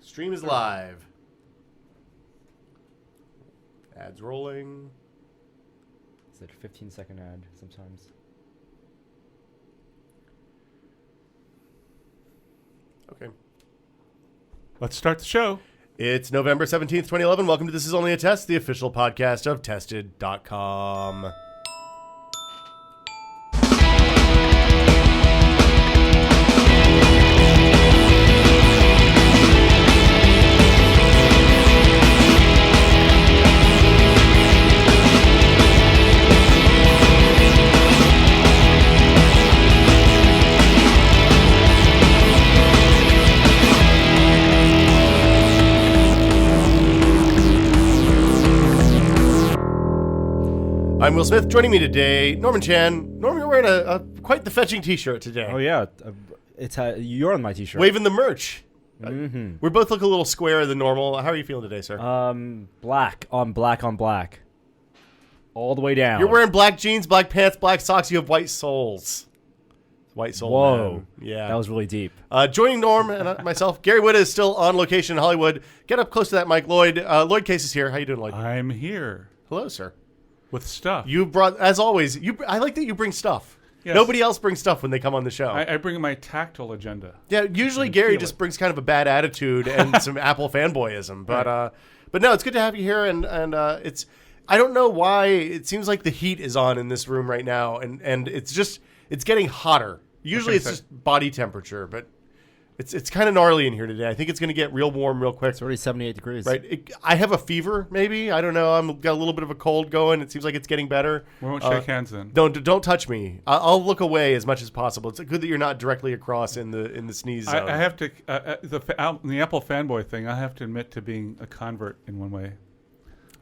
Stream is live. Ads rolling. It's like a 15-second ad sometimes. Okay. Let's start the show. It's November 17th, 2011. Welcome to This Is Only a Test, the official podcast of Tested.com. I'm Will Smith. Joining me today, Norman Chan. Norman, you're wearing a quite the fetching T-shirt today. Oh yeah, it's you're on my T-shirt. Waving the merch. Mm-hmm. We both look a little squarer than normal. How are you feeling today, sir? Black on black on black, all the way down. You're wearing black jeans, black pants, black socks. You have white soles. White soul. Whoa, man. Yeah, that was really deep. Joining Norm and myself, Gary Wood is still on location in Hollywood. Get up close to that mic, Loyd. Loyd Case is here. How you doing, Loyd? I'm here Hello, sir. with stuff. You brought, as always. I like that you bring stuff. Yes. Nobody else brings stuff when they come on the show. I bring my tactile agenda. Yeah, usually I Gary feel just it. brings kind of a bad attitude and some Apple fanboyism, but no, it's good to have you here, and it's I don't know why it seems like the heat is on in this room right now, and it's getting hotter. Usually it's just body temperature, but it's kind of gnarly in here today. I think it's going to get real warm real quick. It's already 78 degrees. Right, I have a fever, maybe. I don't know. I'm got a little bit of a cold going. It seems like it's getting better. We won't shake hands then. Don't touch me. I'll look away as much as possible. It's good that you're not directly across in the sneeze zone. I have to the Apple fanboy thing. I have to admit to being a convert in one way.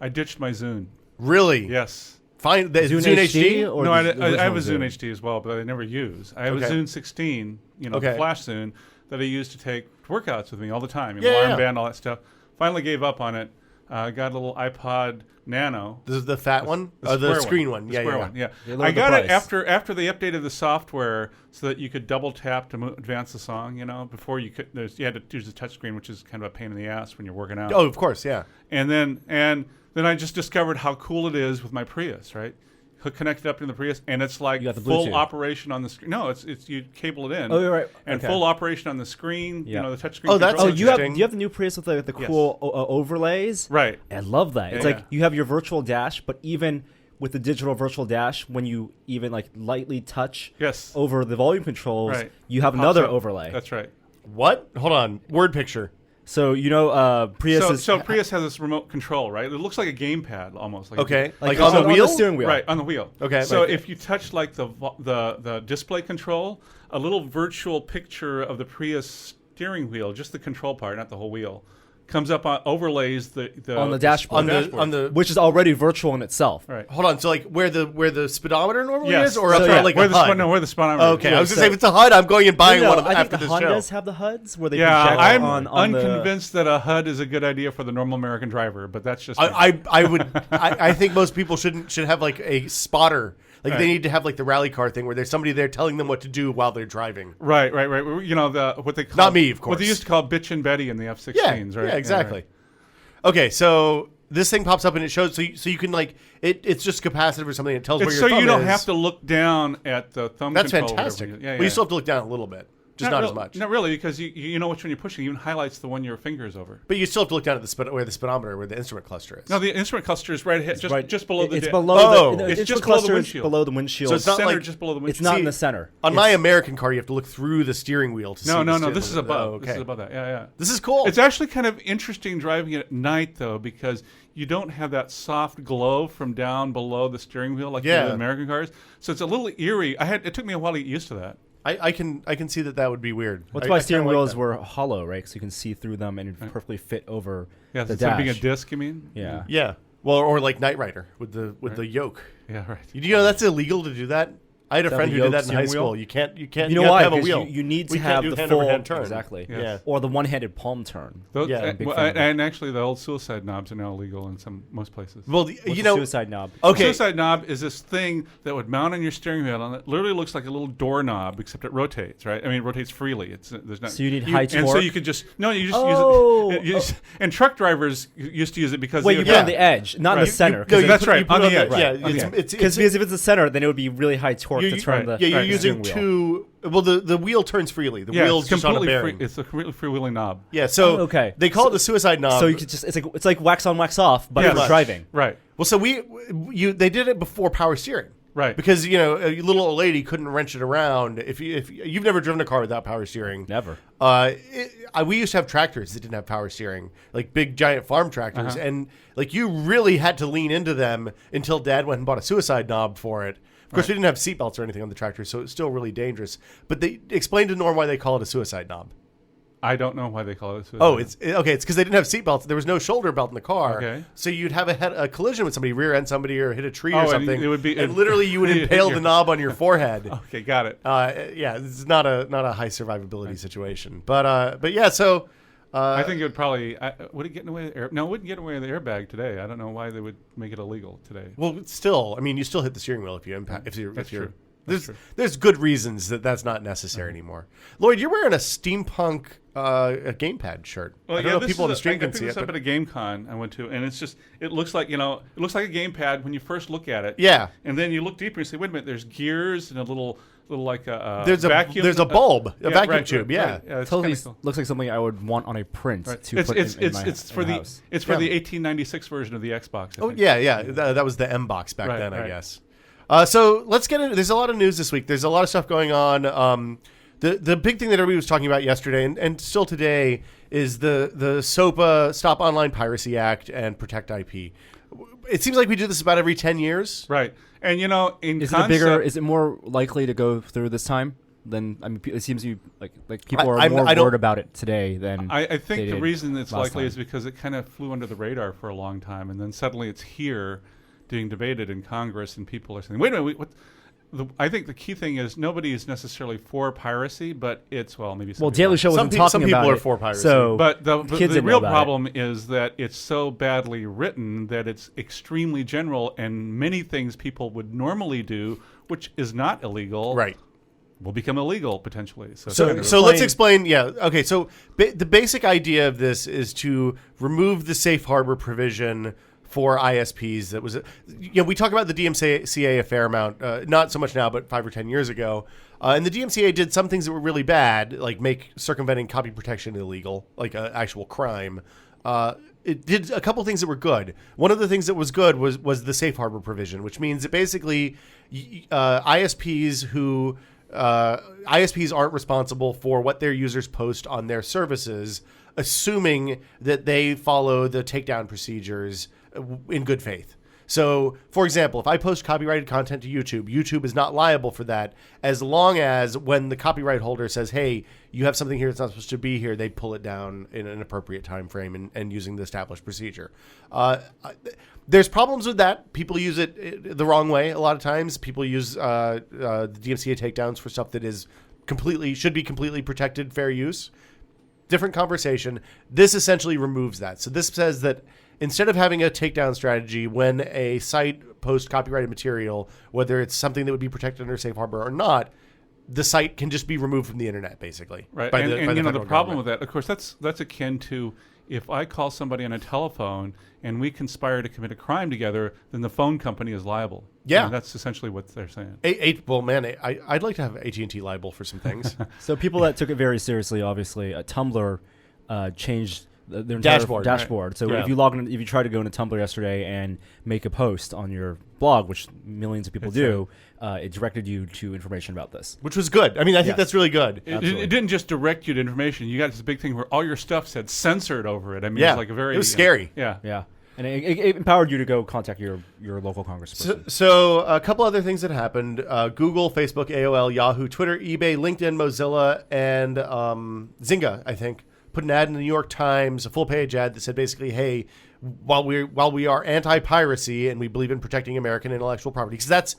I ditched my Zune. Really? Yes. Fine. The Zune Zune HD? HD? Or No, the I have a original Zune HD as well, but I never use. I have Okay. a Zune 16, the Okay. flash Zune that I use to take workouts with me all the time. Yeah, Alarm yeah. band, all that stuff. Finally gave up on it. Got a little iPod Nano. This is the fat one? The The square screen one. The Yeah, square yeah. one, yeah. They lowered I the got it price. after they updated the software so that you could double tap to advance the song. Before you could, you had to use the touchscreen, which is kind of a pain in the ass when you're working out. Oh, of course, yeah. And then I just discovered how cool it is with my Prius, right? Connected up to the Prius, and it's like You got the full Bluetooth. operation on the screen. No, it's you cable it in. Oh, you're right. And Okay. full operation on the screen. Yeah. The touchscreen. Oh, that's control. Oh, you have Interesting. you have the new Prius with the Yes. cool overlays. Right. I love that. It's Yeah, like yeah. you have your virtual dash, but even with the digital virtual dash, when you even like lightly touch Yes. over the volume controls, Right. you have Pops another up. overlay. That's right. What? Hold on. Word picture. So Prius is So Prius has this remote control, right? It looks like a gamepad almost. Okay. Like on on the wheel? steering wheel. Right, on the wheel. Okay, So like- if you touch like the display control, a little virtual picture of the Prius steering wheel, just the control part, not the whole wheel, comes up on overlays the On the dashboard. On the which is already virtual in itself. right. Hold on. So like where the speedometer normally Yes. is, or So, up yeah. front like where a the HUD? where the speedometer. Okay, is. I was gonna so- say if it's a HUD, I'm going and buying one I after think the the show. Hondas have the HUDs where they Yeah, project I'm on unconvinced that a HUD is a good idea for the normal American driver, but that's just me. I think most people should have like a spotter. Like Right. they need to have like the rally car thing where there's somebody there telling them what to do while they're driving. Right. What they call Not me, of What they course. used to call Bitch and Betty in the F-16s, right? Yeah, exactly. right. Okay, so this thing pops up and it shows so you can like it's just capacitive or something. It tells where It's your so thumb you don't is. have to look down at the thumb That's control. or fantastic. whatever. Yeah, Well, you still have to look down a little bit, just not as much. Not really, because you know which one you're pushing. It even highlights the one your finger is over. But you still have to look down at where the speedometer, where the instrument cluster is. No, the instrument cluster is right ahead, just below the. It's di- below Oh. the. It's It's just just below the below windshield. the windshield. So it's not center, like- just below the It's windshield. not See, in the center. On my It's- American car, you have to look through the steering wheel to see. No. the steering This is wheel. above. Oh, okay. This is above that. Yeah. This is cool. It's actually kind of interesting driving it at night, though, because you don't have that soft glow from down below the steering wheel like you do Yeah. in American cars. So it's a little eerie. It took me a while to get used to that. I can see that would be weird. That's I why kinda steering like wheels that. were hollow, right? So you can see through them and it perfectly fit over Yeah, the instead of dash. being a disc, you mean? Yeah. Yeah. Well, or like Knight Rider with the yoke. Yeah, right. You know that's illegal to do that? I had a Is that friend the who did yoke that in high steering wheel? school. You can't. You You know have why? to have a Because wheel. you need We to can't have do the hand full over hand turn. exactly, Yes. Yeah. or the one-handed palm turn. Those, Yeah. big fan of it. and actually, the old suicide knobs are now illegal in most places. Well, What's you the know. suicide knob? Okay. Suicide knob is this thing that would mount on your steering wheel, and it literally looks like a little doorknob, except it rotates. Right? I mean, it rotates freely. There's not. So you need high torque. And so you could just use Oh. it. And truck drivers used to use it because Wait, they you would put it have- on the edge, not in Right. the center. No, Because you that's put- right, you put on it the edge. Yeah, On the edge. because if it's the center, then it would be really high torque to turn the. you're right, using steering wheel. two. Well, the wheel turns freely. The Yeah, wheel's it's just on a completely bearing. free. It's a completely freewheeling knob. Yeah, so Oh, okay. they call it the suicide knob. So you could just it's like wax on, wax off, but Yes. for driving. Right. well, so they did it before power steering. Right. Because a little old lady couldn't wrench it around. If you've never driven a car without power steering, Never. We used to have tractors that didn't have power steering, like big giant farm tractors, Uh-huh. and like you really had to lean into them until Dad went and bought a suicide knob for it. Of course, we didn't have seatbelts or anything on the tractor, so it's still really dangerous. But they explained to Norm why they call it a suicide knob. I don't know why they call it suicide. Oh, it's because they didn't have seatbelts. There was no shoulder belt in the car. Okay. So you'd have a collision with somebody, rear end somebody, or hit a tree or and something. it would be- and literally you would impale the knob on your forehead. Okay, got it. Yeah, it's not a high survivability situation. But yeah, so I think it would probably would it get in the way of the air? No, it wouldn't get in the way of the airbag today. I don't know why they would make it illegal today. well, still, I mean, you still hit the steering wheel if you impact. If you're, That's true. That's true. There's good reasons that's not necessary anymore. Lloyd, you're wearing a steampunk a gamepad shirt. Well, I don't know if this people on the is stream I can picked see this it. up But at a game con I went to, and it looks like a gamepad when you first look at it. yeah, And then you look deeper and say, wait a minute, there's gears and a little like a there's vacuum. a bulb, a vacuum right, tube. right, Yeah. right. It's Totally kinda cool. looks like something I would want on a print Right. to It's put it's in it's my, it's in for my the house. it's for Yeah. the 1896 version of the Xbox. I Oh think. yeah. That was the M box back Right, then, I right. guess. So let's get into. There's a lot of news this week. There's a lot of stuff going on. The big thing that everybody was talking about yesterday and still today is the SOPA Stop Online Piracy Act and Protect IP. It seems like we do this about every 10 years. Right. And in Is concept, it more likely to go through this time than it seems you like people are I more don't- worried about it today than I they think the did reason it's last likely time. is because it kind of flew under the radar for a long time, and then suddenly it's here, being debated in Congress, and people are saying, "Wait a minute, what?" I think the key thing is nobody is necessarily for piracy, but it's maybe some Well, people Daily are. Show wasn't Some talking people about are it, for piracy. So, But the kids didn't know real about problem is that it's so badly written that it's extremely general, and many things people would normally do, which is not illegal, Right. will become illegal potentially. So let's explain. Yeah. Okay. So the basic idea of this is to remove the safe harbor provision for ISPs. That was, we talk about the DMCA a fair amount, not so much now, but 5 or 10 years ago. And the DMCA did some things that were really bad, like make circumventing copy protection illegal, like an actual crime. It did a couple things that were good. One of the things that was good was the safe harbor provision, which means that basically ISPs aren't responsible for what their users post on their services, assuming that they follow the takedown procedures in good faith. So, for example, if I post copyrighted content to YouTube, YouTube is not liable for that as long as when the copyright holder says, hey, you have something here that's not supposed to be here, they pull it down in an appropriate time frame and using the established procedure. There's problems with that. People use it the wrong way a lot of times. People use the DMCA takedowns for stuff that should be completely protected fair use. Different conversation. This essentially removes that. So this says that instead of having a takedown strategy when a site posts copyrighted material, whether it's something that would be protected under safe harbor or not, the site can just be removed from the internet, basically. Right. By And the the federal problem government. with that, of course, that's akin to if I call somebody on a telephone and we conspire to commit a crime together, then the phone company is liable. Yeah. That's essentially what they're saying. Well, man, I'd like to have AT&T liable for some things. So people that took it very seriously, obviously, Tumblr changed their entire Dashboard, dashboard. right. So Yeah. if you try to go into Tumblr yesterday and make a post on your blog, which millions of people do, it directed you to information about this. Which was good. I mean, I think Yes. that's really good. It didn't just direct you to information. You got this big thing where all your stuff said censored over it. I mean, Yeah. it was like a very... It was scary. Yeah. Yeah. And it empowered you to go contact your local congressperson. So a couple other things that happened. Google, Facebook, AOL, Yahoo, Twitter, eBay, LinkedIn, Mozilla, and Zynga, I think, put an ad in the New York Times, a full-page ad that said basically, hey, while we are anti-piracy and we believe in protecting American intellectual property, because that's,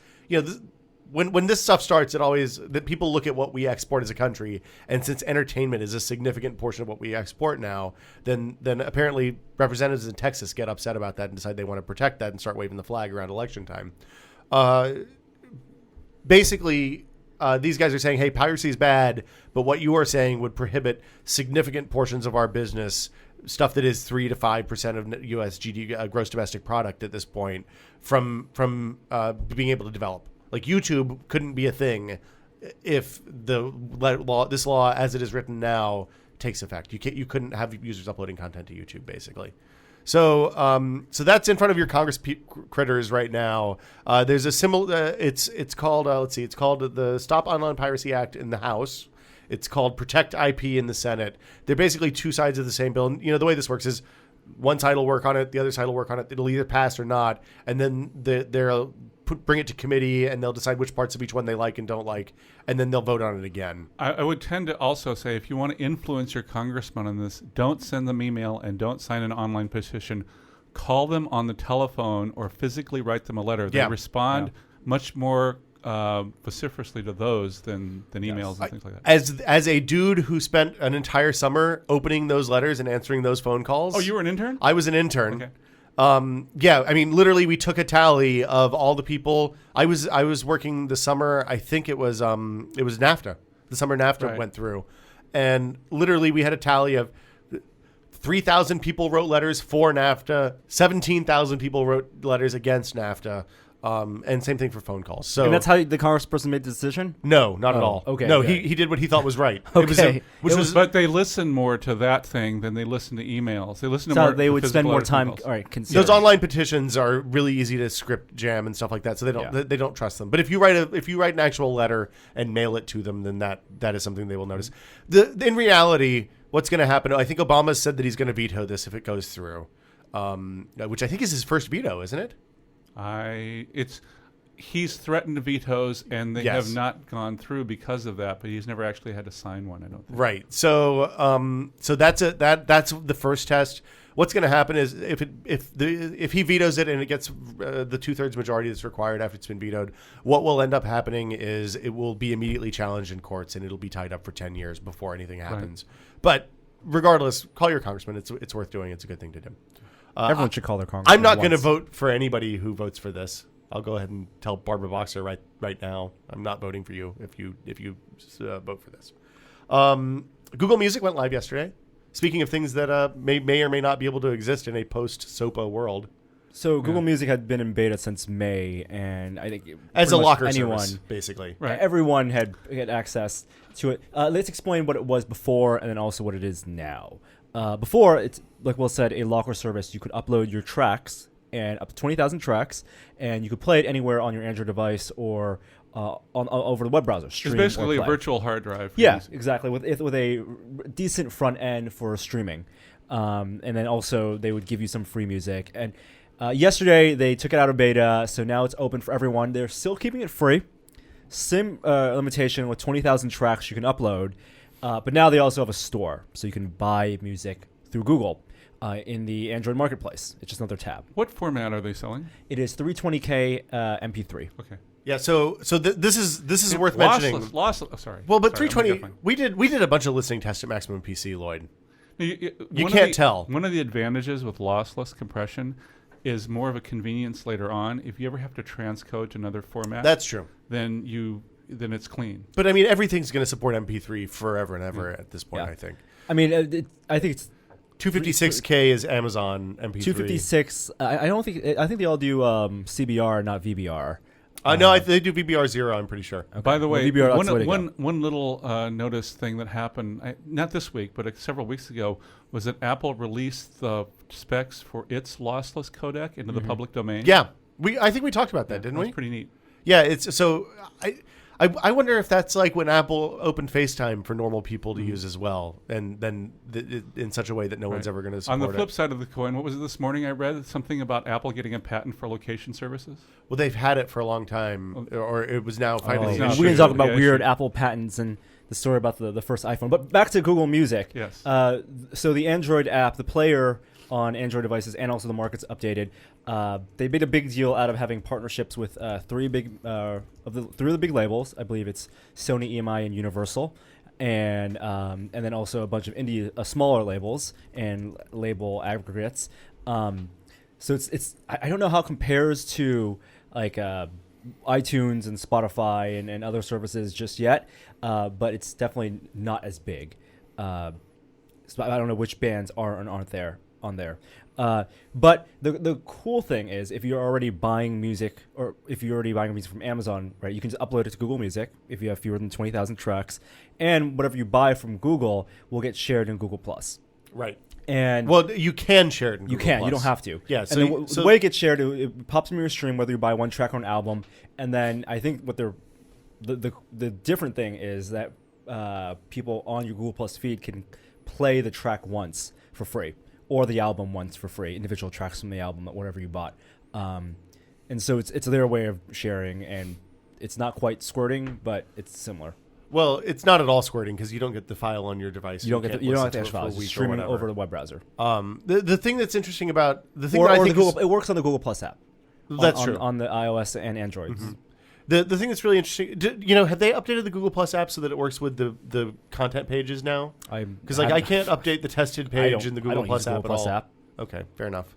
when this stuff starts, that people look at what we export as a country, and since entertainment is a significant portion of what we export now, then apparently representatives in Texas get upset about that and decide they want to protect that and start waving the flag around election time. Basically, these guys are saying, hey, piracy is bad, but what you are saying would prohibit significant portions of our business, stuff that is 3 to 5% of U.S. gross domestic product at this point, from being able to develop. Like YouTube couldn't be a thing if this law, as it is written now, takes effect. You couldn't have users uploading content to YouTube, basically. So that's in front of your Congress critters right now. There's a similar. It's called it's called the Stop Online Piracy Act in the House. It's called Protect IP in the Senate. They're basically two sides of the same bill. And, the way this works is one side will work on it, the other side will work on it. It'll either pass or not, and then they'll bring it to committee, and they'll decide which parts of each one they like and don't like, and then they'll vote on it again. I would tend to also say, if you want to influence your congressman on this, don't send them email and don't sign an online petition. Call them on the telephone or physically write them a letter. They respond much more vociferously to those than emails and things like that. As a dude who spent an entire summer opening those letters and answering those phone calls. Oh, you were an intern? I was an intern. Okay. I mean, literally, we took a tally of all the people. I was working the summer. I think it was NAFTA. The summer NAFTA went through, and literally, we had a tally of 3,000 people wrote letters for NAFTA. 17,000 people wrote letters against NAFTA. And same thing for phone calls. So, and that's how the congressperson made the decision? No, not at all. Okay. No, he did what he thought was right. Okay. But they listen more to that thing than they listen to emails. They listen to so more. they would spend more time. All right. Those online petitions are really easy to script jam and stuff like that. So they don't trust them. But if you write an actual letter and mail it to them, then that is something they will notice. In reality, what's going to happen? I think Obama said that he's going to veto this if it goes through, which I think is his first veto, isn't it? He's threatened vetoes, and they have not gone through because of that. But he's never actually had to sign one, I don't think. Right. So that's the first test. What's going to happen is if he vetoes it and it gets the 2/3 majority that's required after it's been vetoed, what will end up happening is it will be immediately challenged in courts and it'll be tied up for 10 years before anything happens. Right. But regardless, call your congressman. It's worth doing. It's a good thing to do. Everyone should call their congressman. I'm not going to vote for anybody who votes for this. I'll go ahead and tell Barbara Boxer right now. I'm not voting for you if you vote for this. Google Music went live yesterday. Speaking of things that may or may not be able to exist in a post-SOPA world. So Google Music had been in beta since May, and I think as a locker service, basically, everyone had access to it. Let's explain what it was before, and then also what it is now. Before, it's like Will said, a locker service. You could upload your tracks, and up to 20,000 tracks, and you could play it anywhere on your Android device or over the web browser. It's basically a virtual hard drive. Exactly, with a decent front end for streaming, and then also they would give you some free music. And yesterday they took it out of beta, so now it's open for everyone. They're still keeping it free. Same limitation with 20,000 tracks you can upload, but now they also have a store, so you can buy music through Google. In the Android marketplace. It's just another tab. What format are they selling? It is 320K MP3. Okay. Yeah. So this is worth mentioning. Sorry. Well, but 320. We did a bunch of listening tests at Maximum PC, Lloyd. You can't tell. One of the advantages with lossless compression is more of a convenience later on. If you ever have to transcode to another format, that's true. Then it's clean. But I mean, everything's going to support MP3 forever and ever at this point. I think. I mean, I think it's. 256K is Amazon MP3. 256. I don't think. I think they all do CBR, not VBR. No, they do VBR 0. I'm pretty sure. Okay. By the way, one little notice thing that happened not this week, but several weeks ago was that Apple released the specs for its lossless codec into the public domain. Yeah, I think we talked about that, didn't we? That's pretty neat. Yeah, it's so. I wonder if that's like when Apple opened FaceTime for normal people to use as well, and then in such a way that no one's ever going to support it. On the flip side of the coin, what was it this morning I read? Something about Apple getting a patent for location services? Well, they've had it for a long time, or it was now finally issued. We can talk about weird Apple patents and the story about the first iPhone. But back to Google Music. Yes. So the Android app, the player, on Android devices, and also the market's updated. They made a big deal out of having partnerships with three of the big labels. I believe it's Sony, EMI, and Universal, and then also a bunch of indie smaller labels and label aggregates. So it's I don't know how it compares to like iTunes and Spotify and other services just yet, but it's definitely not as big. So I don't know which bands are and aren't there on there. But the cool thing is, if you're already buying music, or if you're already buying music from Amazon, right, you can just upload it to Google Music if you have fewer than 20,000 tracks, and whatever you buy from Google will get shared in Google Plus. Right. And well, you can share it in Google you can. Plus. You don't have to. Yeah. So, the way it gets shared, it pops in your stream whether you buy one track or an album, and then I think what the different thing is that people on your Google Plus feed can play the track once for free, or the album once for free, individual tracks from the album, whatever you bought. And so it's their way of sharing, and it's not quite squirting, but it's similar. Well, it's not at all squirting because you don't get the file on your device. You don't get the actual files. It's streaming over the web browser. The thing that's interesting about the thing or that I think it works on the Google Plus app. That's true on the iOS and Androids. Mm-hmm. The thing that's really interesting, have they updated the Google Plus app so that it works with the content pages now? Because I can't update the tested page in the Google Plus app at all. Okay, fair enough.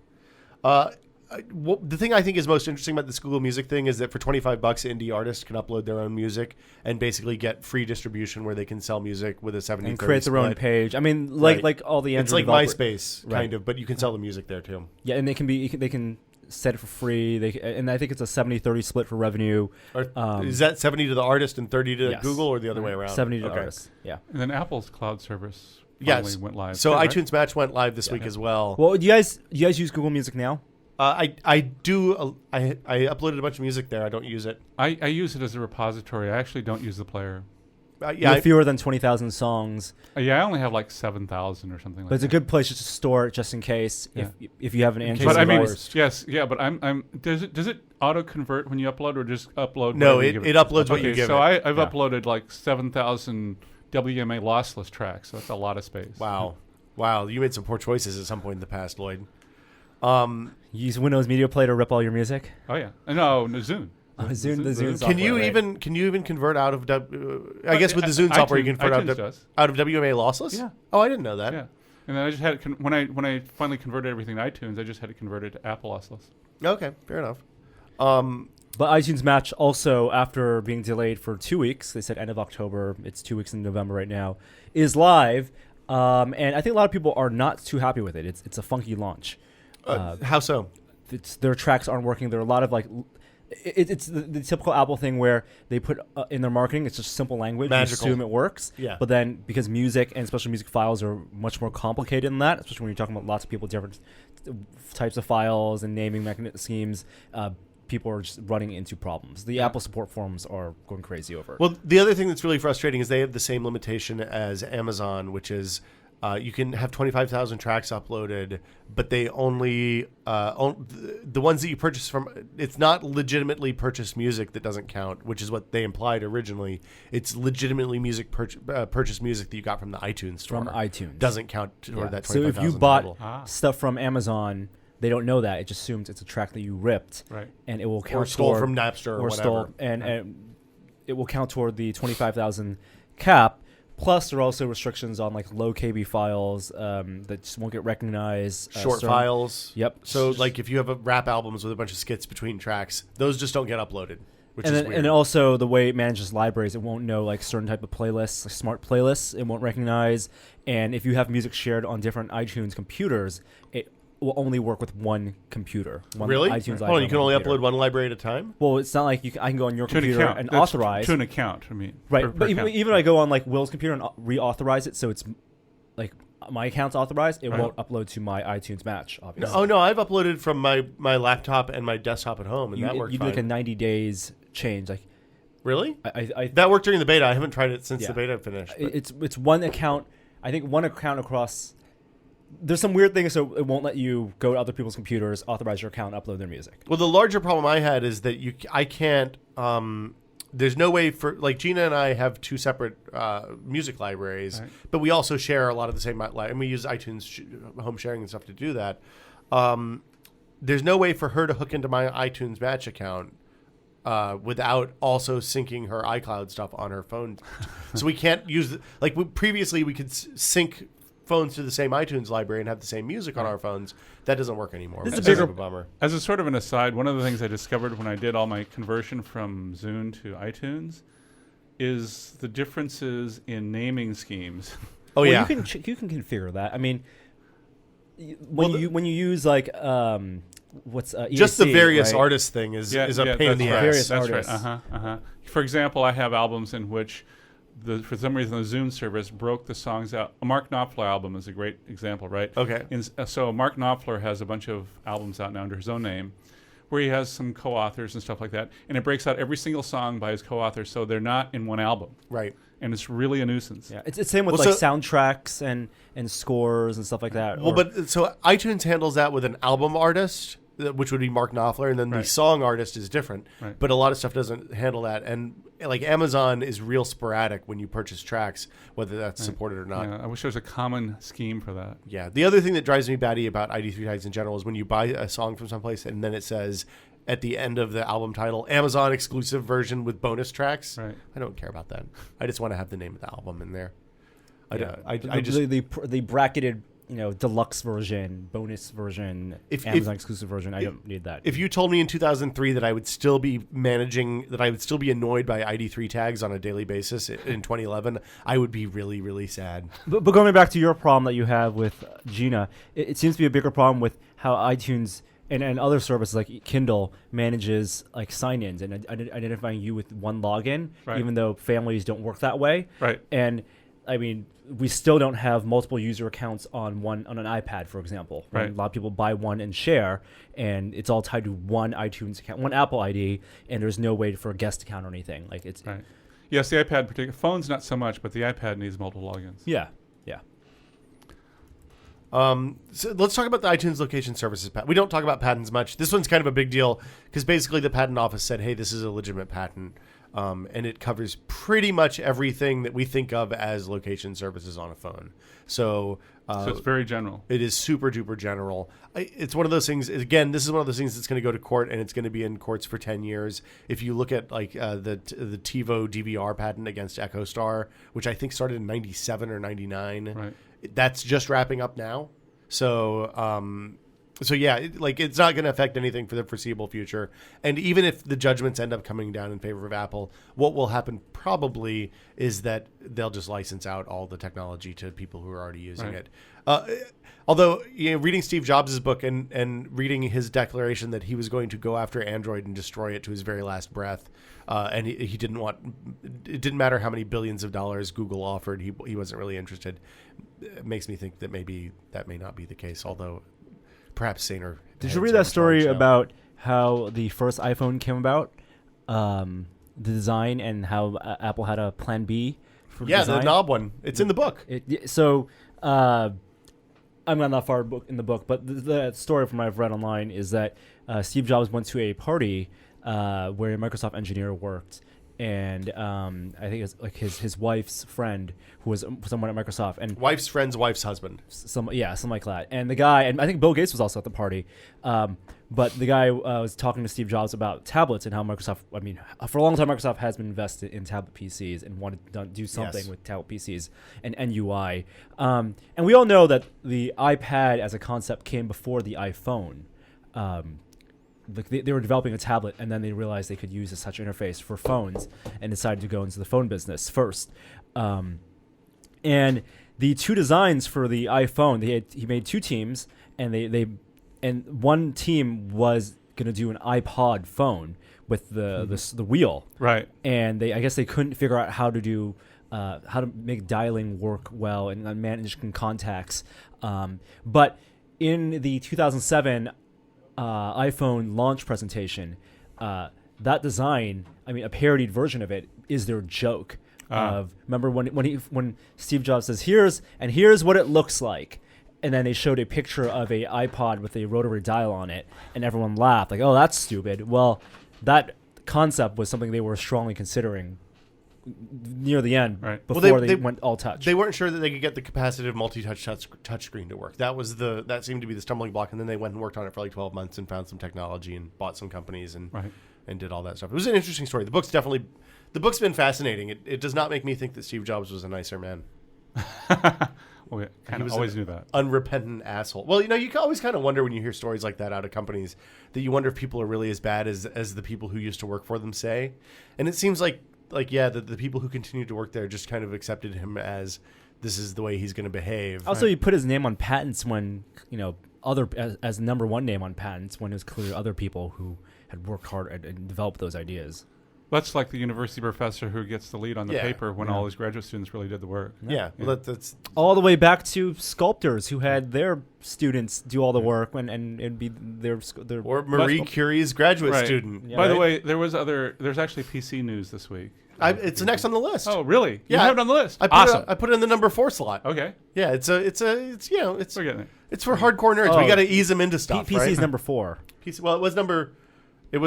The thing I think is most interesting about this Google Music thing is that for $25, indie artists can upload their own music and basically get free distribution where they can sell music with a 70/30 and create their own page. I mean, like all the Android it's like MySpace kind of, but you can sell the music there too. Yeah, and they can set it for free. And I think it's a 70/30 split for revenue. Is that 70 to the artist and 30 to yes. Google, or the other way around? 70 to the artist. Yeah. And then Apple's cloud service went live. So right? iTunes Match went live this week as well. Well, do you guys use Google Music now? I do. I uploaded a bunch of music there. I don't use it. I use it as a repository. I actually don't use the player. With fewer than 20,000 songs. I only have like 7,000 or something like that. But it's a good place just to store it just in case if you have an Android device. But I mean, device. but I'm does it auto convert when you upload, or just upload? No, it uploads what you give it. So I've uploaded like 7,000 WMA lossless tracks. So that's a lot of space. Wow, you made some poor choices at some point in the past, Loyd. You use Windows Media Player to rip all your music? Oh yeah, no Zune. Zune software, can you even convert out of? I guess with the Zune software, you can convert out of WMA lossless. Yeah. Oh, I didn't know that. Yeah. And then I just had it when I finally converted everything to iTunes, I just had it converted to Apple lossless. Okay, fair enough. But iTunes Match also, after being delayed for 2 weeks, they said end of October. It's 2 weeks in November right now. Is live, and I think a lot of people are not too happy with it. It's a funky launch. How so? Their tracks aren't working. There are a lot of it's the typical Apple thing where they put in their marketing, it's just simple language. Magical. You assume it works. Yeah. But then because music and especially music files are much more complicated than that, especially when you're talking about lots of people, different types of files and naming schemes, people are just running into problems. The Apple support forums are going crazy over it. Well, the other thing that's really frustrating is they have the same limitation as Amazon, which is you can have 25,000 tracks uploaded, but they only the ones that you purchase from. It's not legitimately purchased music that doesn't count, which is what they implied originally. It's legitimately purchased music that you got from the iTunes store. From iTunes doesn't count toward that 25,000. So if you bought stuff from Amazon, they don't know that. It just assumes it's a track that you ripped, right? And it will count or stole from Napster or whatever, stole, and it will count toward the 25,000 cap. Plus, there are also restrictions on like low KB files that just won't get recognized. Short files. Yep. So, like, if you have rap albums with a bunch of skits between tracks, those just don't get uploaded, which is weird. And also, the way it manages libraries, it won't know like certain type of playlists, like smart playlists. It won't recognize. And if you have music shared on different iTunes computers, it will only work with one computer. Really? iTunes Hold on, you can only upload one library at a time? Well, it's not like I can go on your computer and authorize. To an account, I mean. Right, but even I go on like Will's computer and reauthorize it, so it's like my account's authorized, it won't upload to my iTunes Match, obviously. No, I've uploaded from my laptop and my desktop at home, and that worked fine. You do like a 90 days change. Like, really? I that worked during the beta. I haven't tried it since the beta finished. It's one account. I think one account across. There's some weird things, so it won't let you go to other people's computers, authorize your account, upload their music. Well, the larger problem I had is that I can't there's no way for like Gina and I have two separate music libraries, Right. but we also share a lot of the same and we use iTunes home sharing and stuff to do that. There's no way for her to hook into my iTunes Match account without also syncing her iCloud stuff on her phone. So we can't use previously we could sync phones to the same iTunes library and have the same music on our phones. That doesn't work anymore. This is That's a a bummer. As a sort of an aside, one of the things I discovered when I did all my conversion from Zune to iTunes is the differences in naming schemes. Oh Well, yeah. you can configure that. I mean, when you use like what's Just the EAC, various right? artist thing is a pain in the right. ass. Various That's artists. right. For example, I have albums in which for some reason the Zune service broke the songs out. A Mark Knopfler album is a great example, right? Okay. So Mark Knopfler has a bunch of albums out now under his own name, where he has some co-authors and stuff like that, and it breaks out every single song by his co-author, so they're not in one album, Right. and it's really a nuisance. Yeah, it's the same with Well, like so- soundtracks and scores and stuff like that. Well, but so iTunes handles that with an album artist, which would be Mark Knopfler, and then the Right. song artist is different. Right. But a lot of stuff doesn't handle that, and like Amazon is real sporadic when you purchase tracks, whether that's supported or not. I wish there was a common scheme for that. Yeah. The other thing that drives me batty about ID3 tags in general is when you buy a song from someplace and then it says at the end of the album title, Amazon exclusive version with bonus tracks. Right. I don't care about that. I just want to have the name of the album in there. I the, just the bracketed, deluxe version, bonus version, Amazon exclusive version. I don't need that. If you told me in 2003 that I would still be annoyed by ID3 tags on a daily basis in 2011, I would be really, really sad. But going back to your problem that you have with Gina, it seems to be a bigger problem with how iTunes and other services like Kindle manages like sign-ins and identifying you with one login, Right. even though families don't work that way. Right. And I mean, we still don't have multiple user accounts on an iPad, for example. Right. A lot of people buy one and share, and it's all tied to one iTunes account, one Apple ID, and there's no way for a guest account or anything. Like it's Right. Yes, the iPad, phones not so much, but the iPad needs multiple logins. yeah. So let's talk about the iTunes location services patent. We don't talk about patents much. This one's kind of a big deal because basically the patent office said, hey, this is a legitimate patent. And it covers pretty much everything that we think of as location services on a phone. So it's very general. it is super duper general. It's one of those things. Again, this is one of those things that's going to go to court, and it's going to be in courts for 10 years. If you look at like the TiVo DVR patent against EchoStar, which I think started in 97 or 99, Right. that's just wrapping up now. So yeah, it's not going to affect anything for the foreseeable future. And even if the judgments end up coming down in favor of Apple, what will happen probably is that they'll just license out all the technology to people who are already using Right. it. Although, reading Steve Jobs' book and reading his declaration that he was going to go after Android and destroy it to his very last breath, and he didn't it didn't matter how many billions of dollars Google offered, he wasn't really interested. It makes me think that maybe that may not be the case, although perhaps saner. Did you heads read are that in story charge now. about how the first iPhone came about, the design, and how Apple had a plan B for Yeah, design? the knob one. It's in the book. I'm not that far in the book, but the story from what I've read online is that Steve Jobs went to a party where a Microsoft engineer worked, and I think it's like his wife's friend who was someone at Microsoft, and Wife's friend's wife's husband. something like that. And the guy, and I think Bill Gates was also at the party, but the guy was talking to Steve Jobs about tablets and how Microsoft, for a long time, Microsoft has been invested in tablet PCs and wanted to do something Yes. with tablet PCs and UI. And we all know that the iPad as a concept came before the iPhone. They were developing a tablet, and then they realized they could use a touch interface for phones and decided to go into the phone business first. And the two designs for the iPhone, he made two teams, and one team was going to do an iPod phone with the wheel, Right. and I guess they couldn't figure out how to make dialing work well and manage contacts. But in the 2007 iPhone launch presentation, that design, a parodied version of it, is their joke. Remember when Steve Jobs says, here's what it looks like, and then they showed a picture of a iPod with a rotary dial on it, and everyone laughed like, oh, that's stupid. Well, that concept was something they were strongly considering near the end, Right. before they went all touch. They weren't sure that they could get the capacitive multi-touch touchscreen to work. That seemed to be the stumbling block, and then they went and worked on it for like 12 months and found some technology and bought some companies and did all that stuff. It was an interesting story. The book's been fascinating. It does not make me think that Steve Jobs was a nicer man. Well, kind of always knew that. Unrepentant asshole. Well, you always kind of wonder when you hear stories like that out of companies that you wonder if people are really as bad as the people who used to work for them say. And it seems like the people who continued to work there just kind of accepted him as this is the way he's going to behave. Also, he put his name on patents when, as number one name on patents when it was clear other people who had worked hard and developed those ideas. That's like the university professor who gets the lead on the paper when all his graduate students really did the work. Yeah. Well, that's all the way back to sculptors who had their students do all the work and it'd be their or Marie Curie's graduate student. Yeah. By the way, there's actually PC news this week. It's next on the list. Oh, really? Yeah, you have it on the list. Awesome. I put it in the number 4 slot. Okay. Yeah, it's We're getting it. it's for hardcore nerds. We got to ease them into stuff. PC's right? number 4. PC, well, it was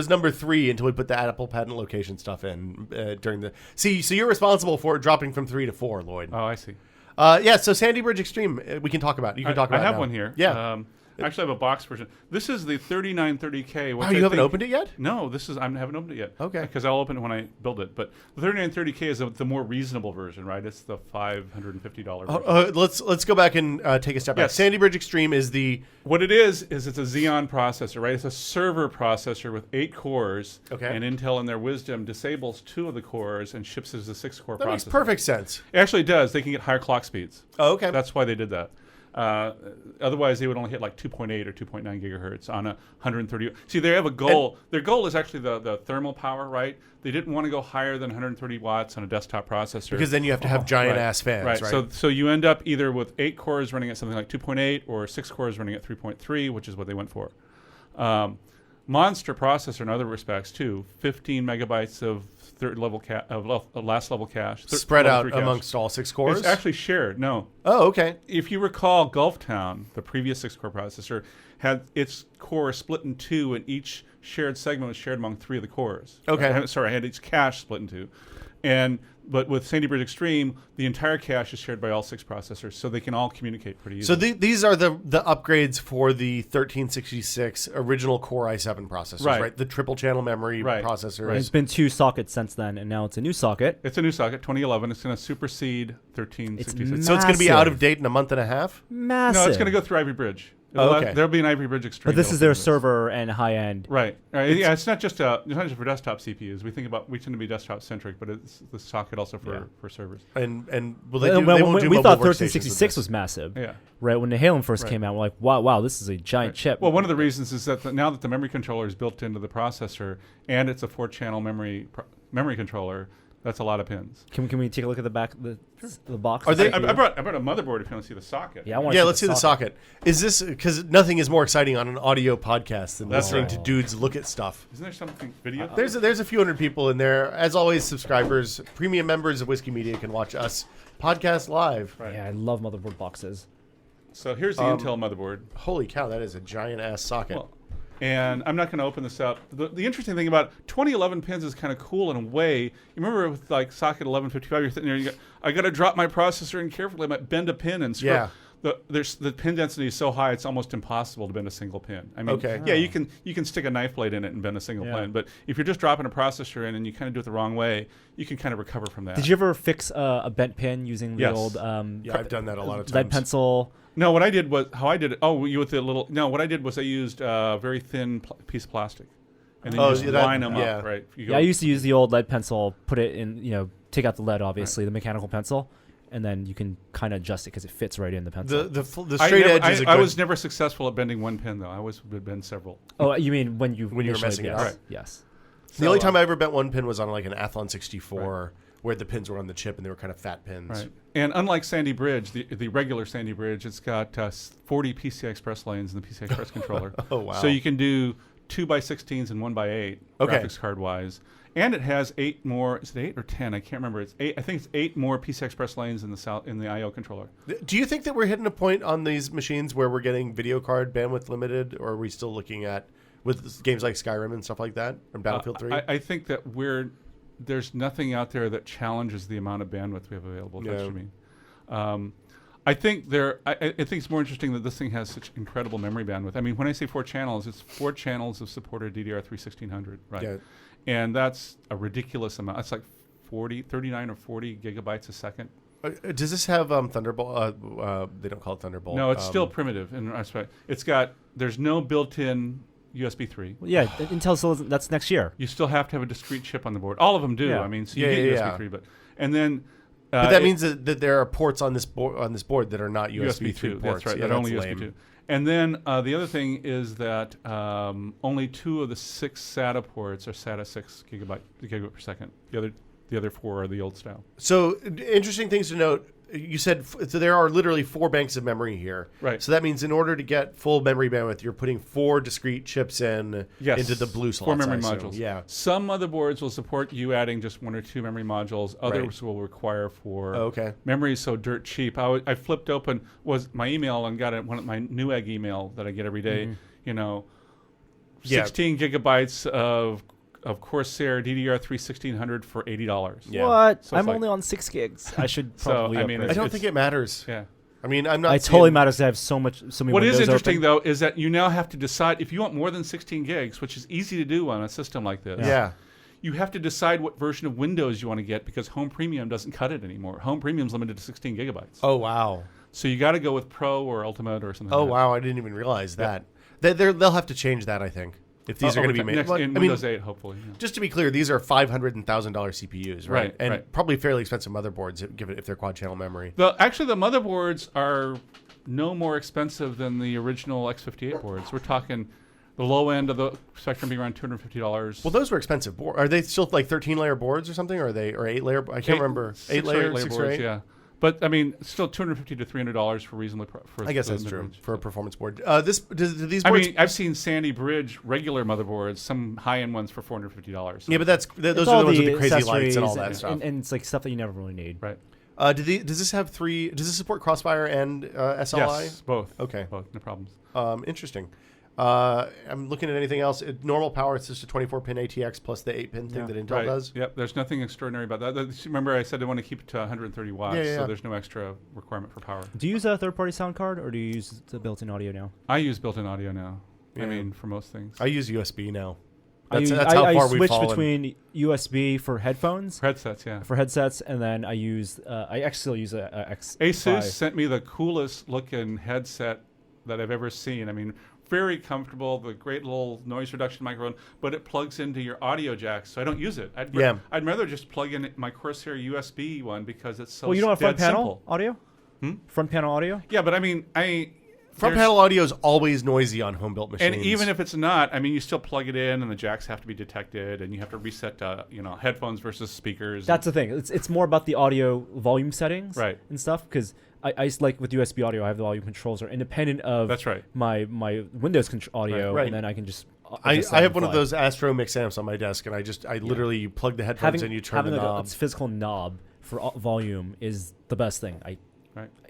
number 3 until we put the Apple patent location stuff in during the. See, so you're responsible for it dropping from 3 to 4, Loyd. Oh, I see. So Sandy Bridge Extreme, we can talk about. You can talk about. I have now. one here. Yeah. I actually have a box version. This is the 3930K. Wow, you haven't opened it yet? No, I haven't opened it yet. Okay. Because I'll open it when I build it. But the 3930K is the more reasonable version, right? It's the $550 version. Let's go back and take a step back. Yes. Sandy Bridge Extreme is the. What it is it's a Xeon processor, right? It's a server processor with 8 cores. Okay. And Intel, in their wisdom, disables 2 of the cores and ships it as a 6-core processor. That makes perfect sense. It actually does. They can get higher clock speeds. Oh, okay. That's why they did that. Otherwise, they would only hit like 2.8 or 2.9 gigahertz on a 130. See, they have a goal. Their goal is actually the thermal power, right? They didn't want to go higher than 130 watts on a desktop processor. Because then you have to have giant ass fans, right? So you end up either with 8 cores running at something like 2.8 or 6 cores running at 3.3, which is what they went for. Monster processor in other respects too. 15 megabytes of last level cache spread out amongst all 6 cores. It's actually shared. No. Oh, okay. If you recall, Gulftown, the previous 6-core processor, had its core split in 2, and each shared segment was shared among 3 of the cores. Okay. I had each cache split in 2, but with Sandy Bridge Extreme, the entire cache is shared by all 6 processors, so they can all communicate pretty easily. So these are the upgrades for the 1366 original Core i7 processors, right? The triple channel memory processor. Right. It's been 2 sockets since then, and now it's a new socket. It's a new socket, 2011. It's going to supersede 1366. So it's going to be out of date in a month and a half? Massive. No, it's going to go through Ivy Bridge. Okay. There'll be an Ivy Bridge Extreme. But this is their server and high end. Right. Yeah, it's not just for desktop CPUs. We tend to be desktop centric, but it's the socket also for servers. And we thought 1366 was massive. Yeah. Right. When the Halen first came out, we're like, wow, this is a giant chip. Well, one of the reasons is that now that the memory controller is built into the processor and it's a 4-channel memory controller, that's a lot of pins. Can we take a look at the back of the box? I brought a motherboard if you want to see the socket. Yeah, let's see the socket. Is this because nothing is more exciting on an audio podcast than listening to dudes look at stuff? Isn't there something video? There's a few hundred people in there. As always, subscribers, premium members of Whiskey Media can watch us podcast live. Right. Yeah, I love motherboard boxes. So here's the Intel motherboard. Holy cow, that is a giant ass socket. Well, and I'm not going to open this up. The interesting thing about 2011 pins is kind of cool in a way. You remember with like socket 1155, you're sitting there, I got to drop my processor in carefully. I might bend a pin and screw. Yeah. The pin density is so high, it's almost impossible to bend a single pin. I mean, yeah, you can stick a knife blade in it and bend a single pin, but if you're just dropping a processor in and you kind of do it the wrong way, you can kind of recover from that. Did you ever fix a bent pin using the old? Yeah, I've done that a lot of times. Lead pencil. No, what I did was what I did was I used a very thin piece of plastic, and then you just line them up, right? I used to use the old lead pencil, put it in, take out the lead, obviously, the mechanical pencil, and then you can kind of adjust it because it fits right in the pencil. The straight edge is a good... I was never successful at bending one pin, though. I always would bend several. Oh, you mean when you were messing it up? Right. Yes. The only time I ever bent one pin was on like an Athlon 64, where the pins were on the chip and they were kind of fat pins. Right. And unlike Sandy Bridge, the regular Sandy Bridge, it's got 40 PCI Express lanes in the PCI Express controller. Oh, wow. So you can do 2x16s and 1x8 graphics card wise. And it has 8 more. Is it 8 or 10? I can't remember. It's 8. I think it's 8 more PCI Express lanes in the I/O controller. Do you think that we're hitting a point on these machines where we're getting video card bandwidth limited, or are we still looking at with games like Skyrim and stuff like that, and Battlefield 3? I think that there's nothing out there that challenges the amount of bandwidth we have available for streaming. I think I think it's more interesting that this thing has such incredible memory bandwidth. I mean, when I say 4 channels, it's 4 channels of supported DDR3 1600, right? Yeah. And that's a ridiculous amount. It's like 39 or 40 gigabytes a second. Does this have Thunderbolt? They don't call it Thunderbolt. No, it's still primitive. There's no built-in USB 3. Well, yeah, Intel still isn't. That's next year. You still have to have a discrete chip on the board. All of them do. Yeah. I mean, so you get USB 3, and then. But that means that there are ports on this board that are not USB 3 ports. That's right. Yeah, they're only lame. USB 2. And then the other thing is that only 2 of the 6 SATA ports are SATA 6 gigabit per second. The other 4 are the old style. So interesting things to note. You said so there are literally 4 banks of memory here. Right. So that means in order to get full memory bandwidth, you're putting 4 discrete chips into the blue slots. 4 memory modules. Yeah. Some motherboards will support you adding just 1 or 2 memory modules. Others will require 4. Memory is so dirt cheap. I flipped open my email and got one of my Newegg email that I get every day. 16 gigabytes of Corsair DDR3 1600 for $80. Yeah. What? So I'm only on 6 gigs. I should probably. I don't think it matters. Yeah. I mean, I'm not. It totally matters to have so many. What Windows is interesting open. though is that you now have to decide if you want more than 16 gigs, which is easy to do on a system like this. Yeah. You have to decide what version of Windows you want to get because Home Premium doesn't cut it anymore. Home Premium is limited to 16 gigabytes. Oh wow. So you got to go with Pro or Ultimate or something. Oh wow, I didn't even realize that. They'll have to change that, I think. If these are going to be made in Windows 8, hopefully. Yeah. Just to be clear, these are $500 and $1,000 CPUs, right? And probably fairly expensive motherboards, if they're quad-channel memory. Actually, the motherboards are no more expensive than the original X58 boards. We're talking the low end of the spectrum being around $250. Well, those were expensive boards. Are they still like 13-layer boards or something? Or are they 8-layer? I can't remember. 8-layer, 6 or 8? Yeah. But I mean, still $250 to $300 for reasonably. I guess that's true for a performance board. Do these boards? I mean, I've seen Sandy Bridge regular motherboards, some high-end ones for $450. Yeah, but those are the ones with the crazy lights and all that stuff. And it's like stuff that you never really need. Right. Does this have 3? Does this support Crossfire and SLI? Yes, both. Okay, both. No problems. Interesting. I'm looking at anything else. Normal power, it's just a 24-pin ATX plus the 8-pin thing that Intel does. Yep, there's nothing extraordinary about that. Remember, I said I want to keep it to 130 watts, so there's no extra requirement for power. Do you use a third-party sound card, or do you use the built-in audio now? I use built-in audio now. Yeah. I mean, for most things. I use USB now. That's how far we've fallen. I switch between USB for headphones. For headsets, yeah. For headsets, and then I use. I actually still use a X5. Asus sent me the coolest looking headset that I've ever seen. I mean, very comfortable, the great little noise reduction microphone, but it plugs into your audio jacks, so I don't use it. I'd rather just plug in my Corsair USB one because it's so. Well, you don't have front panel simple. audio. Front panel audio. Yeah, but I mean, front panel audio is always noisy on home-built machines. And even if it's not, I mean, you still plug it in, and the jacks have to be detected, and you have to reset, headphones versus speakers. That's the thing. It's more about the audio volume settings, and stuff. Because I like with USB audio, I have the volume controls are independent of my Windows audio, and then I can just. I have one of those Astro mix amps on my desk, and I literally you plug the headphones and you turn the knob. A physical knob for volume is the best thing.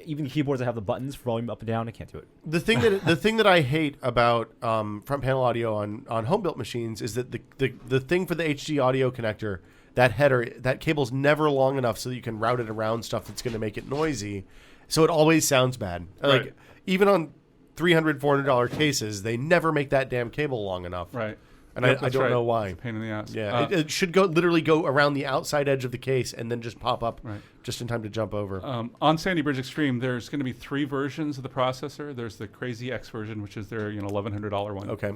Even keyboards that have the buttons for volume up and down, I can't do it. The thing that I hate about front panel audio on home built machines is that the thing for the HD audio connector, that header, that cable's never long enough so that you can route it around stuff that's going to make it noisy. So it always sounds bad. Like even on $300, $400 cases, they never make that damn cable long enough. Right. And I don't know why. It's a pain in the ass. Yeah, it should literally go around the outside edge of the case and then just pop up just in time to jump over. On Sandy Bridge Extreme, there's going to be 3 versions of the processor. There's the Crazy X version, which is their $1,100 one. Okay.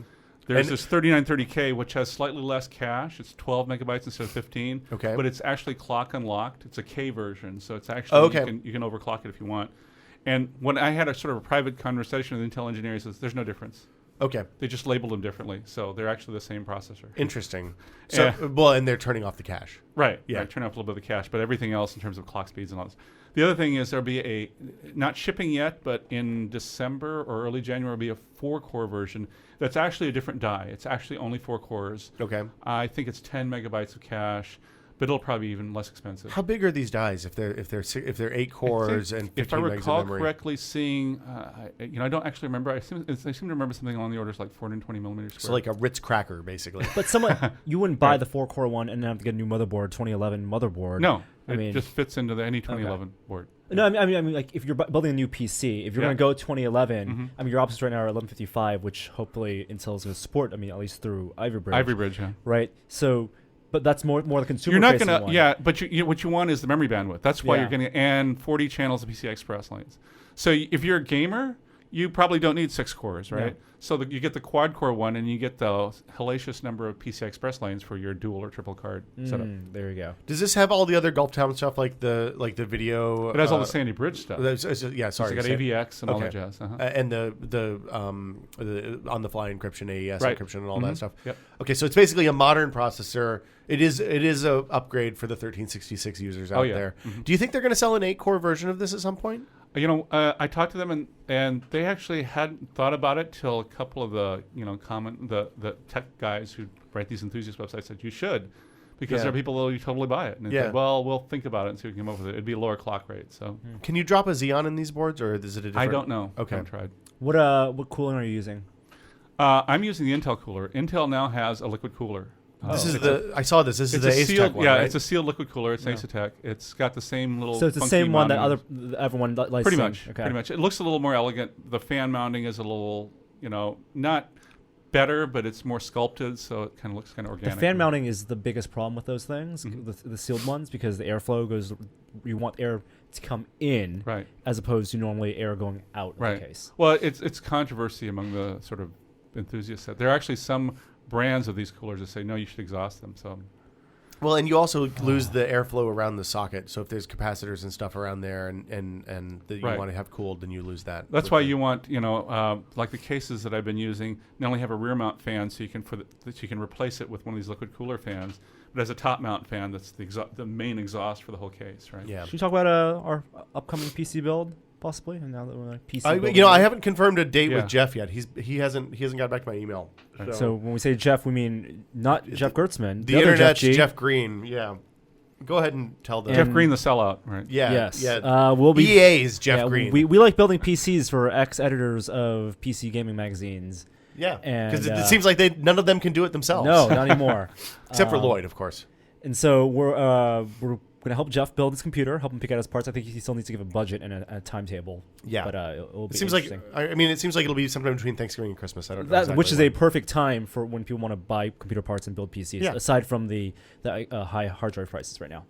There's this 3930K, which has slightly less cache. It's 12 megabytes instead of 15. Okay. But it's actually clock unlocked. It's a K version, so it's actually you can overclock it if you want. And when I had a sort of a private conversation with Intel engineers, there's no difference. Okay. They just labeled them differently, so they're actually the same processor. Interesting. So, and they're turning off the cache. Right. Yeah. Turn off a little bit of the cache, but everything else in terms of clock speeds and all this. The other thing is there'll be not shipping yet, but in December or early January will be a 4-core version that's actually a different die. It's actually only 4 cores. Okay. I think it's 10 megabytes of cache, but it'll probably be even less expensive. How big are these dies if they're 8 cores and 15 if I megs of recall memory? correctly, seeing I don't actually remember. I seem to remember something along the orders like 420 millimeters square. So like a Ritz cracker, basically. But you wouldn't buy the 4-core one and then have to get a new motherboard, 2011 motherboard. No, I it mean, just fits into any 2011 board. No, I mean, like if you're building a new PC, if you're going to go 2011, I mean, your options right now are 1155, which hopefully Intel's going to support. I mean, at least through Ivy Bridge. Yeah. Right. So, but that's more the consumer. You're not facing going to, one. yeah. But what you want is the memory bandwidth. That's why Yeah. you're getting and 40 channels of PCI Express lanes. So if you're a gamer, you probably don't need 6 cores, right? No. So you get the quad core one, and you get the hellacious number of PCI Express lanes for your dual or triple card setup. There you go. Does this have all the other Gulf Town stuff like the video? It has all the Sandy Bridge stuff. Yeah, sorry. It's got AVX and all that Okay. jazz. And the on-the-fly encryption, AES Right. encryption, and all that stuff. Yep. Okay, so it's basically a modern processor. It is a upgrade for the 1366 users out there. Do you think they're going to sell an 8-core version of this at some point? I talked to them and they actually hadn't thought about it till a couple of the the tech guys who write these enthusiast websites said you should, because there are people that will totally buy it. And they said, well, we'll think about it and see if we can come up with it. It'd be a lower clock rate. So Can you drop a Xeon in these boards, or is it a different? I don't know. Okay. I haven't tried. What cooling are you using? I'm using the Intel cooler. Intel now has a liquid cooler. This is I saw this. This is the It's a Ace sealed, Tech one, yeah, right? it's a sealed liquid cooler. It's Asetek. It's got the same little. So it's the funky same one that mounting. everyone likes. Pretty much. Okay. Pretty much. It looks a little more elegant. The fan mounting is a little, not better, but it's more sculpted, so it kind of looks kind of The organic. fan mounting is the biggest problem with those things, the sealed ones, because the airflow goes. You want air to come in, Right. as opposed to normally air going out. In Right. the case. Well, it's controversy among the sort of enthusiasts. There are actually some brands of these coolers that say no, you should exhaust them. So. Well, and you also lose the airflow around the socket. So if there's capacitors and stuff around there, and that you Right. want to have cooled, then you lose that. That's why you want, like the cases that I've been using, not only have a rear mount fan, so you can replace it with one of these liquid cooler fans, but as a top mount fan, that's the main exhaust for the whole case, right? Yeah. Should we talk about our upcoming PC build, possibly? And now that we're like PC. I haven't confirmed a date Yeah. with Jeff yet. He hasn't got back to my email. So when we say Jeff, we mean not Jeff Gertzman. The other internet's Jeff G. Jeff Green. Yeah. Go ahead and tell them. Jeff Green, the sellout, right? Yeah. Yes. Yeah. We'll be EA's Jeff Green. We like building PCs for ex-editors of PC gaming magazines. Yeah. And, Because it seems like none of them can do it themselves. No, not anymore. Except for Loyd, of course. And so we're going to help Jeff build his computer, help him pick out his parts. I think he still needs to give a budget and a timetable. Yeah. But it'll be It seems like interesting. it seems like it'll be sometime between Thanksgiving and Christmas. I don't know. Which is exactly a perfect time for when people want to buy computer parts and build PCs. Yeah. Aside from the high hard drive prices right now.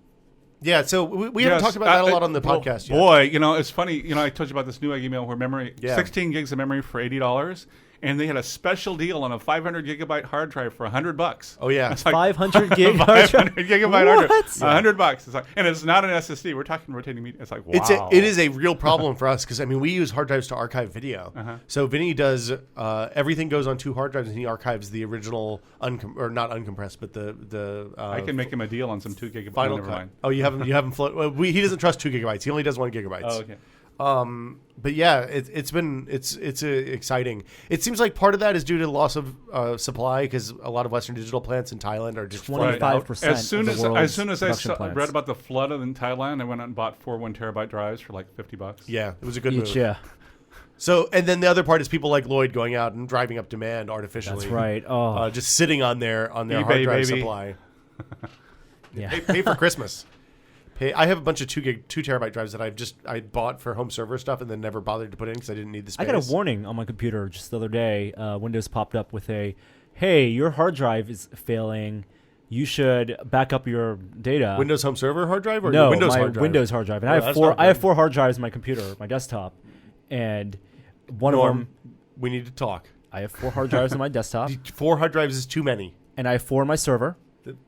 Yeah, so we haven't talked about that a lot on the podcast yet. Boy, it's funny. I told you about this new email where memory, Yeah. 16 gigs of memory for $80, and they had a special deal on a 500 gigabyte hard drive for $100. Oh yeah. It's like 500 gig hard drive? 500 gigabyte hard drive, What? $100. It's like, and it's not an SSD. We're talking rotating media. It's like, wow. It is a real problem for us because we use hard drives to archive video. So Vinny does everything goes on 2 hard drives and he archives the original or not uncompressed, but the I can make him a deal on some 2 gigabyte. final Never cut. mind. Oh, you haven't float. He doesn't trust 2 gigabytes. He only does 1 gigabyte. Oh, okay. But yeah, it's exciting. It seems like part of that is due to loss of supply because a lot of Western Digital plants in Thailand are just 25%. As soon of the as I world's production plants. read about the flood in Thailand, I went out and bought 4 1 terabyte drives for like $50. Yeah, it was a good each, move. yeah. So, and then the other part is people like Loyd going out and driving up demand artificially. That's right. Oh, Just sitting on their eBay, hard drive baby. supply. yeah. Pay for Christmas. I have a bunch of 2 terabyte drives that I bought for home server stuff and then never bothered to put in because I didn't need the space. I got a warning on my computer just the other day. Windows popped up with hey, your hard drive is failing. You should back up your data. Windows Home Server hard drive or no, your Windows my hard drive? Windows hard drive. And Oh, I that's have four. not I have good. 4 hard drives in my computer, my desktop, and one of Norm, them. we need to talk. I have 4 hard drives in my desktop, 4 hard drives is too many. and I have 4 in my server.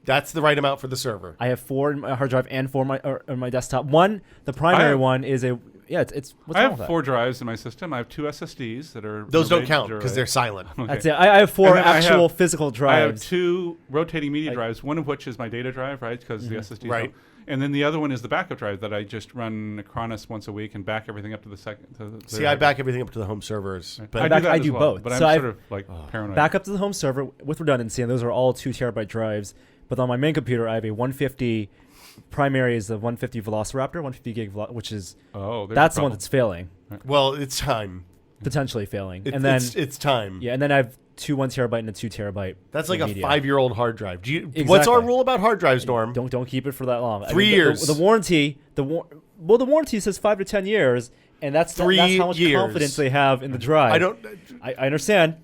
That's the right amount for the server. I have 4 in my hard drive and 4 in my desktop. The primary one is it's what's I wrong have with 4 drives in my system. I have 2 SSDs that are Those don't related count to because array. they're silent. that? Okay. That's it. I have 4 And then I actual have- physical I have drives. 2 rotating media drives, one of which is my data drive, right? Because the SSD. Right. And then the other one is the backup drive that I just run Acronis once a week and back everything up to the second. See, I back everything up to the home servers. But I back- do that I as do well, both. But So I'm I've- sort of like paranoid. Back up to the home server with redundancy, and those are all 2 terabyte drives. But on my main computer, I have a 150. Primary is the 150 Velociraptor, 150 gig, which is that's the one that's failing, Well, it's time. potentially failing, It, and then it's time. yeah, and then I have two 1 terabyte and a 2 terabyte. That's like media. a 5-year-old hard drive. What's Exactly. our rule about hard drives, Norm? Don't keep it for that long. 3 years. The warranty, the warranty says 5 to 10 years, and that's 3 that's how much years. confidence they have in the drive. I understand.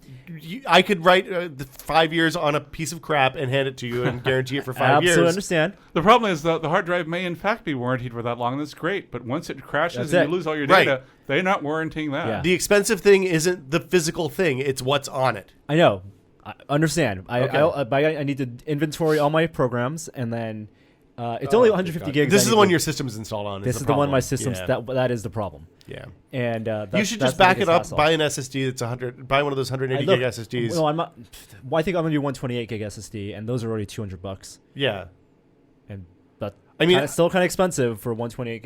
I could write the 5 years on a piece of crap and hand it to you and guarantee it for 5 years. Absolutely understand. The problem is the hard drive may in fact be warranted for that long. That's great, but once it crashes That's and it. you lose all your Right. data, they're not warranting that. Yeah. The expensive thing isn't the physical thing; it's what's on it. I know. I understand. Okay. I need to inventory all my programs, and then it's only 150 gigs. This I is need the one to- your system's installed on. This is the one my system's. Yeah. That is the problem. Yeah. And You should just back it up, buy an SSD that's 100, buy one of those 180 gig SSDs. No, I'm not. Well, I think I'm gonna do 128 gig SSD, and those are already $200. Yeah. And but I mean, still kind of expensive for 120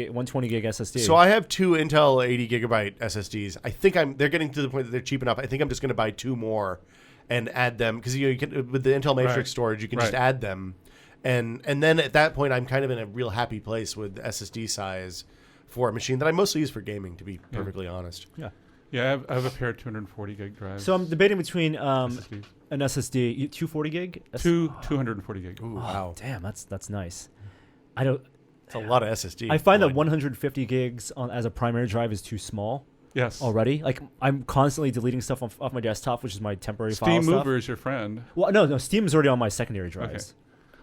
gig SSD. So I have two Intel 80 gigabyte SSDs. I think they're getting to the point that they're cheap enough. I think I'm just going to buy two more and add them because you can with the Intel Matrix Right. storage, you can just add them, and then at that point I'm kind of in a real happy place with SSD size for a machine that I mostly use for gaming. To be perfectly honest. yeah. Yeah, I have a pair of 240 gig drives. So I'm debating between SSDs. an SSD 240 gig. 240 gig. Ooh, wow, Damn, that's nice. I don't. it's a lot of SSD. I find that Lloyd. 150 gigs as a primary drive is too small Yes. already. Like I'm constantly deleting stuff off my desktop, which is my temporary file Steam stuff. Mover is your friend. Well, no, Steam is already on my secondary drives.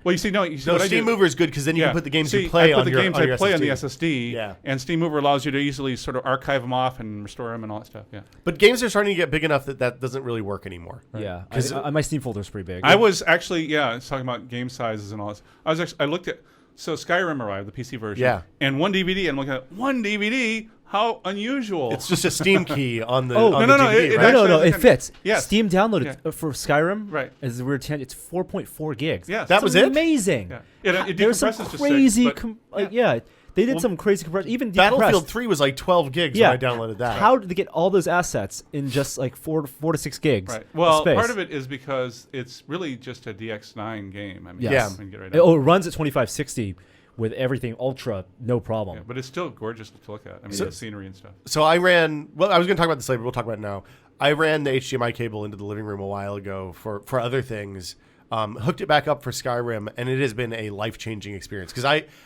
Well, you see, what I Steam do- Mover is good because then you Yeah. can put the games See, you play I put on the your games on I your play on the SSD. SSD, Yeah. and Steam Mover allows you to easily sort of archive them off and restore them and all that stuff. Yeah. But games are starting to get big enough that doesn't really work anymore. Yeah, 'Cause my Steam folder is pretty big. I was actually, I was talking about game sizes and all this. I looked at, so Skyrim arrived, the PC version. Yeah. And one DVD, and I'm looking at one DVD. How unusual! It's just a Steam key on the Oh, on no, the no, DVD, it right? no, actually it has a fits. Yes. Steam downloaded Yeah. for Skyrim. Right. As weird 10, it's 4.4 gigs. Yes. That It's was it? amazing. Yeah. It There's some decompresses to crazy, 6, but- they did some crazy compression. Even Battlefield decompressed. 3 was like 12 gigs Yeah. when I downloaded that. How did they get all those assets in just like 4 to 6 gigs? Right. Well, space? part of it is because it's really just a DX9 game. I mean, Yes. you can get right It runs at 2560 with everything ultra, no problem. Yeah, but it's still gorgeous to look at. I mean, the scenery and stuff. So I ran. Well, I was going to talk about this later. But we'll talk about it now. I ran the HDMI cable into the living room a while ago for other things. Hooked it back up for Skyrim, and it has been a life-changing experience because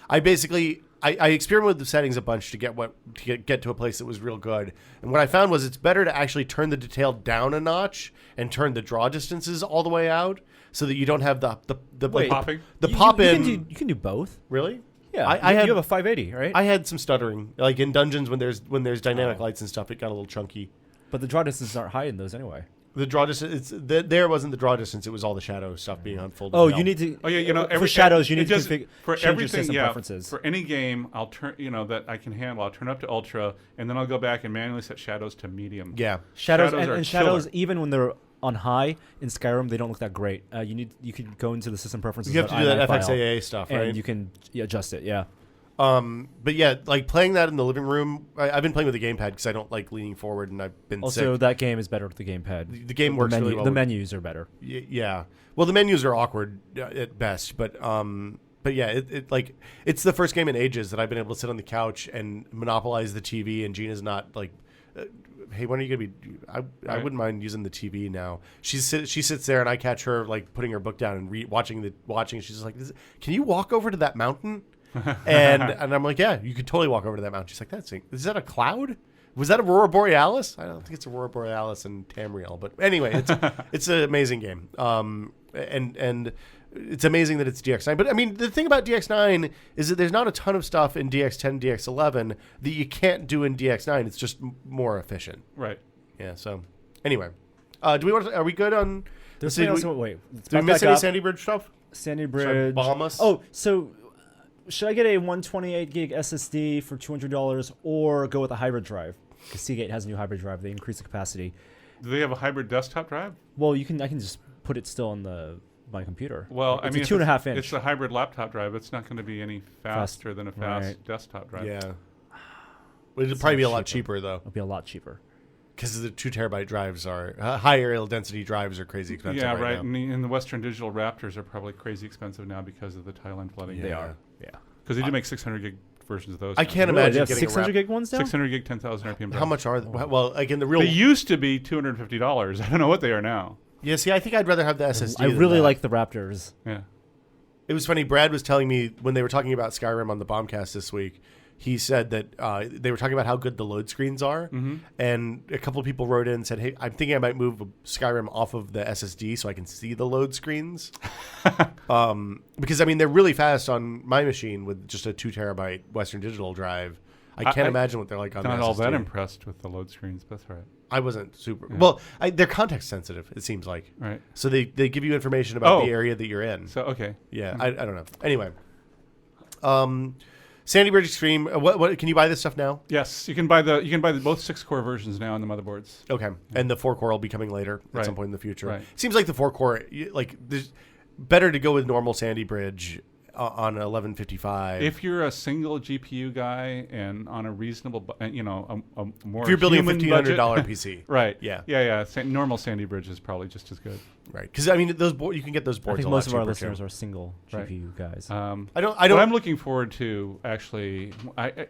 I basically experimented with the settings a bunch to get to a place that was real good. And what I found was it's better to actually turn the detail down a notch and turn the draw distances all the way out so that you don't have the Wait. Popping? the You- pop you in. You can do both. Really? Yeah, I you had have a 580, right? I had some stuttering like in dungeons when there's dynamic lights and stuff. It got a little chunky. but the draw distances aren't high in those anyway. The draw distance. There wasn't the draw distance. It was all the shadow stuff being unfolded. Oh, Now. you need to. Oh yeah, for shadows, you it need to does- for change your everything. system Yeah, preferences. for any game, I'll turn that I can handle. I'll turn up to ultra, and then I'll go back and manually set shadows to medium. Yeah. Shadows Shadows are and shadows, killer. even when they're on high in Skyrim, they don't look that great. You can go into the system preferences. You have to do that I9 file, FXAA stuff, right? and you can adjust it. Yeah. But yeah, like playing that in the living room. I've been playing with the gamepad because I don't like leaning forward, and I've been Also, sick. that game is better with the gamepad. The game works really well. The with- menus are better. Yeah. Well, the menus are awkward at best, but yeah, it's the first game in ages that I've been able to sit on the couch and monopolize the TV, and Gina's not like. Hey, when are you gonna be? I Right. wouldn't mind using the TV now. She sits there, and I catch her like putting her book down and watching. She's just like, "Can you walk over to that mountain?" and I'm like, "Yeah, you could totally walk over to that mountain." She's like, is that a cloud? Was that Aurora Borealis? I don't think it's Aurora Borealis and Tamriel, but anyway, it's an amazing game. And it's amazing that it's DX9. But I mean, the thing about DX9 is that there's not a ton of stuff in DX10, DX11 that you can't do in DX9. It's just more efficient. Right. Yeah. So anyway, do we want? Are we good on? There's Did something we, else. Wait, let's did we back miss back any up. Sandy Bridge stuff? Sandy Should I Bridge. bomb us? Oh, so should I get a 128 gig SSD for $200 or go with a hybrid drive? Because Seagate has a new hybrid drive. They increase the capacity. Do they have a hybrid desktop drive? Well, I can just put it still on my computer. Well, It's I mean, a if 2.5 inch. It's a hybrid laptop drive. It's not going to be any faster than a fast right. desktop drive. Yeah. It'd probably be a lot cheaper though. It'll be a lot cheaper. because the 2 terabyte drives are high aerial density drives are crazy expensive. Yeah, right. right. And the Western Digital Raptors are probably crazy expensive now because of the Thailand flooding. Yeah. They are. Yeah. Because they do make 600 gig versions of those. I now. can't Really? imagine They have getting 600 a gig ones now? 600 gig, 10,000 RPM. How much are they? Well, like in the real. They used to be $250. I don't know what they are now. Yeah, see, I think I'd rather have the SSD. I than really that. like the Raptors. Yeah. It was funny. Brad was telling me when they were talking about Skyrim on the Bombcast this week. He said that they were talking about how good the load screens are, and a couple of people wrote in and said, "Hey, I'm thinking I might move Skyrim off of the SSD so I can see the load screens." Because I mean they're really fast on my machine with just a 2 terabyte Western Digital drive. I can't imagine what they're like on the SSD. Not all that impressed with the load screens. That's right. I wasn't super well. They're context sensitive. It seems like Right. so they give you information about the area that you're in. So okay. Yeah, I don't know. Anyway, Sandy Bridge Extreme. What can you buy this stuff now? Yes, you can buy the both 6-core versions now on the motherboards. Okay, and the 4-core will be coming later at Right. some point in the future. Right. Seems like the 4-core, like there's better to go with normal Sandy Bridge on 1155. If you're a single GPU guy and on a reasonable, a more If you're building a human $1,500 budget, PC, right? Yeah. Normal Sandy Bridge is probably just as good. right? Because I mean, those you can get those I boards. think a lot most of our cheaper, listeners too. are single Right. GPU guys. I don't. What I'm looking forward to, actually,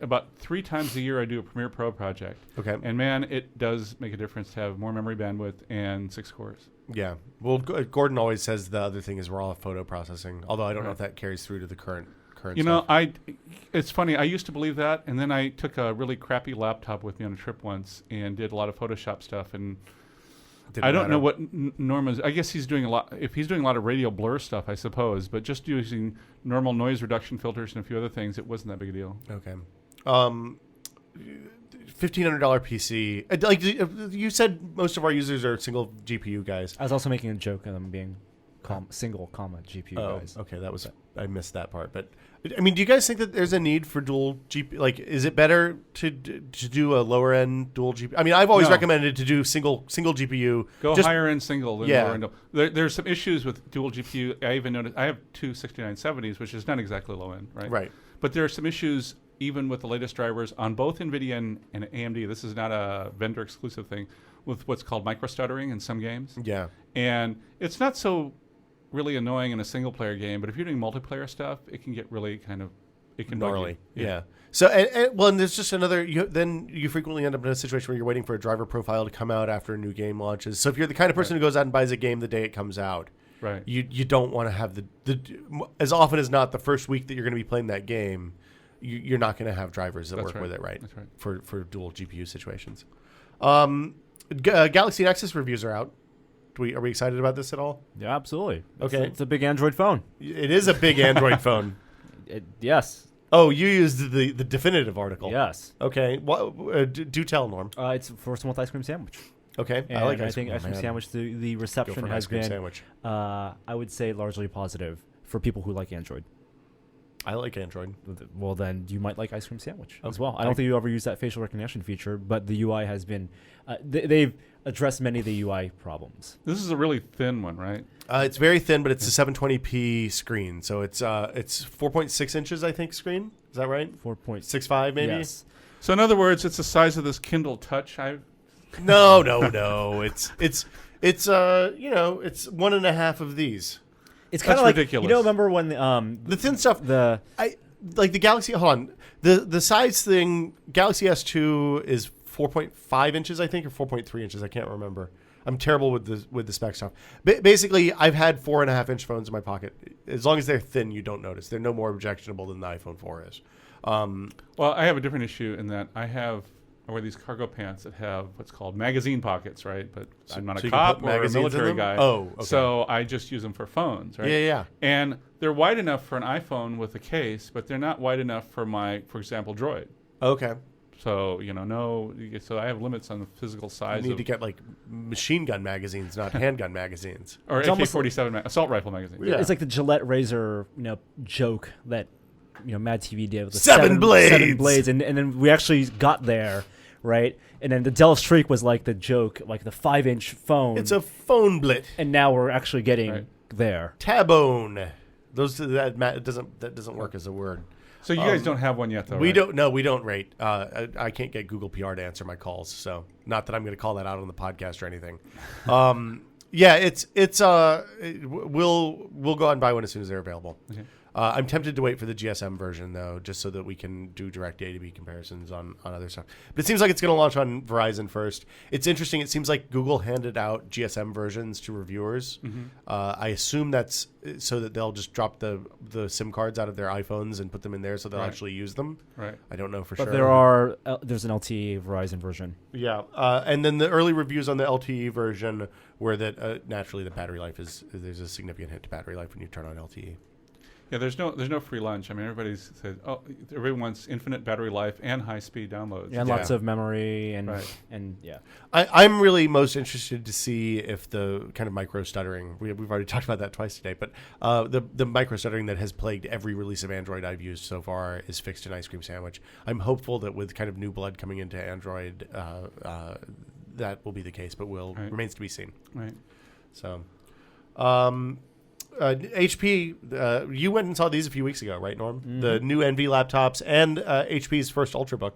about 3 times a year I do a Premiere Pro project. Okay. And man, it does make a difference to have more memory bandwidth and 6 cores. Yeah. Well, Gordon always says the other thing is raw photo processing. Although I don't know Right. if that carries through to the current. You know, stuff. it's funny. I used to believe that, and then I took a really crappy laptop with me on a trip once and did a lot of Photoshop stuff. And Didn't I don't matter. know what Norma's. I guess he's doing a lot. If he's doing a lot of radial blur stuff, I suppose. But just using normal noise reduction filters and a few other things, it wasn't that big a deal. Okay. $1,500 PC. Like you said, most of our users are single GPU guys. I was also making a joke of them being single, GPU Oh, guys. okay. That was I missed that part. But I mean, do you guys think that there's a need for dual GPU? Like, is it better to do a lower end dual GPU? I mean, I've always No. recommended to do single GPU. Go just- higher end single than Yeah. lower end. There's some issues with dual GPU. I even noticed I have two 6970s, which is not exactly low end, right? Right. But there are some issues even with the latest drivers on both NVIDIA and AMD. This is not a vendor exclusive thing with what's called micro stuttering in some games. Yeah. And it's not so really annoying in a single player game, but if you're doing multiplayer stuff, it can get really kind of bug you. Gnarly. Yeah. So, and there's just another. Then you frequently end up in a situation where you're waiting for a driver profile to come out after a new game launches. So if you're the kind of person who goes out and buys a game the day it comes out, Right. you don't want to have the as often as not the first week that you're going to be playing that game, you're not going to have drivers that That's work right. with it, right? That's right. For dual GPU situations. Galaxy Nexus reviews are out. Are we excited about this at all? Yeah, absolutely. Okay. It's a big Android phone. It is a big Android phone. Yes. Oh, you used the definitive article. Yes. Okay. Do tell, Norm. It's first one with ice cream sandwich. Okay. And I like I ice think cream. ice cream Man. sandwich, the Go reception for an has ice cream been, sandwich. I would say, largely positive for people who like Android. I like Android. Well, then you might like ice cream sandwich as Okay. well. I don't think you ever use that facial recognition feature, but the UI has been, they've addressed many of the UI problems. This is a really thin one, right? It's very thin, but it's a 720p screen, so it's 4.6 inches, I think. Screen is that right? 4.65 maybe. Yes. So in other words, it's the size of this Kindle Touch. No. It's it's one and a half of these. It's That's kind of like ridiculous. remember when The thin stuff. the I like the Galaxy. Hold on. The size thing. Galaxy S2 is 4.5 inches, I think, or 4.3 inches. I can't remember. I'm terrible with the spec stuff. Basically, I've had 4.5-inch phones in my pocket. As long as they're thin, you don't notice. They're no more objectionable than the iPhone 4 is. Well, I have a different issue in that I wear these cargo pants that have what's called magazine pockets, right? But I'm not So a you can cop put or a magazines in military them? guy. Oh, okay. So I just use them for phones, right? Yeah. And they're wide enough for an iPhone with a case, but they're not wide enough for for example, Droid. Okay. So, so I have limits on the physical You size need of, to get like machine gun magazines, not handgun magazines. or It's almost AK-47 assault rifle magazine. Yeah. it's like the Gillette razor, joke that Mad TV did with the Seven blades. 7 blades, and then we actually got there, right? And then the Dell Streak was like the joke, like the 5-inch phone. It's a phone blit. and now we're actually getting Right. there. Tabone. That doesn't work as a word. So you guys don't have one yet, though, We right? don't. No, we don't rate. I can't get Google PR to answer my calls, so not that I'm going to call that out on the podcast or anything. Yeah, we'll go out and buy one as soon as they're available. Okay. I'm tempted to wait for the GSM version though, just so that we can do direct A to B comparisons on other stuff. But it seems like it's going to launch on Verizon first. It's interesting. It seems like Google handed out GSM versions to reviewers. I assume that's so that they'll just drop the SIM cards out of their iPhones and put them in there, so they'll actually use them. Right. I don't know for But sure. there's an LTE Verizon version. Yeah, and then the early reviews on the LTE version were that naturally the battery life there's a significant hit to battery life when you turn on LTE. Yeah, there's no free lunch. I mean, everyone wants infinite battery life and high speed downloads. And lots of memory and Right. and yeah. I'm really most interested to see if the kind of micro stuttering, we've already talked about that twice today, but the micro stuttering that has plagued every release of Android I've used so far is fixed in Ice Cream Sandwich. I'm hopeful that with kind of new blood coming into Android, that will be the case, but remains to be seen. Right. So, HP, you went and saw these a few weeks ago, right, Norm? Mm-hmm. The new NV laptops and HP's first Ultrabook.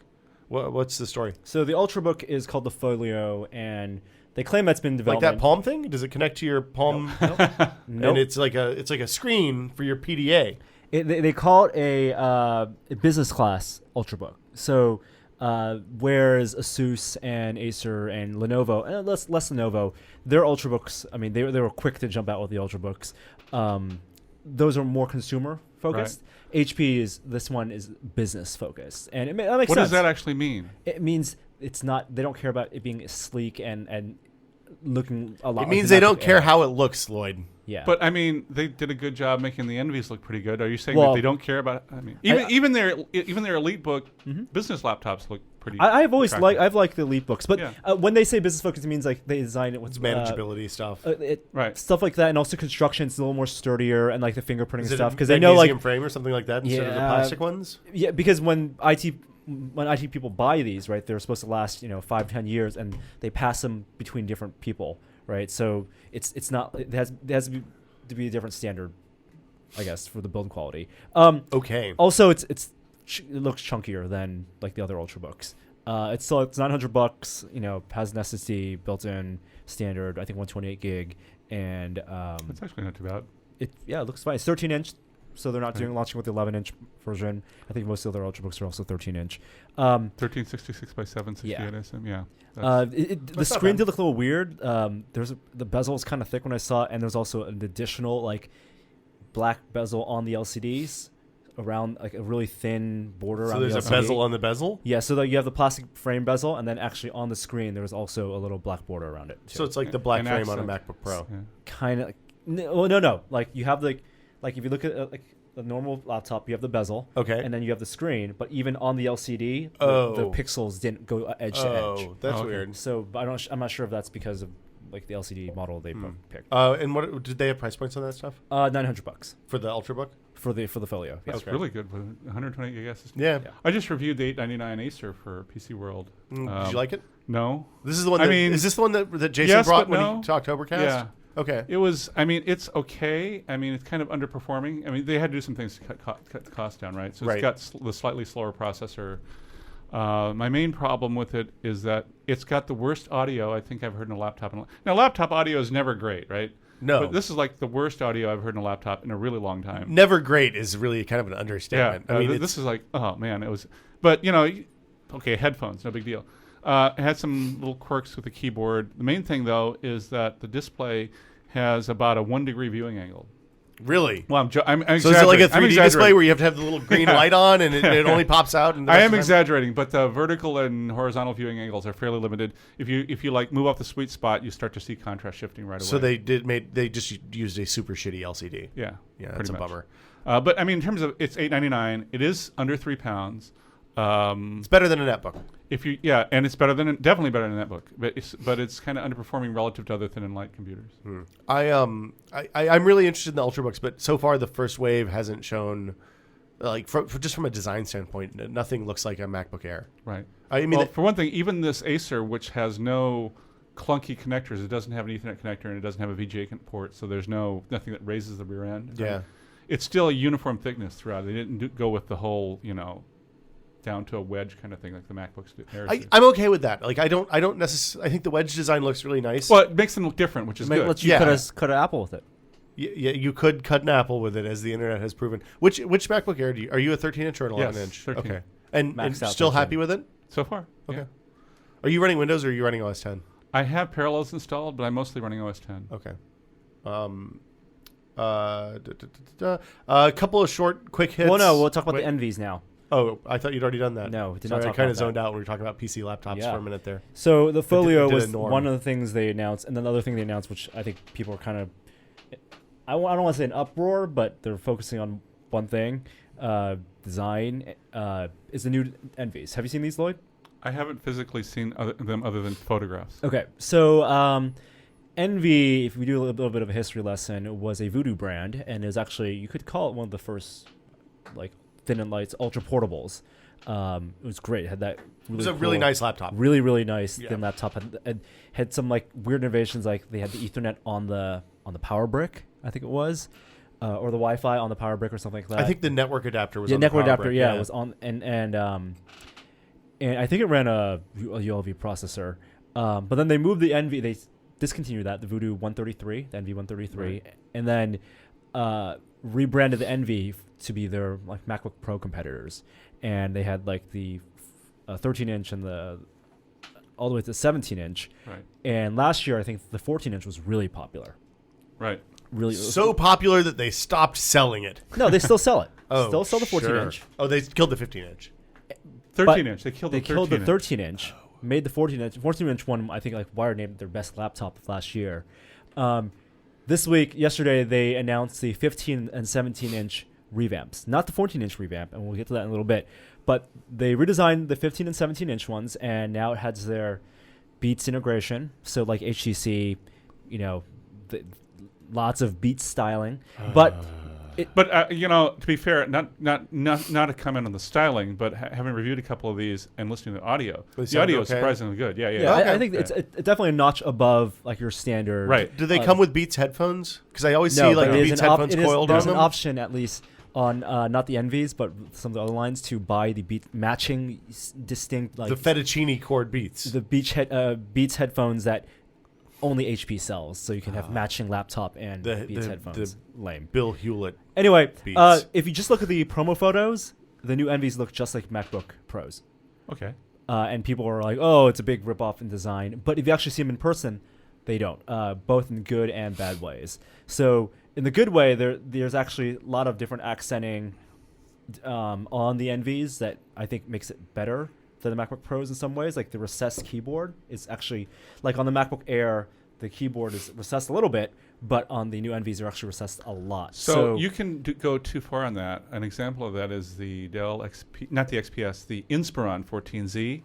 What's the story? So the Ultrabook is called the Folio, and they claim that's been developed. Like that Palm thing? Does it connect to your Palm? Nope. And it's like a screen for your PDA. They call it a business class Ultrabook. So whereas Asus and Acer and Lenovo, and less Lenovo, their Ultrabooks, I mean, they were quick to jump out with the Ultrabooks. Those are more consumer focused. Right. This one is business focused, and that makes sense. What does that actually mean? It means it's not. They don't care about it being sleek and looking a lot. It means they don't care how it looks, Loyd. Yeah, But I mean, they did a good job making the Envies look pretty good. Are you saying that they don't care about? I mean, even their EliteBook business laptops look pretty. I've always attractive. I've liked the EliteBooks, but when they say business focused, it means like they design it with It's manageability stuff. Right. Stuff like that, and also construction. It's a little more sturdier and like the fingerprinting Is it stuff a because they know like frame or something like that instead of the plastic ones. Yeah, because when IT people buy these, right, they're supposed to last 5-10 years, and they pass them between different people, right? So it's not it has to be a different standard, I guess, for the build quality. Okay. Also, it looks chunkier than like the other Ultrabooks. It's $900. Has an SSD built in, standard. I think 128 gig, and That's actually not too bad. it looks fine. It's 13-inch, so they're not launching with the 11-inch version. I think most of their Ultrabooks are also 13-inch. 1366 by 768 Yeah. SM. Yeah. The not screen bad. did look a little weird. The bezel was kind of thick when I saw it, and there's also an additional like black bezel on the LCDs around like a really thin border. So around there's the a LCD. bezel on the bezel. Yeah, so that you have the plastic frame bezel, and then actually on the screen there was also a little black border around it. So it's like the black An frame on a accent. MacBook Pro. Yeah. kind of no. Like you have like if you look at like the normal laptop, you have the bezel. Okay. And then you have the screen, but even on the LCD, the Oh. pixels didn't go edge to edge. Oh, that's Okay. weird. So, but I'm not sure if that's because of like the LCD model they picked. And what did they have price points on that stuff $900 for the Ultrabook? for the Folio. Yeah. That's Okay. really good. 120 gig SSD. Yeah. I just reviewed the 899 Acer for PC World. Did you like it? No. This is the one. I That, mean, is this the one that Jason yes, brought but when no. he talked Overcast? Yeah. Okay. It was. I mean, it's okay. I mean, it's kind of underperforming. I mean, they had to do some things to cut the cost down, right? So Right. it's got the slightly slower processor. My main problem with it is that it's got the worst audio I think I've heard in a laptop. Now, laptop audio is never great, right? No. But this is like the worst audio I've heard in a laptop in a really long time. Never great is really kind of an Yeah. understatement. I mean, This is like, oh man, it was. But okay, headphones, no big deal. It had some little quirks with the keyboard. The main thing though is that the display has about a 1 degree viewing angle. really. Well, I'm So is it like a exaggerating. I'm 3D display exaggerating. where you have to have the little green light on and it only pops out? And the I rest am of the time- exaggerating, but the vertical and horizontal viewing angles are fairly limited. If you like move off the sweet spot, you start to see contrast shifting right away. So they just used a super shitty LCD. yeah, Yeah, that's pretty a much. bummer. But I mean, in terms of it's $899, it is under £3. It's better than a netbook. And it's definitely better than that book, but it's kind of underperforming relative to other thin and light computers. I'm really interested in the Ultrabooks, but so far the first wave hasn't shown, like, just from a design standpoint, nothing looks like a MacBook Air. Right. I mean, For one thing, even this Acer, which has no clunky connectors, it doesn't have an Ethernet connector and it doesn't have a VGA port, so there's nothing that raises the rear end. Yeah. it's still a uniform thickness throughout. They didn't go with the whole, down to a wedge kind of thing like the MacBooks do. I'm okay with that. Like I don't necessarily. I think the wedge design looks really nice. Well, it makes them look different, which is good. Lets you cut an apple with it. Yeah, you could cut an apple with it, as the internet has proven. Which MacBook Air are you a 13-inch or an 11-inch? 13. Okay. And still 13. happy with it? So far. Okay. Yeah. Are you running Windows or are you running OS 10? I have Parallels installed, but I'm mostly running OS 10. Okay. A couple of short, quick hits. Well, no, we'll talk about the Envies now. Oh, I thought you'd already done that. No, we did Sorry, not I talk kind about of zoned that. out when we were talking about PC laptops for a minute there. So the Folio did a was norm. one of the things they announced, and then the other thing they announced, which I think people are kind of, I don't want to say an uproar, but they're focusing on one thing, design, is the new Envies. Have you seen these, Loyd? I haven't physically seen them other than photographs. Okay, so Envy, if we do a little bit of a history lesson, was a Voodoo brand, and is actually, you could call it one of the first, like, thin and lights ultra portables. It was great. It had that. Really It was a cool, really nice laptop. Really, really nice Yeah. thin laptop. And had some like weird innovations, like they had the Ethernet on the power brick, I think it was, or the Wi-Fi on the power brick or something like that. I think the network adapter was yeah, on the network power adapter. brick, Yeah, it was on, and I think it ran a ULV processor. But then they moved the Envy. They discontinued that, the Voodoo 133, the Envy 133, Right. and then rebranded the Envy to be their like MacBook Pro competitors. And they had like the 13-inch and the all the way to 17-inch. Right. And last year, I think the 14-inch was really popular. Right. Really so popular that they stopped selling it. No, they still sell it. Oh, Still sell the 14-inch. Sure. Oh, they killed the 15-inch. 13-inch. They killed the 13-inch. They killed the 13-inch. Made the 14-inch. 14-inch one, I think, like Wired named their best laptop of last year. Yesterday, they announced the 15 and 17-inch revamps, not the 14-inch revamp, and we'll get to that in a little bit. But they redesigned the 15 and 17-inch ones, and now it has their Beats integration. So like HTC, lots of Beats styling, but. To be fair, not a comment on the styling, but having reviewed a couple of these and listening to the audio is surprisingly good. Yeah. Okay. I think it's definitely a notch above like your standard. Right. Do they come with Beats headphones? Because I always see like Beats headphones coiled on There's them. an option, at least on not the Envies, but some of the other lines, to buy the Beats matching distinct, like the fettuccine cord Beats. the Beats headphones that only HP sells, so you can have matching laptop and Beats headphones. Lame. Bill Hewlett. Anyway, Beats. if you just look at the promo photos, the new Envies look just like MacBook Pros. Okay. And people are like, oh, it's a big ripoff in design. But if you actually see them in person, they don't, both in good and bad ways. So in the good way, there's actually a lot of different accenting on the Envies that I think makes it better than the MacBook Pros in some ways. Like the recessed keyboard is actually, like on the MacBook Air, the keyboard is recessed a little bit, but on the new Envies, they're actually recessed a lot. So you can go too far on that. An example of that is the Dell XP, not the XPS, the Inspiron 14Z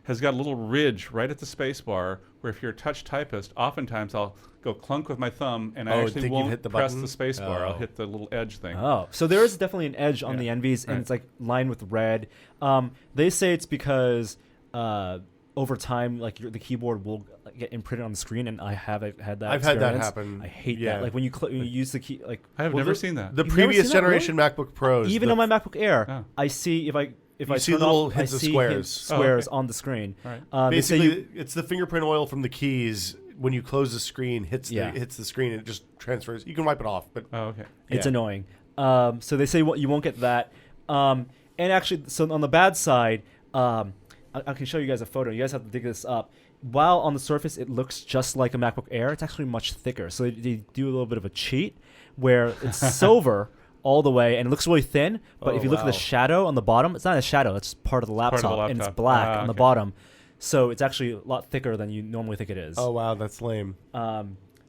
has got a little ridge right at the space bar where if you're a touch typist, oftentimes I'll go clunk with my thumb and I actually won't hit the press button? the space bar. I'll hit the little edge thing. Oh, so there is definitely an edge on the Envies, and it's like lined with red. They say it's because over time, like the keyboard will get imprinted on the screen, and I have had that. I've had that happen. I hate Yeah. that. Like when you use the key, like I have never seen that. The You've never previous seen that, generation MacBook Pros. even on my MacBook Air, Oh. I see if I see turn little off, hints I of see squares. squares Oh, okay. on the screen. All right. They say basically, it's the fingerprint oil from the keys. When you close the screen, hits Yeah. the screen, and it just transfers. You can wipe it off, but Oh, okay. it's Yeah. annoying. So they say you won't get that. And actually, so on the bad side, I can show you guys a photo. You guys have to dig this up. While on the surface it looks just like a MacBook Air, it's actually much thicker. So they do a little bit of a cheat where it's silver all the way and it looks really thin. But if you look at the shadow on the bottom, it's not a shadow. It's part of the laptop, and it's black on the bottom. So it's actually a lot thicker than you normally think it is. oh wow, that's lame.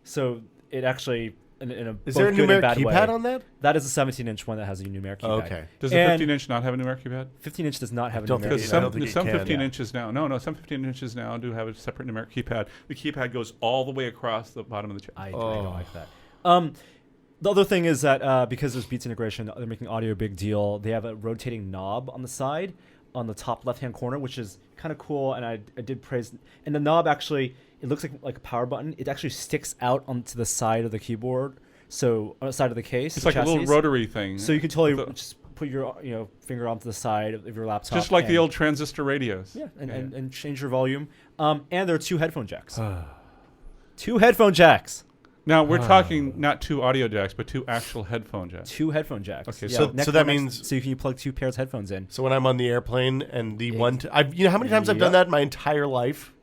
So it actually, in a Is both there a good and numeric bad keypad way, on that? that is a 17-inch one that has a numeric keypad. Oh, okay. Does the And 15-inch not have a numeric keypad? 15-inch does not have a don't numeric think Because I keypad. don't think some it can, 15 yeah. inches now, some 15 inches now do have a separate numeric keypad. The keypad goes all the way across the bottom of the chip. I don't like that. The other thing is that because there's Beats integration, they're making audio a big deal. They have a rotating knob on the side, on the top left-hand corner, which is kind of cool. And I did praise. And the knob actually, it looks like a power button. It actually sticks out onto the side of the keyboard, So on the side of the case, It's the like a little chassis. rotary thing. So you can totally With the- just put your finger onto the side of your laptop. just like the and- old transistor radios. Yeah, and change your volume. And there are 2 headphone jacks. 2 headphone jacks. Now we're talking not 2 audio jacks, but 2 actual headphone jacks. 2 headphone jacks. Okay, Yeah, so neck that to neck, means- so you can plug 2 pairs of headphones in. So when I'm on the airplane and the I've how many times I've done that in my entire life?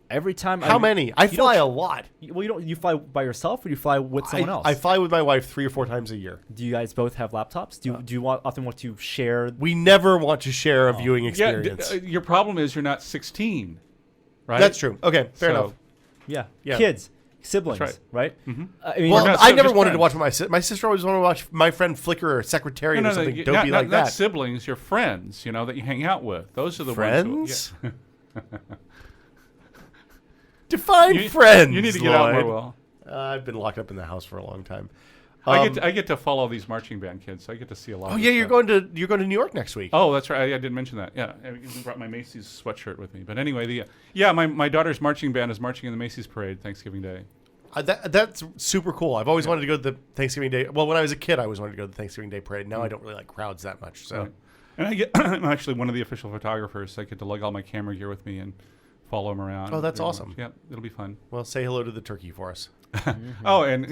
Every time. How many? I fly a lot. Well, you fly by yourself or do you fly with someone else? I fly with my wife 3 or 4 times a year. Do you guys both have laptops? Do you often want to share? We never want to share a viewing Yeah, experience. your problem is you're not 16, right? That's true. Okay, fair enough. Yeah. Yeah. Kids, siblings, That's right? Mm-hmm. I mean, Well, not I so- never just wanted to friends. watch my sister always wanted to watch my friend Flicker or Secretariat or something dopey like not that. siblings, your friends, that you hang out with. Those are the Friends? ones who, Define You- friends. you need to get out more, Lloyd. Will. I've been locked up in the house for a long time. I get to follow these marching band kids. So I get to see a lot. Oh of yeah, this you're stuff. going to New York next week. Oh, that's right. I did mention that. Yeah, I brought my Macy's sweatshirt with me. But anyway, my daughter's marching band is marching in the Macy's parade Thanksgiving Day. That's super cool. I've always wanted to go to the Thanksgiving Day. Well, when I was a kid, I always wanted to go to the Thanksgiving Day parade. Now I don't really like crowds that much. So, Right. And I'm actually one of the official photographers. So I get to lug all my camera gear with me and follow them around. Oh, that's very awesome. much. Yeah, it'll be fun. well, say hello to the turkey for us. Oh, and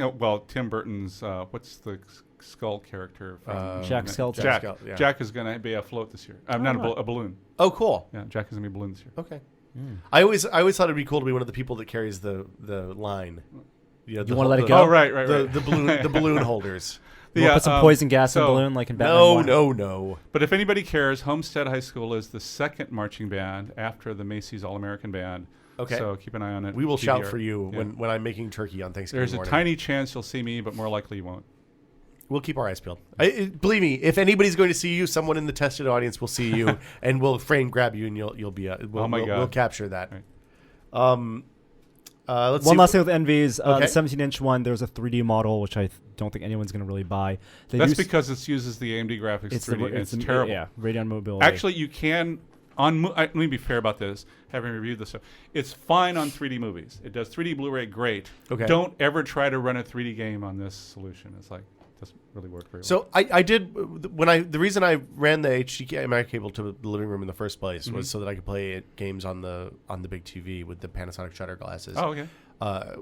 Tim Burton's what's the skull character? From Jack Skellington. Jack. Yeah. Jack is going to be afloat this year. Not a balloon. Oh, cool. Yeah, Jack is going to be a balloon this year. Okay. I always thought it'd be cool to be one of the people that carries the line. You wanna let it go? Oh, right. The balloon holders. You want to put some poison gas in the balloon like in Batman 1? No. But if anybody cares, Homestead High School is the second marching band after the Macy's All-American Band. Okay. So keep an eye on it. We will shout DVR. for you Yeah. when I'm making turkey on Thanksgiving There's morning. a tiny chance you'll see me, but more likely you won't. We'll keep our eyes peeled. Believe me, if anybody's going to see you, someone in the tested audience will see you, and we'll frame grab you, and you'll be. Oh my God. We'll capture that. Right. Let's see. One last thing with NVs. Okay. The 17-inch one, there's a 3D model, which I don't think anyone's going to really buy. That's because it uses the AMD graphics 3D. It's terrible. Yeah, Radeon mobility. Actually, you can let me be fair about this. Having reviewed this stuff, it's fine on 3D movies. It does 3D Blu-ray great. Okay. Don't ever try to run a 3D game on this solution. It's like it doesn't really work very well. So I did the reason I ran the HDMI cable to the living room in the first place was so that I could play games on the big TV with the Panasonic shutter glasses. Oh, okay.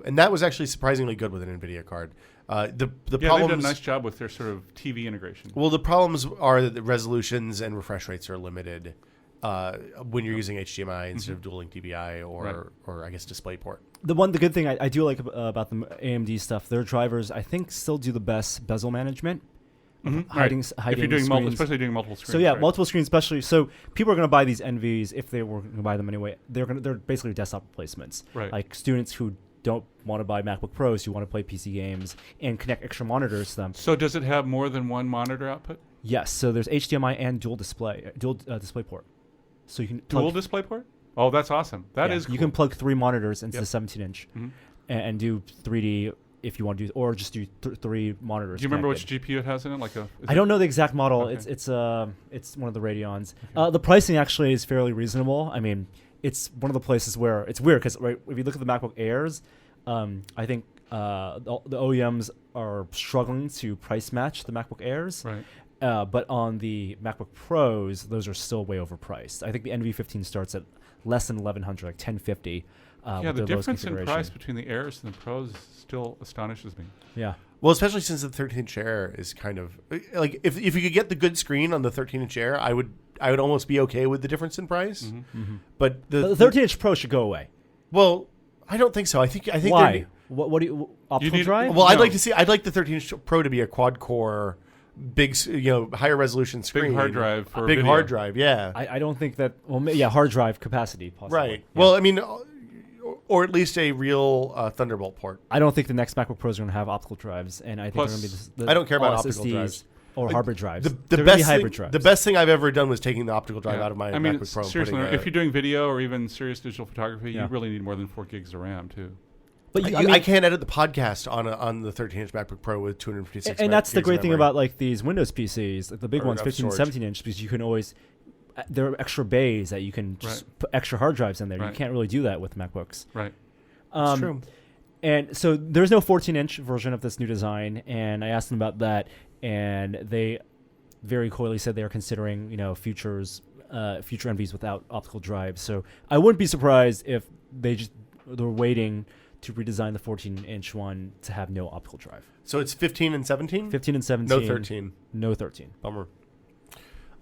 And that was actually surprisingly good with an NVIDIA card. The They did problems. a nice job with their sort of TV integration. Well, the problems are that the resolutions and refresh rates are limited when you're using HDMI instead of dual link DVI or I guess DisplayPort. The good thing I do like about the AMD stuff, their drivers I think still do the best bezel management. Hiding If you're doing screens. especially doing multiple screens. So yeah, right. multiple screens, especially. So people are going to buy these NVs if they were going to buy them anyway. They're basically desktop replacements. Right. Like students who don't want to buy MacBook Pros, who want to play PC games and connect extra monitors to them. So does it have more than one monitor output? Yes. So there's HDMI and dual display port. So you can Dual plug, DisplayPort? Oh, that's awesome. That is cool. You can plug 3 monitors into Yep. the 17-inch Mhm. and do 3D if you want to do, or just do 3 monitors. Do you remember connected. which GPU it has in it? I don't know the exact model. Okay. It's one of the Radeons. The pricing actually is fairly reasonable. I mean, it's one of the places where it's weird because if you look at the MacBook Airs, I think the OEMs are struggling to price match the MacBook Airs. Right. But on the MacBook Pros, those are still way overpriced. I think the NV15 starts at less than $1,100, like $1,050. Yeah, with the their lowest difference in configuration. price between the Airs and the Pros still astonishes me. Yeah. Well, especially since the 13-inch Air is kind of like if you could get the good screen on the 13-inch Air, I would almost be okay with the difference in price. Mm-hmm. But The 13-inch Pro should go away. Well, I don't think so. I think Why? What do you optical need- drive? Well, I'd No. like to see. I'd like the 13-inch Pro to be a quad core, big, higher resolution screen, hard drive for a big video. hard drive. Yeah, I don't think that. Well, yeah, hard drive capacity possibly. right. Yeah. Well, I mean, or at least a real Thunderbolt port. I don't think the next MacBook Pros are going to have optical drives, and I think Plus, they're going to be. I don't care about all optical SSDs drives. or hybrid drives. The They're gonna be best hybrid thing, drives. the best thing I've ever done was taking the optical drive Yeah. out of my I mean, MacBook Pro. and seriously, putting if you're doing video or even serious digital photography, Yeah. you really need more than 4 gigs of RAM too. But you, I can't edit the podcast on the 13-inch MacBook Pro with 256. and that's the gigs of great thing memory. about like these Windows PCs, like the big Or ones, enough 15, storage. 17 inch, because you can always. There are extra bays that you can just Right. put extra hard drives in there. You Right. can't really do that with MacBooks. Right. It's true. And so there's no 14-inch version of this new design, and I asked them about that, and they very coyly said they are considering, future NVs without optical drives. So I wouldn't be surprised if they're waiting to redesign the 14-inch one to have no optical drive. So it's 15 and 17? 15 and 17. No 13. No 13. Bummer.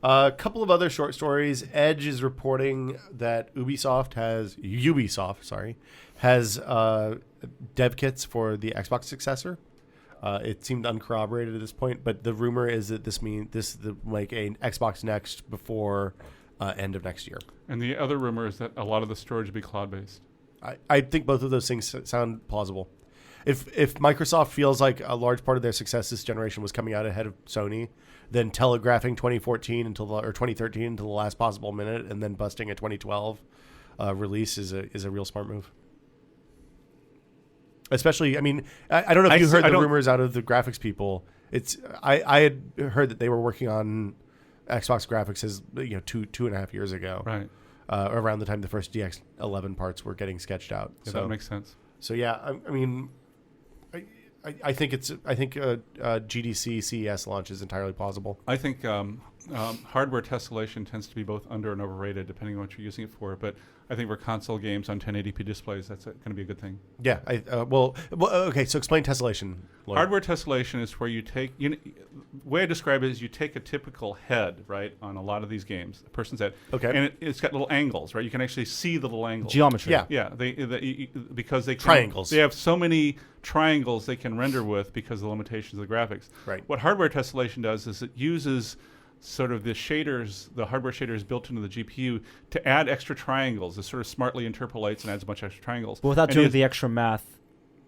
A couple of other short stories. Edge is reporting that Ubisoft has dev kits for the Xbox successor. It seemed uncorroborated at this point, but the rumor is that this like an Xbox Next before end of next year. And the other rumor is that a lot of the storage will be cloud-based. I think both of those things sound plausible. If Microsoft feels like a large part of their success this generation was coming out ahead of Sony, then telegraphing 2014 or 2013 until the last possible minute, and then busting a 2012 release is a real smart move. Especially, I mean, I don't know if you heard the rumors out of the graphics people. I had heard that they were working on Xbox graphics as 2.5 years ago, right? Around the time the first DX11 parts were getting sketched out. Yeah, so that makes sense. So yeah, I mean, I think GDC CES launch is entirely plausible. I think hardware tessellation tends to be both under and overrated depending on what you're using it for. But I think for console games on 1080p displays, that's going to be a good thing. Yeah. Okay. So explain tessellation, Loyd. Hardware tessellation is where you take. The way I describe it is you take a typical head, right, on a lot of these games, a person's head, Okay. and it's got little angles, right? You can actually see the little angles. Geometry. Yeah. Yeah, because they Triangles. They have so many triangles they can render with because of the limitations of the graphics. Right. What hardware tessellation does is it uses sort of the hardware shaders built into the GPU to add extra triangles. It sort of smartly interpolates and adds a bunch of extra triangles. But without doing the extra math.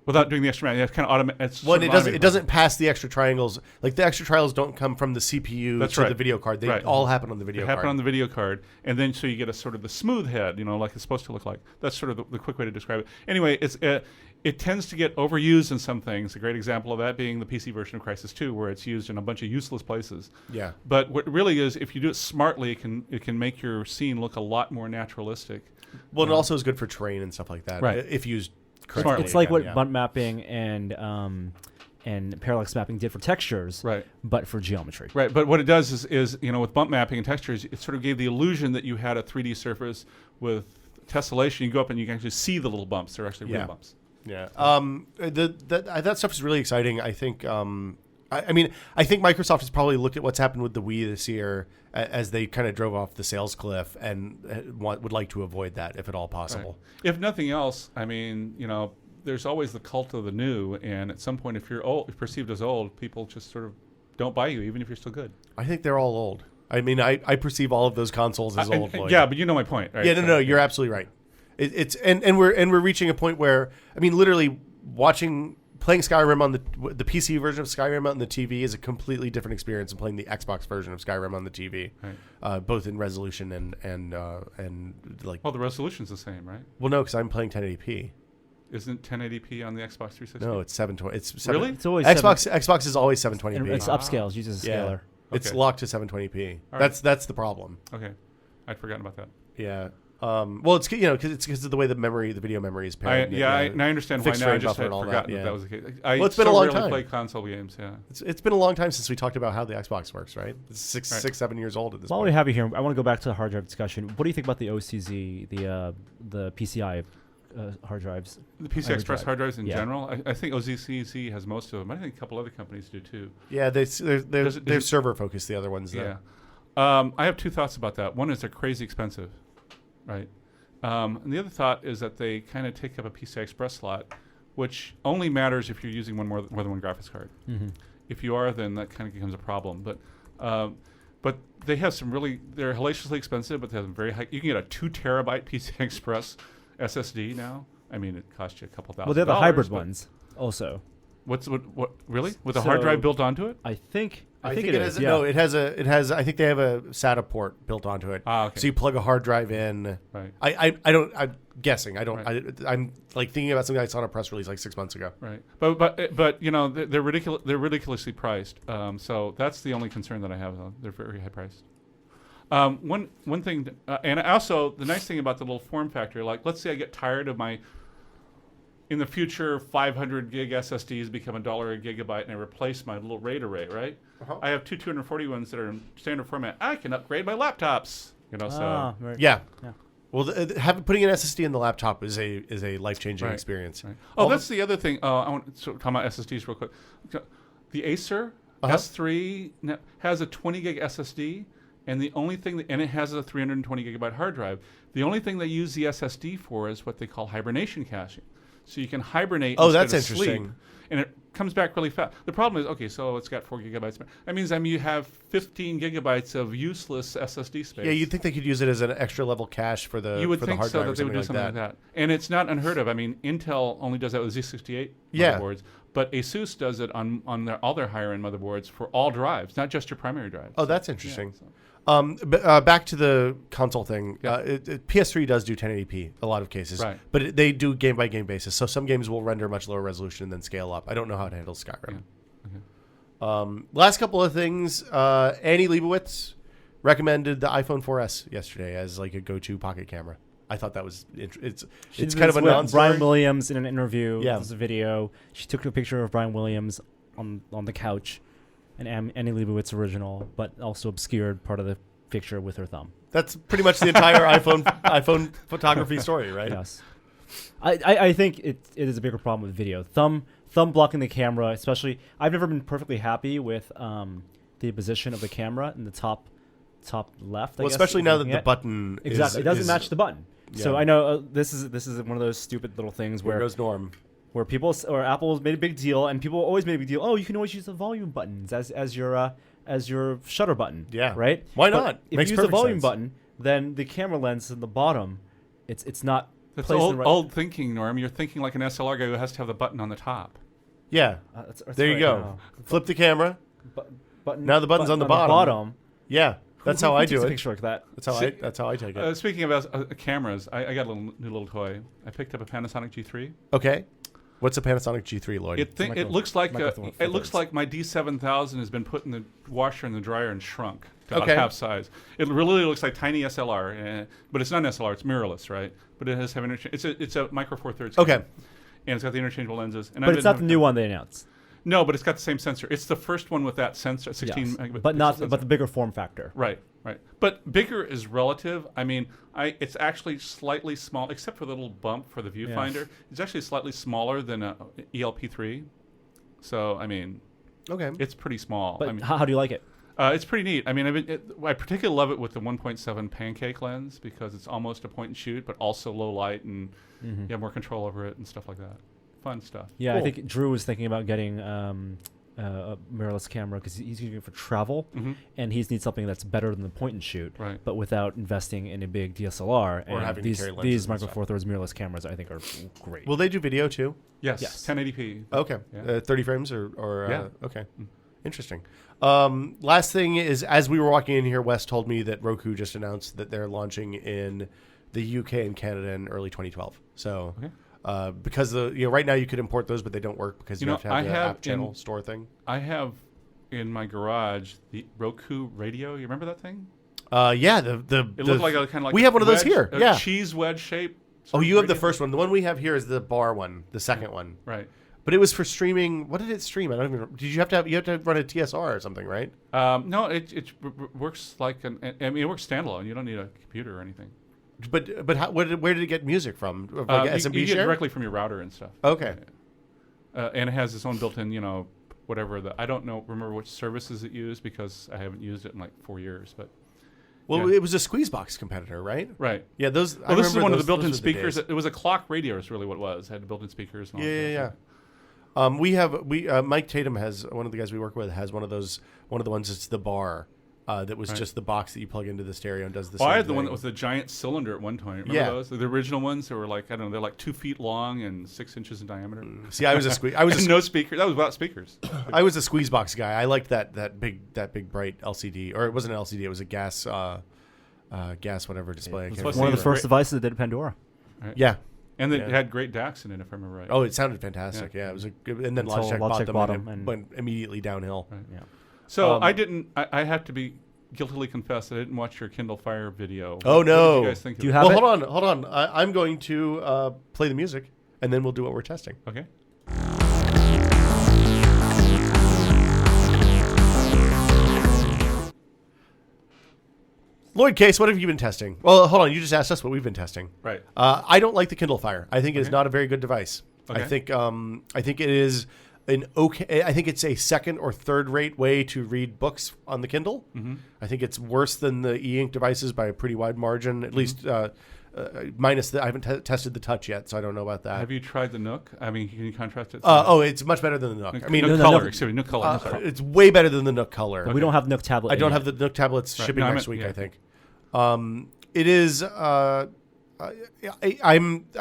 Without doing the extra math, it's kind of automatic. Well, it doesn't pass the extra triangles. Like the extra triangles don't come from the CPU to the video card. They all happen on the video card. Happen on the video card, and then so you get a sort of the smooth head, like it's supposed to look like. That's sort of the quick way to describe it. Anyway, it tends to get overused in some things. A great example of that being the PC version of Crysis 2, where it's used in a bunch of useless places. Yeah. But what it really is, if you do it smartly, it can make your scene look a lot more naturalistic. Well, it also is good for terrain and stuff like that. Right. If used correctly. It's like what bump mapping and parallax mapping did for textures, right? But for geometry. Right. But what it does is with bump mapping and textures, it sort of gave the illusion that you had a 3D surface. With tessellation, you go up and you can actually see the little bumps. They're actually real bumps. Yeah. That stuff is really exciting. I think. I think Microsoft has probably looked at what's happened with the Wii this year as they kind of drove off the sales cliff and would like to avoid that if at all possible. Right. If nothing else, I mean, there's always the cult of the new, and at some point, if you're perceived as old, people just sort of don't buy you, even if you're still good. I think they're all old. I mean, I perceive all of those consoles as old. Loyd. Yeah, but you know my point, right? Yeah, no, you're absolutely right. It's we're reaching a point where literally playing Skyrim on the PC version of Skyrim on the TV is a completely different experience than playing the Xbox version of Skyrim on the TV, right. Both in resolution and like. Well, the resolution's the same, right? Well, no, because I'm playing 1080p. Isn't 1080p on the Xbox 360? No, it's 720. Really? It's always Xbox is always 720p. It's upscales. Uses a scaler. It's locked to 720p. Right. That's the problem. Okay, I'd forgotten about that. Yeah. Well, it's because of the way the video memory is paired. I understand why now. I just had forgotten that was the case. It's been a long time. Play console games. Yeah, it's been a long time since we talked about how the Xbox works. Right, it's 7 years old at this point. While we have you here, I want to go back to the hard drive discussion. What do you think about the OCZ, the PCI hard drives? The PCI Express hard drives in general. I think OCZ has most of them. I think a couple other companies do too. Yeah, they're server focused. The other ones, though. Yeah. I have two thoughts about that. One is they're crazy expensive. Right. And the other thought is that they kind of take up a PCI Express slot, which only matters if you're using more than one graphics card. Mm-hmm. If you are, then that kind of becomes a problem. But they have they're hellaciously expensive, but they have very high. You can get a 2 terabyte PCI Express SSD now. I mean, it costs you a couple $1,000. Well, they have the hybrid ones also. What really? With a hard drive built onto it? I think it has. Yeah. No, it has. I think they have a SATA port built onto it. Okay. So you plug a hard drive in. Right. I'm guessing. I don't. Right. I'm like thinking about something I saw in a press release like 6 months ago. Right. But they're ridiculous. They're ridiculously priced. So that's the only concern that I have. They're very high priced. One thing, and also the nice thing about the little form factor, like let's say I get tired of my in the future, 500 gig SSDs become $1 a gigabyte, and I replace my little RAID array, right? I have two 240 ones that are in standard format. I can upgrade my laptops. So yeah. Well, putting an SSD in the laptop is a life-changing experience. Right. Oh, that's the other thing. I want to talk about SSDs real quick. The Acer S3 has a 20 gig SSD, and the only thing and it has a 320 gigabyte hard drive. The only thing they use the SSD for is what they call hibernation caching. So you can hibernate. Oh, instead that's of interesting. Sleep, and it comes back really fast. The problem is, so it's got 4 gigabytes. That means you have 15 gigabytes of useless SSD space. Yeah, you'd think they could use it as an extra level cache for the You would for think the hard so drive that they would do something like that. And it's not unheard of. I mean, Intel only does that with Z68 motherboards, but ASUS does it on all their higher end motherboards for all drives, not just your primary drives. Oh, that's interesting. Yeah, back to the console thing. PS3 does do 1080p a lot of cases, but they do game by game basis. So some games will render much lower resolution and then scale up. I don't know how it handles Skyrim. Last couple of things. Annie Leibovitz recommended the iPhone 4S yesterday as like a go-to pocket camera. I thought that was it's kind of a non-story. Brian Williams in an interview. Yeah. There's a video. She took a picture of Brian Williams on the couch. An Annie Leibovitz original, but also obscured part of the picture with her thumb. That's pretty much the entire iPhone photography story, right? Yes. I think it is a bigger problem with video. Thumb blocking the camera, especially. I've never been perfectly happy with the position of the camera in the top left. Well, especially now that the button it doesn't match the button. Yeah. So I know this is one of those stupid little things where goes Norm. Where people or Apple made a big deal, and people always made a big deal. Oh, you can always use the volume buttons as your shutter button. Yeah, right. Why not? If you use the volume button, then the camera lens in the bottom, it's not. That's old thinking, Norm. You're thinking like an SLR guy who has to have the button on the top. Yeah, that's there you go. Flip the camera. Button. Now the button's on the bottom. Yeah, that's how I do it. A picture like that. That's how I take it. Speaking of cameras, I got a new little toy. I picked up a Panasonic G3. Okay. What's a Panasonic G3, Loyd? It looks like my D7000 has been put in the washer and the dryer and shrunk to about half size. It really looks like tiny SLR, but it's not an SLR. It's mirrorless, right? But it has it's a micro Four Thirds. Okay. And it's got the interchangeable lenses. And but it's not the new one they announced. No, but it's got the same sensor. It's the first one with that sensor, 16 megapixel but not sensor. but the bigger form factor. Right. But bigger is relative. I mean, it's actually slightly small, except for the little bump for the viewfinder. Yeah. It's actually slightly smaller than a ELP3. So, I mean, it's pretty small. But I mean, how do you like it? It's pretty neat. I mean, I particularly love it with the 1.7 pancake lens because it's almost a point and shoot, but also low light, and you have more control over it and stuff like that. Fun stuff. Yeah, cool. I think Drew was thinking about getting a mirrorless camera because he's using it for travel, and he needs something that's better than the point and shoot, but without investing in a big DSLR. Or and having these Micro Four Thirds mirrorless cameras, I think, are great. Will they do video too? Yes. 1080p. Okay. Yeah. 30 frames or okay. Interesting. Last thing is, as we were walking in here, Wes told me that Roku just announced that they're launching in the UK and Canada in early 2012. So. Okay. Because right now you could import those, but they don't work because you have to have the app channel store thing. I have in my garage the Roku radio. You remember that thing? Yeah. It looked like a kind of like we have one of those here. Yeah, cheese wedge shape. Oh, you have the first one. The one we have here is the bar one, the second one. Right. But it was for streaming. What did it stream? I don't even. Did you have to run a TSR or something, right? No, it works like it works standalone. You don't need a computer or anything. But where did it get music from? Like SMB you get share? directly from your router and stuff. Okay. And it has its own built-in, whatever I don't remember which services it used because I haven't used it in like 4 years. But it was a Squeezebox competitor, right? Right. Yeah, those. Well, this is one of the built-in speakers. It was a clock radio. Is really what it was. It had built-in speakers. And all that. Yeah. Mike Tatum has one of the guys we work with has one of those. One of the ones that's the bar. That was just the box that you plug into the stereo and does the same I had the thing. one that was the giant cylinder at one point. Remember those? The original ones that were like, I don't know, they're like 2 feet long and 6 inches in diameter. See, I was no speaker. That was without speakers. I was a Squeezebox guy. I liked that big bright LCD, or it wasn't an LCD. It was a gas whatever display. It was one of the first devices that did Pandora. Right. Yeah. And it had great DACs in it, if I remember right. Oh, it sounded fantastic. Yeah, it was a good. And then Logitech bought them and went immediately downhill. Right. Yeah. So I have to be guiltily confess that I didn't watch your Kindle Fire video. Oh no! What did you guys think? Do you have it? Hold on. I'm going to play the music, and then we'll do what we're testing. Okay. Loyd Case, what have you been testing? Well, hold on. You just asked us what we've been testing. Right. I don't like the Kindle Fire. I think it is Okay. not a very good device. Okay. I think it is an okay. I think it's a second or third rate way to read books on the Kindle. Mm-hmm. I think it's worse than the e-ink devices by a pretty wide margin. At least minus the. I haven't tested the Touch yet, so I don't know about that. Have you tried the Nook? I mean, can you contrast it? It's much better than the Nook. I mean, Nook no, Color. no. Excuse me, Nook Color. it's way better than the Nook Color. But we don't have Nook tablet. I don't yet. have the Nook tablets Right. shipping No, I next meant- week. yeah. I think. It is. I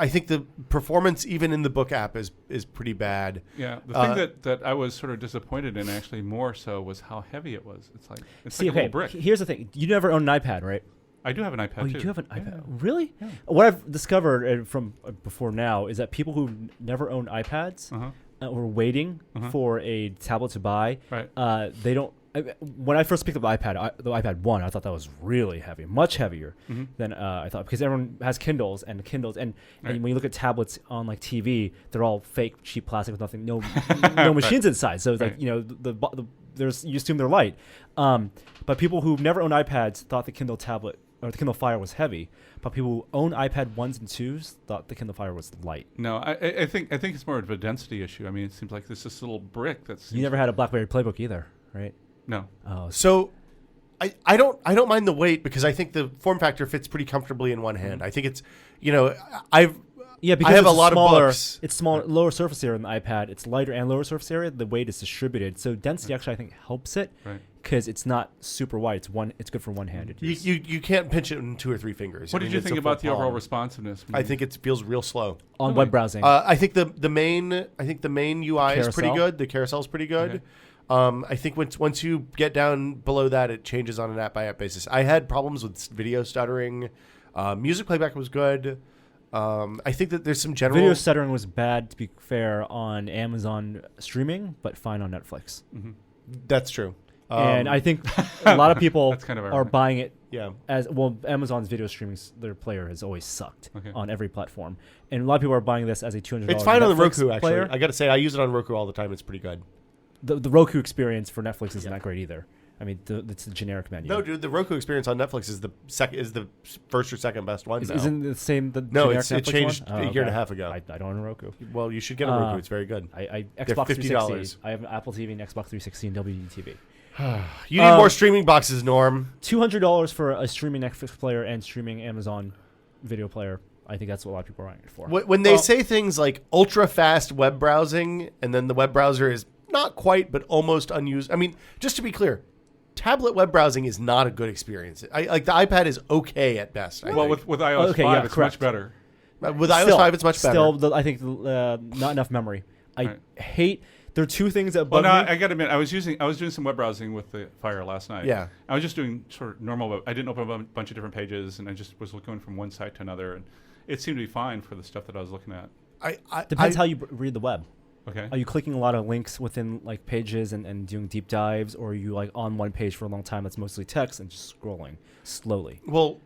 think the performance even in the book app is pretty bad. Yeah, the thing that I was sort of disappointed in, actually more so, was how heavy it was. It's like a little brick. Here's the thing: you never own an iPad, right? I do have an iPad Oh, too. you do have an iPad? Yeah. Really? Yeah. What I've discovered from before now is that people who never own iPads or waiting for a tablet to buy, Right. they don't. When I first picked up the iPad 1, I thought that was really heavy, much heavier than I thought, because everyone has Kindles and Right. when you look at tablets on like TV, they're all fake, cheap plastic with nothing, no machines inside. So it's like, there's, you assume they're light. But people who've never owned iPads thought the Kindle tablet or the Kindle Fire was heavy, but people who own iPad 1s and 2s thought the Kindle Fire was light. No, I think it's more of a density issue. I mean, it seems like this little brick that's. You never had a BlackBerry Playbook either, right? No. Oh, So I don't mind the weight because I think the form factor fits pretty comfortably in one hand. I think it's, I've yeah, because I have it's a lot smaller, of books. It's smaller, lower surface area in the iPad. It's lighter and lower surface area. The weight is distributed, so density actually I think helps it Right. because it's not super wide. It's good for one-handed use. You can't pinch it in 2 or 3 fingers. What did you it's think a about full the overall palm. responsiveness? I think it feels real slow. on Really? web browsing. I think the main UI is pretty Carousel? good. The carousel is pretty good. Okay. I think once you get down below that, it changes on an app by app basis. I had problems with video stuttering. Music playback was good. I think that there's some general Video stuttering was bad, to be fair, on Amazon streaming, but fine on Netflix. That's true. And I think a lot of people That's kind of are ironic. buying it yeah. as well. Amazon's video streaming, their player has always sucked Okay. on every platform, and a lot of people are buying this as a $200. It's fine on the Netflix Roku, actually. player. I got to say, I use it on Roku all the time. It's pretty good. The Roku experience for Netflix isn't that great either. I mean, it's the generic menu. No, dude, the Roku experience on Netflix is the first or second best one now. Isn't the same the No, generic it Netflix changed one? a year and a half ago. I don't own a Roku. Well, you should get a Roku. It's very good. I They're Xbox $50. 360. I have an Apple TV and Xbox 360 and WD TV. You need more streaming boxes, Norm. $200 for a streaming Netflix player and streaming Amazon video player. I think that's what a lot of people are buying it for. When they say things like ultra fast web browsing, and then the web browser is not quite, but almost unused. I mean, just to be clear, tablet web browsing is not a good experience. Like the iPad is okay at best. I Well, think. with iOS Okay, 5, yeah, it's correct. much better. With iOS 5, it's much better. Still, I think not enough memory. I Right. hate. There are two things that Well, bug no, me. I got to admit, I was doing some web browsing with the Fire last night. Yeah. I was just doing sort of normal web. I didn't open a bunch of different pages, and I just was going from one site to another, and it seemed to be fine for the stuff that I was looking at. Depends how you read the web. Okay. Are you clicking a lot of links within like pages and doing deep dives, or are you like on one page for a long time that's mostly text and just scrolling slowly? Well,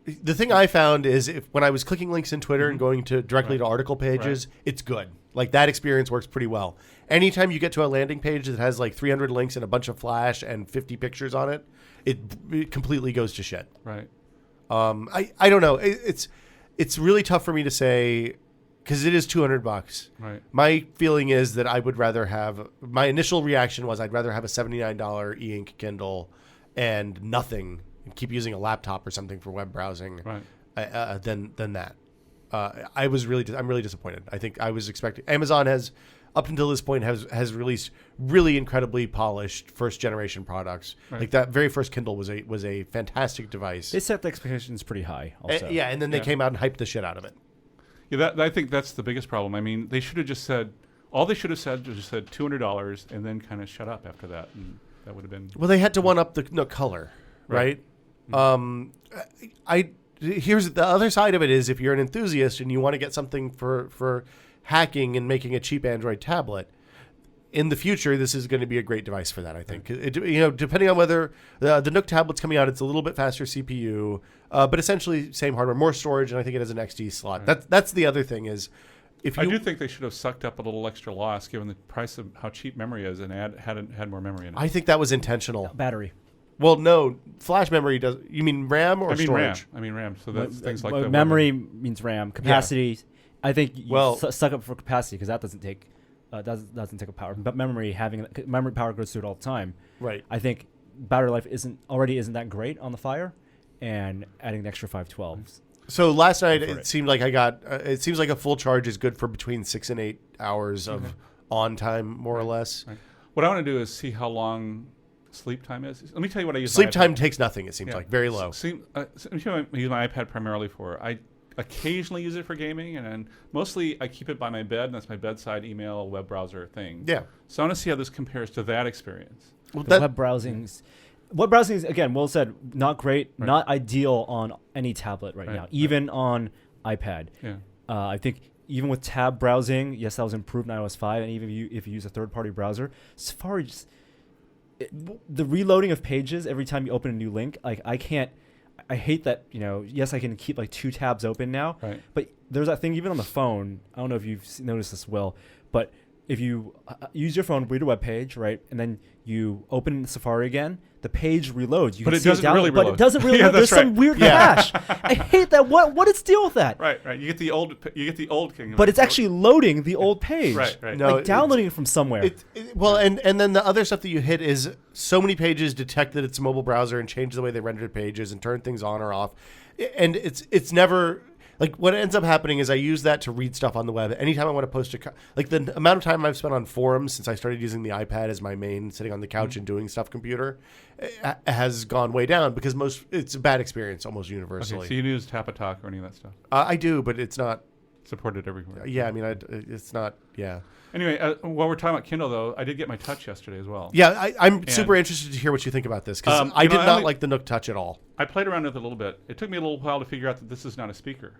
the thing I found is when I was clicking links in Twitter and going to directly to article pages, it's good. Like that experience works pretty well. Anytime you get to a landing page that has like 300 links and a bunch of flash and 50 pictures on it, it completely goes to shit. Right. I don't know. It's really tough for me to say because it is $200. Right. My feeling is that I would rather have. My initial reaction was I'd rather have a $79 e-ink Kindle and nothing, and keep using a laptop or something for web browsing. Right. Than that. I'm really disappointed. I think I was expecting Amazon has up until this point has released really incredibly polished first generation products. Right. Like that very first Kindle was a fantastic device. They set the expectations pretty high. Also, And then they Yeah. came out and hyped the shit out of it. Yeah, I think that's the biggest problem. I mean, they should have just said, all they should have said was just said $200 and then kind of shut up after that. And that would have been. Well, they had to one up the Nook Color, right? Here's the other side of it is if you're an enthusiast and you want to get something for hacking and making a cheap Android tablet, in the future, this is going to be a great device for that, I think. Depending on whether the Nook tablet's coming out, it's a little bit faster CPU, but essentially same hardware, more storage, and I think it has an XD slot. Right. That's the other thing is if I you do think they should have sucked up a little extra loss given the price of how cheap memory is and had more memory in it. I think that was intentional. Battery. Well, no, flash memory does. You mean RAM or storage? I mean RAM. So that's things like the memory means RAM. Capacity, I think you suck up for capacity because that doesn't take a power. But memory memory power goes through it all the time. Right. I think battery life isn't that great on the Fire, and adding an extra 512s. So last night it seemed like I got. It seems like a full charge is good for between 6 and 8 hours of on time, more or less. Right. What I want to do is see how long sleep time is. Let me tell you what I use. Sleep time takes nothing. It seems like very low. Let me tell you what I use my iPad primarily for. I occasionally use it for gaming, and mostly I keep it by my bed, and that's my bedside email web browser thing. Yeah. So I want to see how this compares to that experience. Well, web browsing is, again, Will said, not great, not ideal on any tablet right now, even on iPad. Yeah. I think even with tab browsing, yes, that was improved in iOS 5, and even if you use a third-party browser, Safari the reloading of pages every time you open a new link, like I hate that, yes, I can keep like 2 tabs open now, but there's that thing even on the phone. I don't know if you've noticed this, Will, but if you use your phone, read a web page, right, and then you open Safari again, the page reloads. But it doesn't really reload. But it doesn't really reload. There's some weird cache. I hate that. What is the deal with that? Right. You get the old King. But it's actually loading the old page. Right. No, like downloading it from somewhere. And then the other stuff that you hit is so many pages detect that it's a mobile browser and change the way they rendered pages and turn things on or off. And it's never... Like, what ends up happening is I use that to read stuff on the web. Anytime I want to post like the amount of time I've spent on forums since I started using the iPad as my main sitting on the couch and doing stuff computer has gone way down because it's a bad experience almost universally. Okay, so you use Tapatalk or any of that stuff? I do, but it's not supported everywhere. Yeah, I mean, it's not. Yeah. Anyway, while we're talking about Kindle, though, I did get my Touch yesterday as well. Yeah, I'm super interested to hear what you think about this because I did not like the Nook Touch at all. I played around with it a little bit. It took me a little while to figure out that this is not a speaker.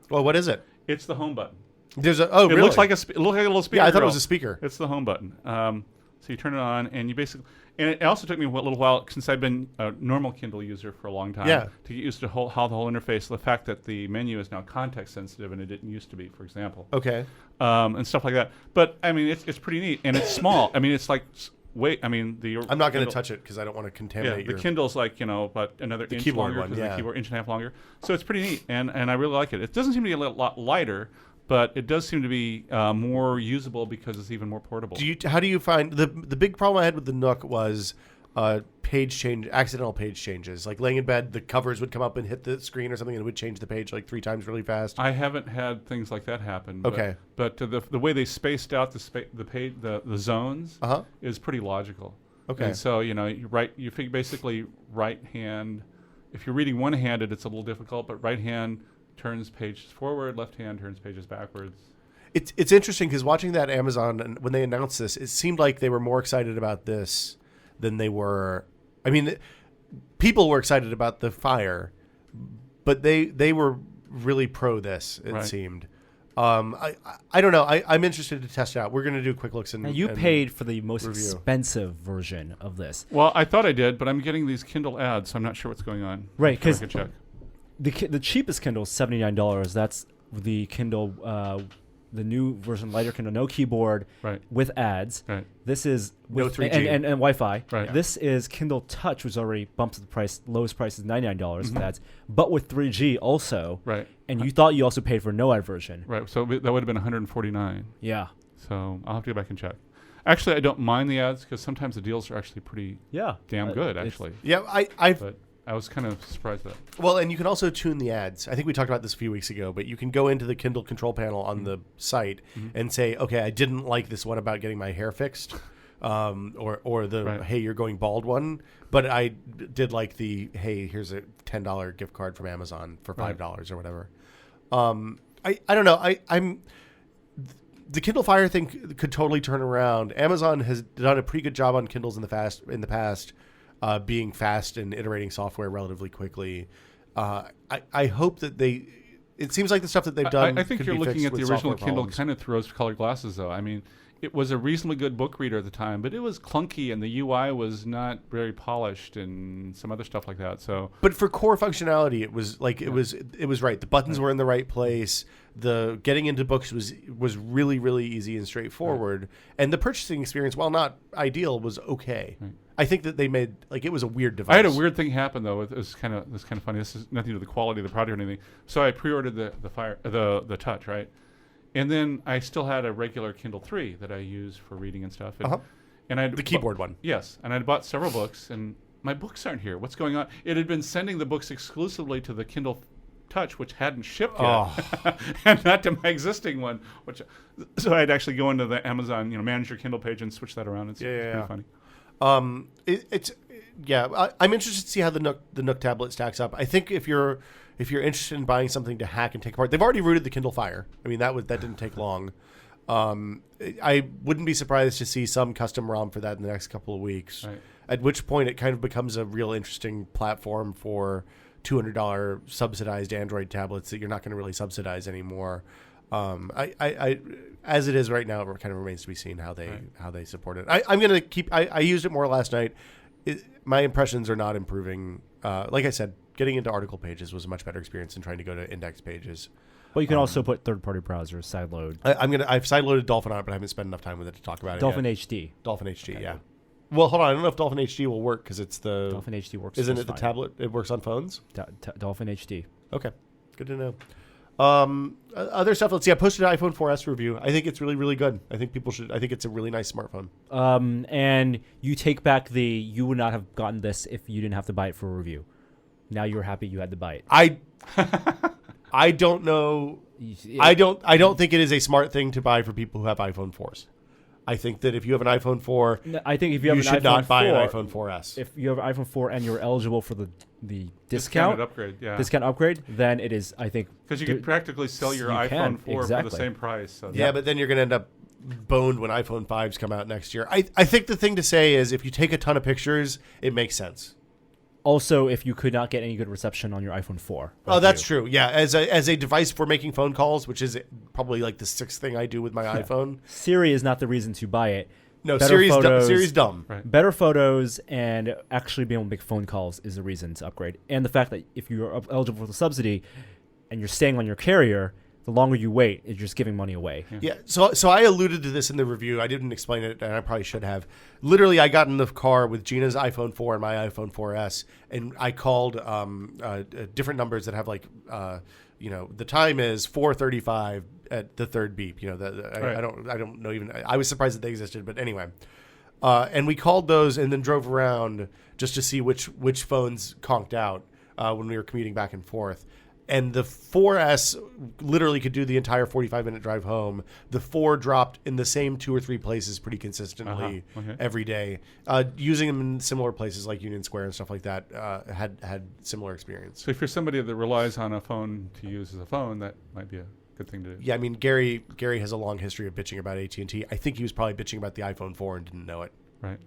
Well, what is it? It's the home button. It really? Looks like a little speaker. Yeah, I thought it was a speaker. It's the home button. So you turn it on, and you basically. And it also took me a little while since I've been a normal Kindle user for a long time to get used to how the whole interface, the fact that the menu is now context sensitive and it didn't used to be, for example. Okay. And stuff like that. But I mean, it's pretty neat, and it's small. I mean, it's like I'm not going to touch it because I don't want to contaminate. The Kindle's like about another inch longer because the keyboard inch and a half longer. So it's pretty neat, and I really like it. It doesn't seem to be a lot lighter, but it does seem to be more usable because it's even more portable. How do you find the big problem I had with the Nook was accidental page changes. Like laying in bed, the covers would come up and hit the screen or something, and it would change the page like 3 times really fast. I haven't had things like that happen. Okay, but the way they spaced out the zones is pretty logical. Okay, and so you figure basically right hand. If you're reading one-handed, it's a little difficult, but right hand turns pages forward, left hand turns pages backwards. It's interesting because watching that Amazon, and when they announced this, it seemed like they were more excited about this than they were. I mean, people were excited about the Fire, but they were really pro this. It seemed. I don't know. I'm interested to test it out. We're going to do quick looks and. Now you paid for the most expensive version of this. Well, I thought I did, but I'm getting these Kindle ads, so I'm not sure what's going on. Right, because the cheapest Kindle is $79. That's the Kindle. The new version, lighter Kindle, no keyboard, with ads. Right. This is with no 3G and Wi-Fi. Right. This is Kindle Touch, which already bumps the price. Lowest price is $99 with ads, but with 3G also. Right. And you thought you also paid for a no ad version. Right. So that would have been $149. Yeah. So I'll have to go back and check. Actually, I don't mind the ads because sometimes the deals are actually pretty damn good. Actually. Yeah. I was kind of surprised at that. Well, and you can also tune the ads. I think we talked about this a few weeks ago, but you can go into the Kindle control panel on the site and say, okay, I didn't like this one about getting my hair fixed, or the hey, you're going bald one, but I did like the hey, here's a $10 gift card from Amazon for $5 or whatever. I don't know. I'm the Kindle Fire thing could totally turn around. Amazon has done a pretty good job on Kindles in the past. Being fast and iterating software relatively quickly. I hope that it seems like the stuff that they've done. I think you're looking at the original Kindle kind of through rose-colored glasses, though. I mean, it was a reasonably good book reader at the time, but it was clunky and the UI was not very polished and some other stuff like that. So, but for core functionality, it was like it was right. The buttons were in the right place. The getting into books was really, really easy and straightforward. And the purchasing experience, while not ideal, was okay. Right. I think that they made like it was a weird device. I had a weird thing happen though. It was kind of funny. This is nothing to do with the quality of the product or anything. So I pre-ordered the Touch, right? And then I still had a regular Kindle 3 that I use for reading and stuff. And I the keyboard one. Yes, and I'd bought several books, and my books aren't here. What's going on? It had been sending the books exclusively to the Kindle Touch, which hadn't shipped yet, and not to my existing one. So I'd actually go into the Amazon, manage your Kindle page and switch that around. It's pretty funny. I'm interested to see how the Nook tablet stacks up. I think if you're interested in buying something to hack and take apart, they've already rooted the Kindle Fire. I mean, that didn't take long. I wouldn't be surprised to see some custom ROM for that in the next couple of weeks. Right. At which point, it kind of becomes a real interesting platform for $200 subsidized Android tablets that you're not going to really subsidize anymore. As it is right now, it kind of remains to be seen how they support it. I'm going to keep. I used it more last night. My impressions are not improving. Like I said, getting into article pages was a much better experience than trying to go to index pages. Well, you can also put third-party browsers, sideload. I've sideloaded Dolphin on it, but I haven't spent enough time with it to talk about Dolphin it yet. HD. Dolphin HD, yeah. Well, hold on. I don't know if Dolphin HD will work because it's the Dolphin HD works. Isn't it the fine. tablet? It works on phones. Dolphin HD. Okay, good to know. Other stuff. Let's see. I posted an iPhone 4S review. I think it's really, really good. I think people should. I think it's a really nice smartphone. And you take back you would not have gotten this if you didn't have to buy it for a review. Now you're happy you had to buy it. I don't know. I don't think it is a smart thing to buy for people who have iPhone 4s. I think that if you have an iPhone 4, I think if you have an should iPhone not buy 4, an iPhone 4S. If you have an iPhone 4 and you're eligible for the discount upgrade, then it is, I think, because you could practically sell your iPhone 4 for the same price. So but then you're going to end up boned when iPhone 5s come out next year. I think the thing to say is if you take a ton of pictures, it makes sense. Also, if you could not get any good reception on your iPhone 4. Oh, that's true. Yeah, as a device for making phone calls, which is probably like the sixth thing I do with my iPhone. Siri is not the reason to buy it. No, Siri's dumb. Right. Better photos and actually being able to make phone calls is the reason to upgrade. And the fact that if you're eligible for the subsidy and you're staying on your carrier, the longer you wait, you're just giving money away. Yeah. So I alluded to this in the review. I didn't explain it, and I probably should have. Literally, I got in the car with Gina's iPhone 4 and my iPhone 4S, and I called different numbers that have like, the time is 4:35 at the third beep. I don't know even. I was surprised that they existed, but anyway. And we called those and then drove around just to see which phones conked out when we were commuting back and forth. And the 4S literally could do the entire 45-minute drive home. The 4 dropped in the same 2 or 3 places pretty consistently every day. Using them in similar places like Union Square and stuff like that had similar experience. So if you're somebody that relies on a phone to use as a phone, that might be a good thing to do. Yeah, I mean, Gary has a long history of bitching about AT&T. I think he was probably bitching about the iPhone 4 and didn't know it. Right.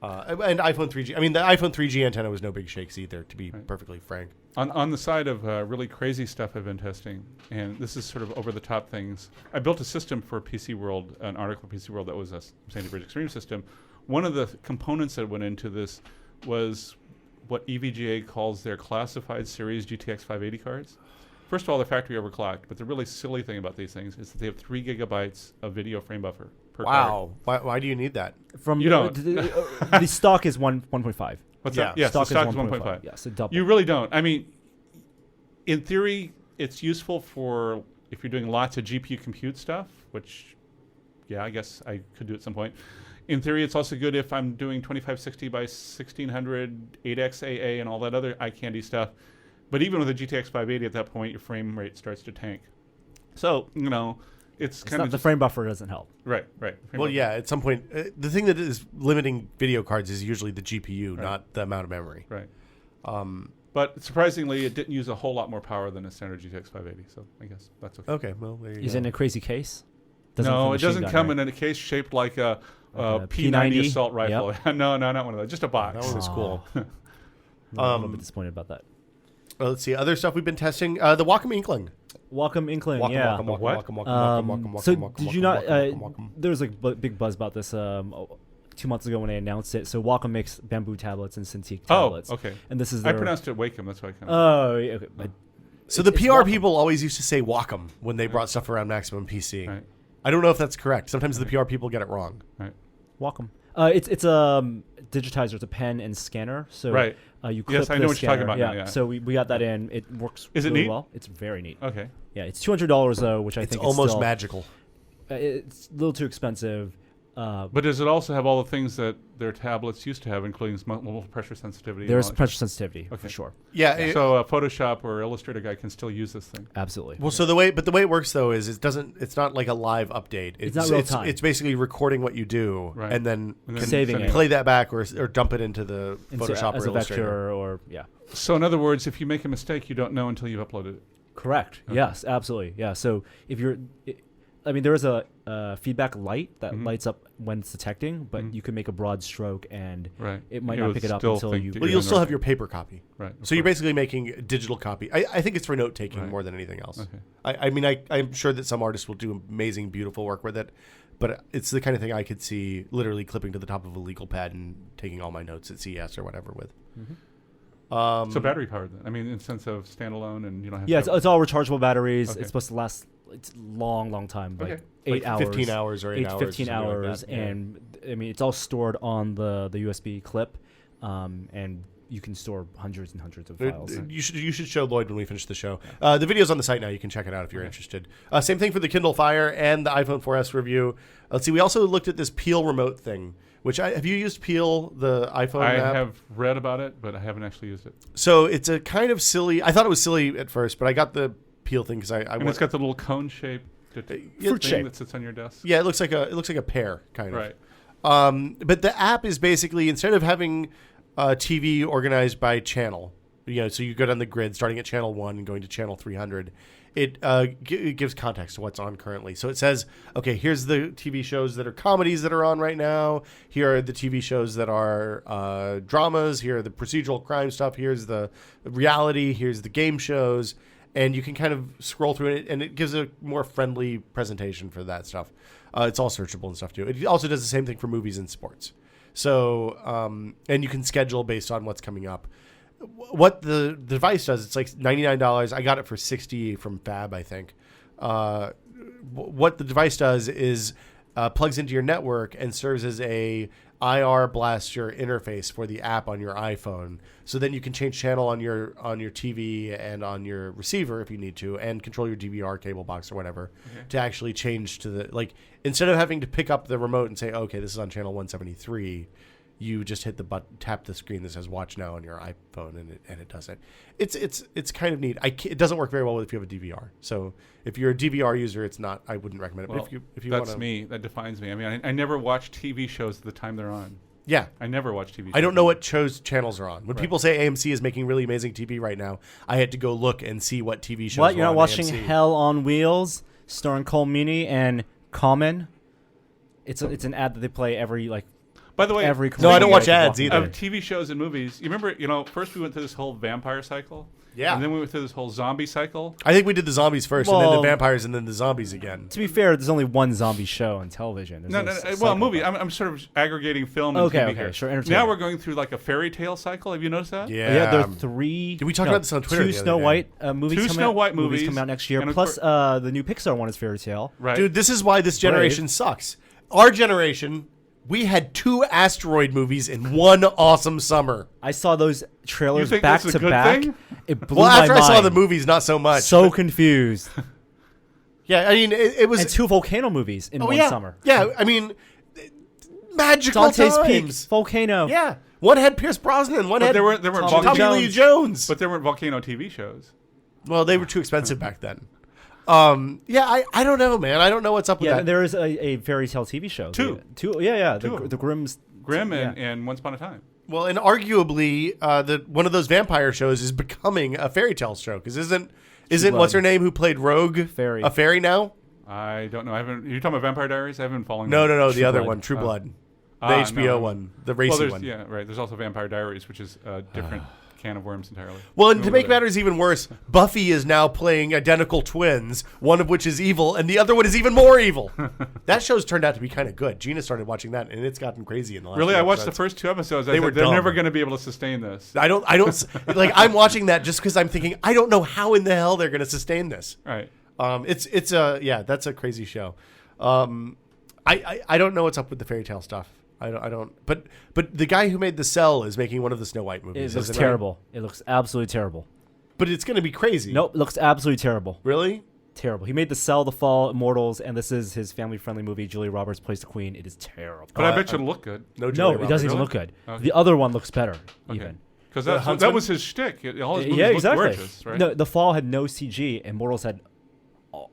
And iPhone 3G. I mean, the iPhone 3G antenna was no big shakes either, to be perfectly frank. On the side of really crazy stuff I've been testing, and this is sort of over-the-top things, I built a system for PC World, an article for PC World that was a Sandy Bridge Extreme system. One of the components that went into this was what EVGA calls their classified series GTX 580 cards. First of all, they're factory overclocked, but the really silly thing about these things is that they have 3 gigabytes of video frame buffer per card. Why do you need that? You don't. The stock is 1.5. What's that? Yes, the stock is 1.5. Yes, it doubled. You really don't. I mean, in theory, it's useful for if you're doing lots of GPU compute stuff, which, I guess I could do at some point. In theory, it's also good if I'm doing 2560 by 1600, 8x AA, and all that other eye candy stuff. But even with a GTX 580 at that point, your frame rate starts to tank. So, it's kind of the frame buffer doesn't help. Right. Well, at some point, the thing that is limiting video cards is usually the GPU, not the amount of memory. Right. But surprisingly, it didn't use a whole lot more power than a standard GTX 580. So I guess that's okay. Okay, well, there you go. Is it in a crazy case? No, it doesn't come in a case shaped like a P90 assault rifle. Yep. No, not one of those. Just a box. That one was cool. I'm a little bit disappointed about that. Let's see. Other stuff we've been testing. The Wacom Inkling. Wacom Inkling, Wacom, yeah. Wacom, Wacom, What? Wacom, Wacom, Wacom, Wacom, So Wacom, did you Wacom, not? Wacom, Wacom. There was like big buzz about this 2 months ago when they announced it. So Wacom makes bamboo tablets and Cintiq tablets. Oh, okay. And this is I their, pronounced it Wacom. That's why I kind of. Oh, yeah, okay. But So the it's PR Wacom. people always used to say Wacom when they brought stuff around Maximum PC. Right. I don't know if that's correct. Sometimes the PR people get it wrong. Right. Wacom. It's a digitizer. It's a pen and scanner. So Right. You clip Yes, I the know what you're talking scanner. about now, yeah. So we got that in. It works Is it really neat? well. It's very neat. Okay. Yeah, it's $200 though, which I It's think almost is still, magical. It's a little too expensive. But does it also have all the things that their tablets used to have, including multiple pressure sensitivity? and There's all that? pressure sensitivity Okay. for sure. Yeah. So a Photoshop or Illustrator guy can still use this thing. Absolutely. Well, so the way it works though is it's not like a live update. It's not real time. It's basically recording what you do Right. and then And then can saving sending it. play that back or dump it into the Into- Photoshop as or a Illustrator. vector or yeah. So in other words, if you make a mistake, you don't know until you've uploaded it. Correct. Okay. Yes, absolutely. Yeah. So if you're, I mean, there is a feedback light that Mhm. lights up when it's detecting, but Mhm. you can make a broad stroke and Right. it might It not would pick it up still until think you. that Well, you're you'll still in have the- your paper copy. Right. of So you're course. basically making a digital copy. I think it's for note taking Right. more than anything else. Okay. I mean, I'm sure that some artists will do amazing, beautiful work with it, but it's the kind of thing I could see literally clipping to the top of a legal pad and taking all my notes at CES or whatever with. So battery powered then. I mean, in sense of standalone, and you don't have. Yeah, to it's all rechargeable batteries. Okay. It's supposed to last. It's long time, like Okay. 8 like hours, 15 hours or 8 hours. 15 or something like hours, that. Yeah. and I mean, it's all stored on the USB clip, and you can store hundreds and hundreds of files. You should show Loyd when we finish the show. The video's on the site now. You can check it out if you're interested. Same thing for the Kindle Fire and the iPhone 4S review. Let's see. We also looked at this Peel remote thing. Have you used Peel, the iPhone I app? have read about it, but I haven't actually used it. So it's a kind of silly. I thought it was silly at first, but I got the Peel thing because I And it's got the little cone shape fruit thing shape. that sits on your desk. Yeah, it looks like a pear kind of. Right. But the app is basically, instead of having TV organized by channel, so you go down the grid starting at channel 1 and going to channel 300, it gives context to what's on currently. So it says, okay, here's the TV shows that are comedies that are on right now. Here are the TV shows that are dramas. Here are the procedural crime stuff. Here's the reality. Here's the game shows. And you can kind of scroll through it, and it gives a more friendly presentation for that stuff. It's all searchable and stuff, too. It also does the same thing for movies and sports. So, and you can schedule based on what's coming up. What the device does, it's like $99. I got it for $60 from Fab, I think. What the device does is plugs into your network and serves as a IR blaster interface for the app on your iPhone. So then you can change channel on your TV and on your receiver if you need to, and control your DVR cable box or whatever to actually change to the instead of having to pick up the remote and say, okay, this is on channel 173. You just hit the button, tap the screen that says "Watch Now" on your iPhone, and it does it. It's kind of neat. It doesn't work very well if you have a DVR. So if you're a DVR user, it's not. I wouldn't recommend it. Well, but if you that's want to, me. That defines me. I mean, I never watch TV shows at the time they're on. yeah. I never watch TV shows. I don't know what channels are on. When Right. people say AMC is making really amazing TV right now, I had to go look and see what TV shows. What, were you're not on watching AMC. Hell on Wheels starring Cole Meany and Common? It's an ad that they play every By the way, every No, I don't watch commercial ads walking either. of TV shows and movies. You remember, first we went through this whole vampire cycle. Yeah. And then we went through this whole zombie cycle. I think we did the zombies first, and then the Well- vampires, and then the zombies again. To be fair, there's only one zombie show on television. There's No, cycle well, movie. of that. I'm sort of aggregating film and Okay, TV okay, here. sure, Now entertainment. we're going through like a fairy tale cycle. Have you noticed that? Yeah, there are three. Did we talk about this on Twitter Two the other Snow day? White movies. Two coming Snow out, White movies movies, coming out next year. and of Plus, the new Pixar one is Fairy Tale. Right. Dude, this is why this generation sucks. Our generation, we had 2 asteroid movies in one awesome summer. I saw those trailers You think back that's a to good back. thing? It blew Well, my after mind. I saw the movies, not so much. So confused. yeah, I mean, it was. And 2 volcano movies in one yeah, summer. Yeah, I mean, magical Dante's Peak, times. volcano. Yeah, one had Pierce Brosnan, one But had there weren't Tommy Tommy Lee Jones. But there weren't volcano TV shows. Well, they were too expensive back then. Yeah, I don't know, man. I don't know what's up with Yeah, that. there is a Fairy Tale TV show. Two. Yeah. Two. The Grimm's. Grimm Yeah. and Once Upon a Time. Well, and arguably, one of those vampire shows is becoming a fairy tale show because isn't Blood. what's her name who played Rogue Fairy. a fairy now? I don't know. You're talking about Vampire Diaries? I haven't been following No, them. the True other Blood. one, True Blood, the Ah, HBO no. one, the Well, racy there's, one. yeah, right. There's also Vampire Diaries, which is a different can of worms entirely. Well, and to Over make there. matters even worse, Buffy is now playing identical twins, one of which is evil, and the other one is even more evil. That show's turned out to be kind of good. Gina started watching that, and it's gotten crazy in the last Really, few I watched the episodes. first 2 episodes. They were They're dumb. never going to be able to sustain this. I don't, like, I'm watching that just because I'm thinking, I don't know how in the hell they're going to sustain this. Right. That's a crazy show. I don't know what's up with the fairy tale stuff. I don't. But the guy who made The Cell is making one of the Snow White movies. It looks isn't it? terrible. It looks absolutely terrible. But it's going to be crazy. Nope, it looks absolutely terrible. Really? Terrible. He made The Cell, The Fall, Immortals, and this is his family-friendly movie. Julia Roberts plays the queen. It is terrible. But I bet you it'll look good. No, No, Julia it doesn't even Roberts. look good. Okay. The other one looks better, Okay. even. Because The that Huntsman? was his shtick. All his movies Yeah, look exactly. gorgeous, right? No, The Fall had no CG, and Immortals had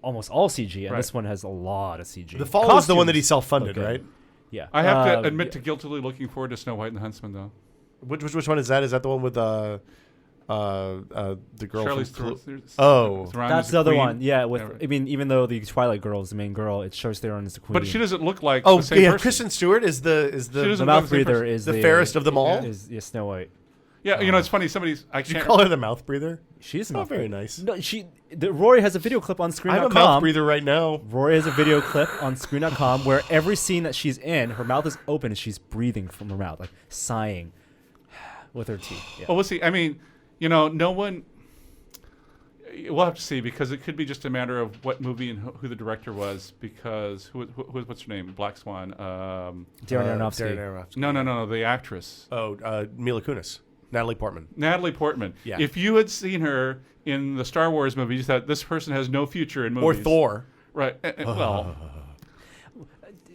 almost all CG, and Right. this one has a lot of CG. The Fall is the one that he Costumes self-funded, look good. right? Yeah. I have to admit to guiltily looking forward to Snow White and the Huntsman, though. Which one is that? Is that the one with the girl Charlize from Theron. Oh. Theron That's is the other queen. one. Yeah, with right. I mean, even though the Twilight girl is the main girl, it shows Theron as the queen. But she doesn't look like Oh, the same yeah, person. Kristen Stewart is She the doesn't the look like mouth the same breather person. is the fairest of them all. Is Snow White. Yeah, you know, it's funny. Somebody's I Did you can't. call her the mouth breather? She is a Oh, mouth very breather. nice. No, Rory has a video clip on I'm Screen.com. a mouth breather right now. Rory has a video clip on Screen.com where every scene that she's in, her mouth is open and she's breathing from her mouth, like sighing with her teeth. Yeah. Well, we'll see. I mean, you know, no one. We'll have to see because it could be just a matter of what movie and who the director was. Because what's her name? Black Swan. Darren Aronofsky. Darren Aronofsky. No, the actress. Oh, Mila Kunis. Natalie Portman. Natalie Portman. Yeah. If you had seen her in the Star Wars movie, you thought this person has no future in movies. Or Thor. Right. Well,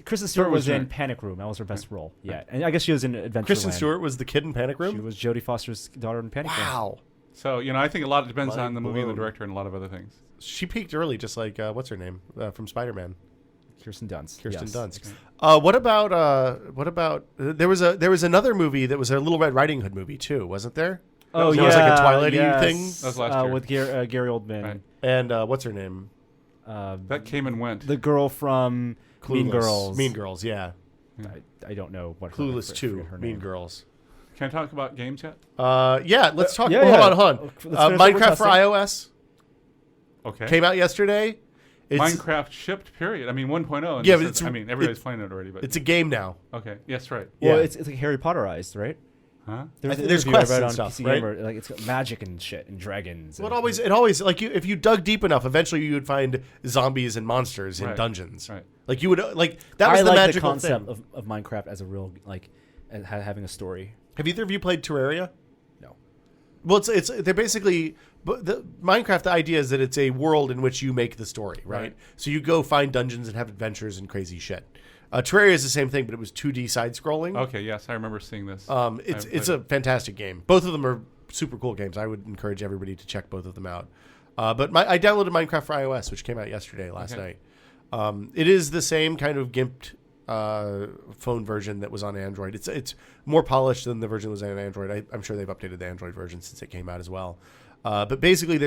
Kristen Stewart Thor was was in her. Panic Room. That was her best role. Yeah, and I guess she was in Adventureland. Kristen Stewart was the kid in Panic She Room? was Jodie Foster's daughter in Panic Room. Wow. so, you know, I think a lot depends Mind on the movie and the blown. director and a lot of other things. She peaked early, just like, what's her name? From Spider-Man. Kirsten Dunst. Kirsten yes. Dunst. What about there was another movie that was a Little Red Riding Hood movie too, wasn't there? Oh, That yeah. was like a Twilight-y yes. thing? That was last year. With Gary Oldman. Right. And what's her name? That came and went. The girl from Mean Clueless. Girls. Mean Girls, yeah. I don't know what her Clueless I 2, forget her Mean name. Girls. Can I talk about games yet? Yeah, let's talk. yeah, well, yeah. Hold on. Let's finish what we're Minecraft for testing. iOS Okay. came out yesterday. It's, Minecraft shipped, period. I mean, 1.0. and Yeah, this but is- it's- I mean, everybody's it- playing it already, but it's a game now. okay. Yes, right. Well, Yeah. it's like Harry Potterized, right? Huh? There's an There's interview I quests read and on stuff, PC right? Gamer, like it's got magic and shit and dragons. Well, and- it always like if you dug deep enough, eventually you would find zombies and monsters in Right. dungeons. Right. Like you would like that was I the like the magical concept thing. of Minecraft as a real like having a story. Have either of you played Terraria? No. Well, they're basically but the Minecraft. The idea is that it's a world in which you make the story, right? Right. So you go find dungeons and have adventures and crazy shit. Terraria is the same thing, but it was 2D side scrolling. Okay. Yes, I remember seeing this. It's a fantastic game. Both of them are super cool games. I would encourage everybody to check both of them out. But I downloaded Minecraft for iOS, which came out yesterday, last night. It is the same kind of gimped phone version that was on Android. It's more polished than the version that was on Android. I'm sure they've updated the Android version since it came out as well. But basically,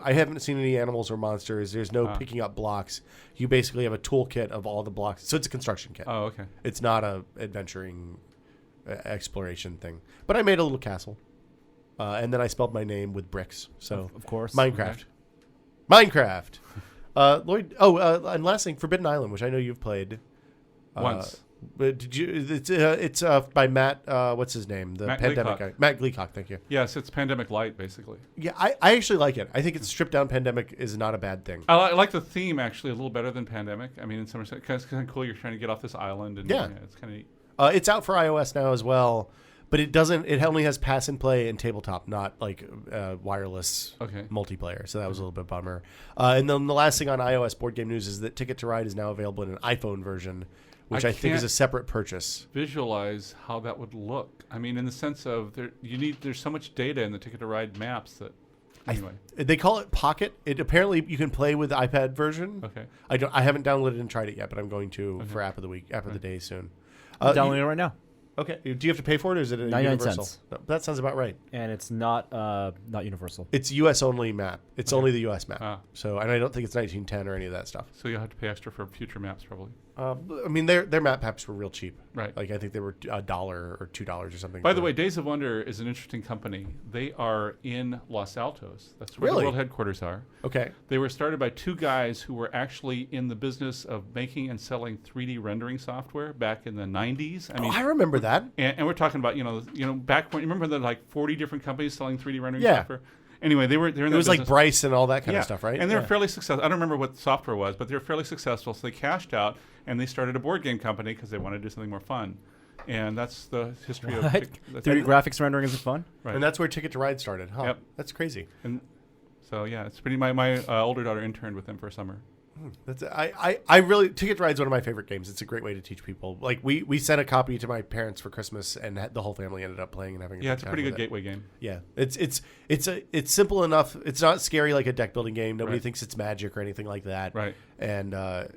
I haven't seen any animals or monsters. There's no picking up blocks. You basically have a toolkit of all the blocks. So it's a construction kit. Oh, okay. It's not a adventuring exploration thing. But I made a little castle. And then I spelled my name with bricks. So Of course. Minecraft. Minecraft. Loyd. And last thing, Forbidden Island, which I know you've played. Once. But did you? It's by Matt. What's his name? The Matt pandemic Gleacock. guy. Matt Gleacock. Thank you. Yes, it's Pandemic Light, basically. Yeah, I actually like it. I think it's stripped down. Pandemic is not a bad thing. I like the theme actually a little better than Pandemic. I mean, in some respects, it's kind of cool. You're trying to get off this island, and Yeah. it's kind of neat. It's out for iOS now as well, but it doesn't. It only has pass and play and tabletop, not like wireless Okay. multiplayer. So that was a little bit bummer. And then the last thing on iOS Board Game News is that Ticket to Ride is now available in an iPhone version, which I think is can't a separate purchase. Visualize how that would look. I mean, in the sense of there's so much data in the Ticket to Ride maps that. Anyway. They call it Pocket. It apparently you can play with the iPad version. Okay. I haven't downloaded and tried it yet, but I'm going to for app of the week, app of the day soon. I'm downloading it right now, Okay. Do you have to pay for it, or is it a 99 universal? cents. No, that sounds about right. and it's not universal. It's US only map. It's Okay. only the US map. Ah. So, and I don't think it's 1910 or any of that stuff. So you'll have to pay extra for future maps, probably. I mean, their map packs were real cheap. Right. Like I think they were $1 or $2 or something. By the way, Days of Wonder is an interesting company. They are in Los Altos. That's where Really? the world headquarters are. Okay. They were started by two guys who were actually in the business of making and selling 3D rendering software back in the 90s. I remember that. And we're talking about, back when, you remember the like 40 different companies selling 3D rendering Yeah. software? Anyway, they're in that It was like business. Bryce and all that kind of stuff, right? And they were fairly successful. I don't remember what the software was, but they were fairly successful. So they cashed out and they started a board game company because they wanted to do something more fun. And that's the history of What? 3D graphics rendering is fun? Right. And that's where Ticket to Ride started. Huh. Yep. That's crazy. And so, yeah, it's pretty. My older daughter interned with them for a summer. That's I really Ticket to Ride is one of my favorite games. It's a great way to teach people. Like we sent a copy to my parents for Christmas, and the whole family ended up playing and having. Yeah, it's a time pretty with good it. gateway game. Yeah, it's simple enough. It's not scary like a deck building game. Nobody Right. thinks it's magic or anything like that. Right. And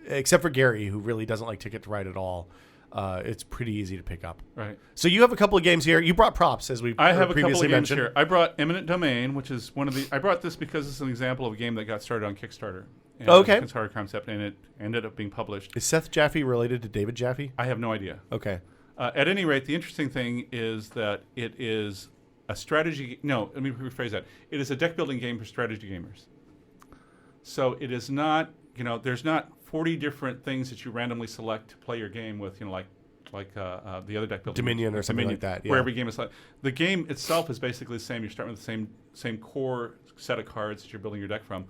except for Gary, who really doesn't like Ticket to Ride at all, it's pretty easy to pick up. Right. So you have a couple of games here. You brought props, as we I have a couple previously of games mentioned. here. I brought Eminent Domain, which is one of the. I brought this because it's an example of a game that got started on Kickstarter. And Okay. It's a hard concept, and it ended up being published. Is Seth Jaffe related to David Jaffe? I have no idea. Okay. At any rate, the interesting thing is that it is a strategy. No, let me rephrase that. It is a deck building game for strategy gamers. So it is not. There's not 40 different things that you randomly select to play your game with. Like the other deck building Dominion games, or something like that, where yeah. every game is like the game itself is basically the same. You're starting with the same core set of cards that you're building your deck from,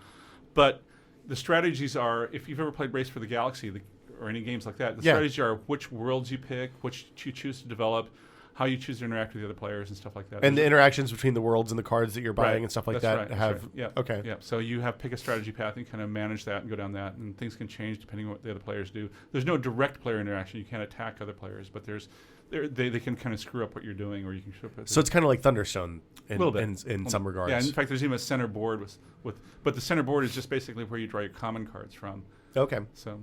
but the strategies are, if you've ever played Race for the Galaxy or any games like that, the strategies are which worlds you pick, which you choose to develop, how you choose to interact with the other players and stuff like that. And the interactions between the worlds and the cards that you're buying and stuff like That's that right, have. that's right. Yeah. Okay. Yeah. So you have pick a strategy path and kind of manage that and go down that, and things can change depending on what the other players do. There's no direct player interaction. You can't attack other players, but they can kind of screw up what you're doing, or you can screw up. So it's kind of like Thunderstone A little bit. in some regards. Yeah, in fact, there's even a center board but the center board is just basically where you draw your common cards from. Okay. So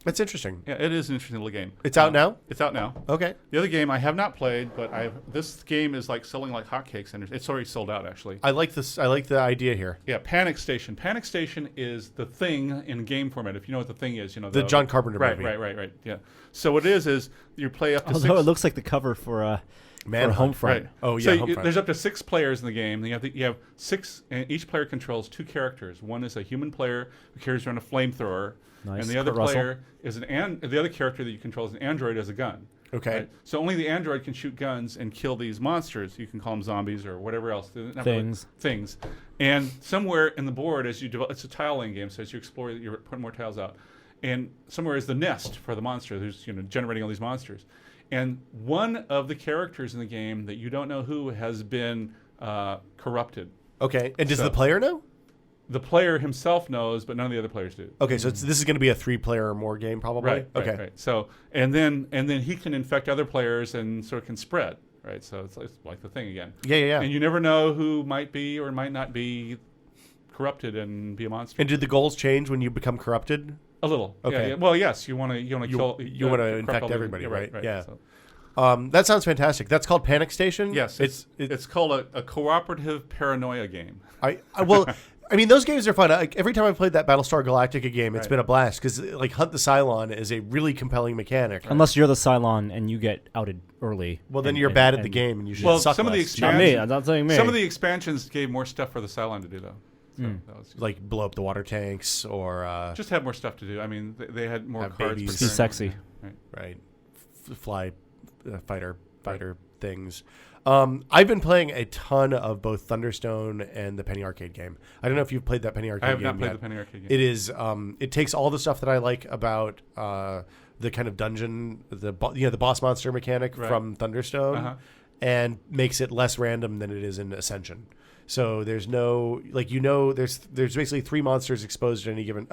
That's interesting. yeah, it is an interesting little game. It's out now? It's out now. Okay. The other game I have not played, but this game is like selling like hotcakes, and it's already sold out actually. I like this. I like the idea here. Yeah, Panic Station. Panic Station is the Thing in game format. If you know what the Thing is, The John Carpenter movie. Right. Yeah. So what it is you play up to Although 6. it looks like the cover for Homefront. Right. Oh, yeah, So Homefront. there's up to 6 players in the game. You have 6, and each player controls 2 characters. One is a human player who carries around a flamethrower, Nice. and the other Kurt Russell. player is the other character that you control is an android as a gun. Okay. Right? So only the android can shoot guns and kill these monsters. You can call them zombies or whatever else. They're not really things. And somewhere in the board, as you develop, it's a tile laying game. So as you explore, you're putting more tiles out. And somewhere is the nest for the monster who's generating all these monsters. And one of the characters in the game that you don't know who has been corrupted. Okay. And does the player know? The player himself knows, but none of the other players do. Okay, so this is going to be a 3-player or more game, probably. Right. Okay. Right. So and then he can infect other players, and so it can spread. Right. So it's like the Thing again. Yeah. And you never know who might be or might not be corrupted and be a monster. And did the goals change when you become corrupted? A little. Okay. Yeah. Well, yes. You want to kill. You want to corrupt infect all the- everybody, right? Right. Yeah. So, That sounds fantastic. That's called Panic Station. yes. It's called a cooperative paranoia game. I mean, those games are fun. Every time I've played that Battlestar Galactica game, it's Right. been a blast because, like, Hunt the Cylon is a really compelling mechanic. Unless you're the Cylon and you get outed early. Well, then and- you're and- bad at the and- game, and you should Well, suck some of the less. Not me. I'm not saying me. Some of the expansions gave more stuff for the Cylon to do, though. So that was just, like blow up the water tanks or just have more stuff to do. I mean, they had more Have cards. babies. per Be turn. sexy. Right. right fly fighter things. I've been playing a ton of both Thunderstone and the Penny Arcade game. I don't know if you've played that Penny Arcade I game have not played yet. the Penny Arcade game. It is. It takes all the stuff that I like about the kind of dungeon, the boss monster mechanic Right. from Thunderstone, Uh-huh. and makes it less random than it is in Ascension. So there's no there's basically 3 monsters exposed at any given.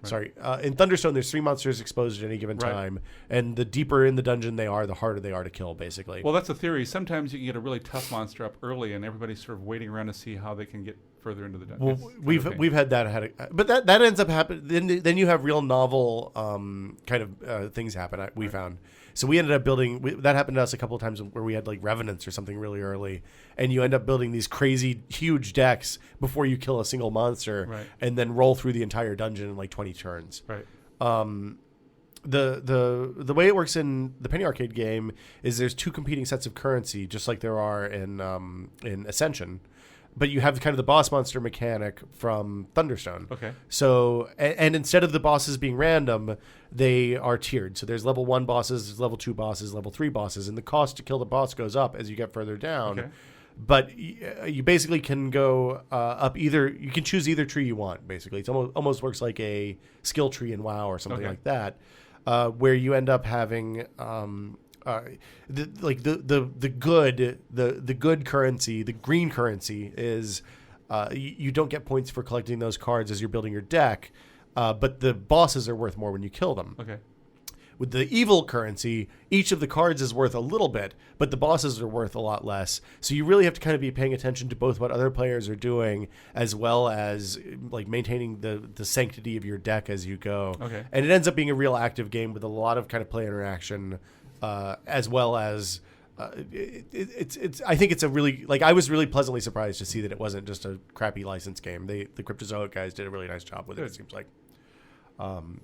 Sorry. In Thunderstone, there's 3 monsters exposed at any given Right. time, and the deeper in the dungeon they are, the harder they are to kill. Basically. Well, that's a theory. Sometimes you can get a really tough monster up early, and everybody's sort of waiting around to see how they can get further into the dungeon. Well, we've had that but that ends up happening. Then you have real novel kind of things happen. We found. So we ended up building. That happened to us a couple of times where we had like revenants or something really early, and you end up building these crazy huge decks before you kill a single monster, Right. and then roll through the entire dungeon in like 20 turns. Right. the way it works in the Penny Arcade game is there's two competing sets of currency, just like there are in Ascension. But you have kind of the boss monster mechanic from Thunderstone. Okay. So, and instead of the bosses being random, they are tiered. So there's level 1 bosses, there's level 2 bosses, level 3 bosses, and the cost to kill the boss goes up as you get further down. Okay. But you basically can go up either. You can choose either tree you want. Basically, it almost works like a skill tree in WoW or something like that, where you end up having the good currency, the green currency is you don't get points for collecting those cards as you're building your deck, but the bosses are worth more when you kill them. Okay. With the evil currency, each of the cards is worth a little bit, but the bosses are worth a lot less. So you really have to kind of be paying attention to both what other players are doing as well as like maintaining the sanctity of your deck as you go. Okay. And it ends up being a real active game with a lot of kind of player interaction, as well as it's. I think it's a really I was really pleasantly surprised to see that it wasn't just a crappy license game. The Cryptozoic guys did a really nice job with it. It seems like.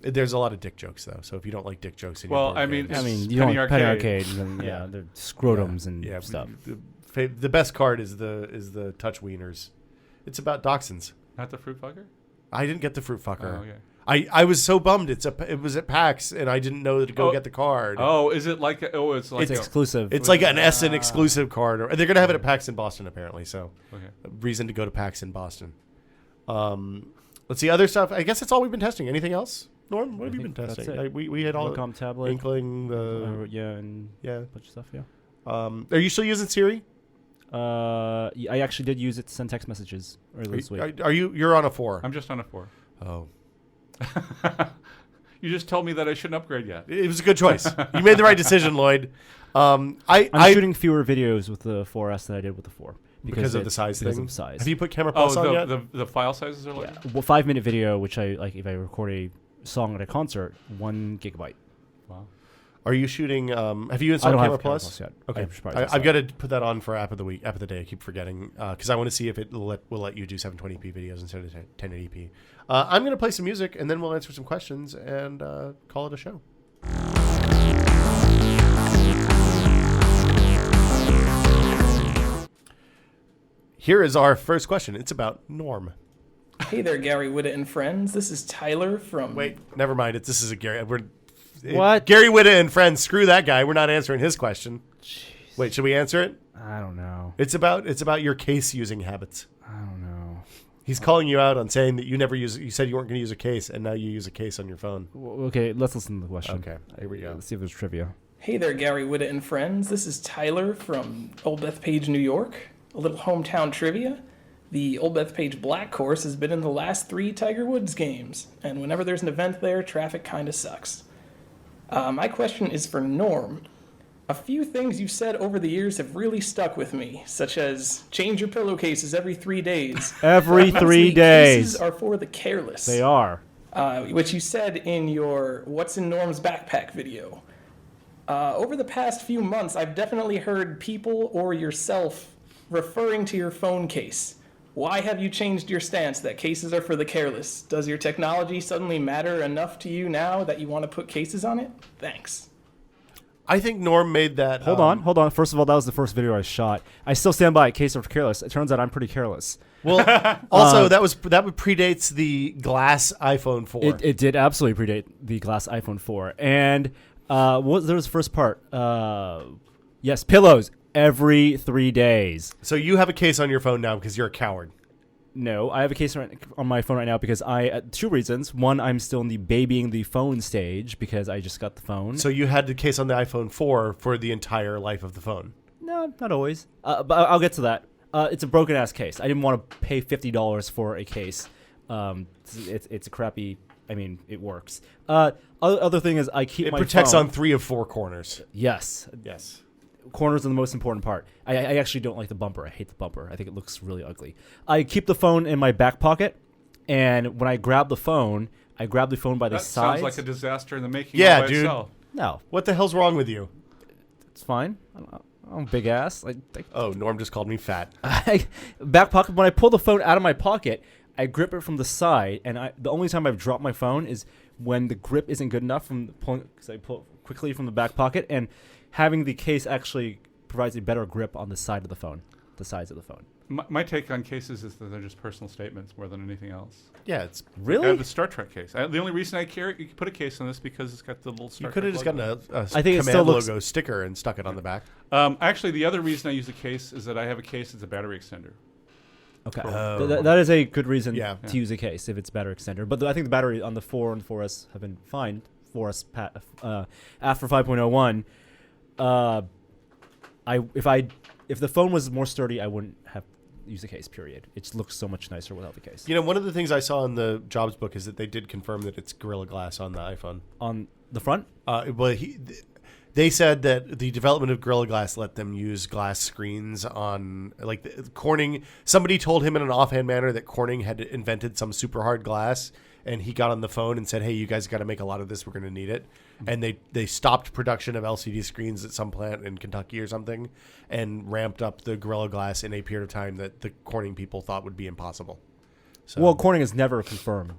There's a lot of dick jokes though, so if you don't like dick jokes, you you don't Penny Arcade, and then they're scrotums and stuff. The best card is the touch wieners. It's about dachshunds. Not the fruit fucker. I didn't get the fruit fucker. Oh, okay. I was so bummed. It was at PAX and I didn't know to go get the card. Oh, is it like? It's like it's exclusive. It's like an Essen exclusive card, and they're gonna have it at PAX in Boston apparently. So, a reason to go to PAX in Boston. Let's see other stuff. I guess that's all we've been testing. Anything else, Norm? What have you been testing? We had all Wacom tablet, Inkling, and a bunch of stuff. Yeah. Are you still using Siri? I actually did use it to send text messages earlier this week. You're on a 4? I'm just on a 4. Oh. You just told me that I shouldn't upgrade yet. It was a good choice. You made the right decision, Lloyd. I'm shooting fewer videos with the 4S than I did with the 4. Because of the size thing? Because of size. Have you put Camera Plus on yet? The file sizes are like? Yeah. Well, 5-minute video, which I like if I record a song at a concert, 1 gigabyte. Wow. Are you shooting? Have you installed Camera Plus yet? Okay. I've got to put that on for app of the day. I keep forgetting because I want to see if it will let you do 720p videos instead of 1080p. I'm going to play some music and then we'll answer some questions and call it a show. Here is our first question. It's about Norm. Hey there, Gary Whitta and friends. This is Tyler from... Wait, never mind. This is a Gary. What? Gary Whitta and friends. Screw that guy. We're not answering his question. Jeez. Wait, should we answer it? I don't know. It's about your case using habits. I don't know. He's calling you out on saying that you never use. You said you weren't going to use a case, and now you use a case on your phone. Okay, let's listen to the question. Okay, here we go. Let's see if there's trivia. Hey there, Gary Whitta and friends. This is Tyler from Old Bethpage, New York. A little hometown trivia. The Old Bethpage Black Course has been in the last 3 Tiger Woods games, and whenever there's an event there, traffic kind of sucks. My question is for Norm. A few things you've said over the years have really stuck with me, such as change your pillowcases every 3 days. Every 3 days. Cases are for the careless. They are. Which you said in your What's in Norm's Backpack video. Over the past few months, I've definitely heard people or yourself referring to your phone case. Why have you changed your stance that cases are for the careless? Does your technology suddenly matter enough to you now that you want to put cases on it? Thanks. I think Norm made that. Hold on. First of all, that was the first video I shot. I still stand by case of careless. It turns out I'm pretty careless. Well, also that predates the glass iPhone 4. It did absolutely predate the glass iPhone 4. And there was the first part. Yes, pillows every 3 days. So you have a case on your phone now because you're a coward. No, I have a case on my phone right now because 2 reasons. One, I'm still in the babying the phone stage because I just got the phone. So you had the case on the iPhone 4 for the entire life of the phone. No, not always. But I'll get to that. It's a broken ass case. I didn't want to pay $50 for a case. It's a crappy. I mean, it works. Other thing is I keep my phone. It protects on 3 of 4 corners. Yes. Corners are the most important part. I actually don't like the bumper. I hate the bumper. I think it looks really ugly. I keep the phone in my back pocket, and when I grab the phone by the sides. That sounds like a disaster in the making. Yeah, by dude. Itself. No. What the hell's wrong with you? It's fine. I'm a big ass. Oh, Norm just called me fat. Back pocket. When I pull the phone out of my pocket, I grip it from the side, and the only time I've dropped my phone is when the grip isn't good enough from pulling, because I pull quickly from the back pocket, and having the case actually provides a better grip on the side of the phone, the sides of the phone. My take on cases is that they're just personal statements more than anything else. Yeah, it's I Really? have the Star Trek case. The only reason I care, you can put a case on this because it's got the little Star you could Trek have just logo. gotten a I think it command still looks- logo sticker and stuck it on the back. Actually, the other reason I use a case is that I have a case that's a battery extender. Okay. Oh. That is a good reason Yeah. to use a case if it's battery extender. But I think the battery on the 4 and 4S have been fine for us after 5.01. If the phone was more sturdy, I wouldn't have used a case, period. It just looks so much nicer without the case. You know, one of the things I saw in the Jobs book is that they did confirm that it's Gorilla Glass on the iPhone. On the front? They said that the development of Gorilla Glass let them use glass screens on, like, Corning. Somebody told him in an offhand manner that Corning had invented some super hard glass, and he got on the phone and said, hey, you guys got to make a lot of this. We're going to need it. And they stopped production of LCD screens at some plant in Kentucky or something and ramped up the Gorilla Glass in a period of time that the Corning people thought would be impossible. So, Well, Corning has never confirmed,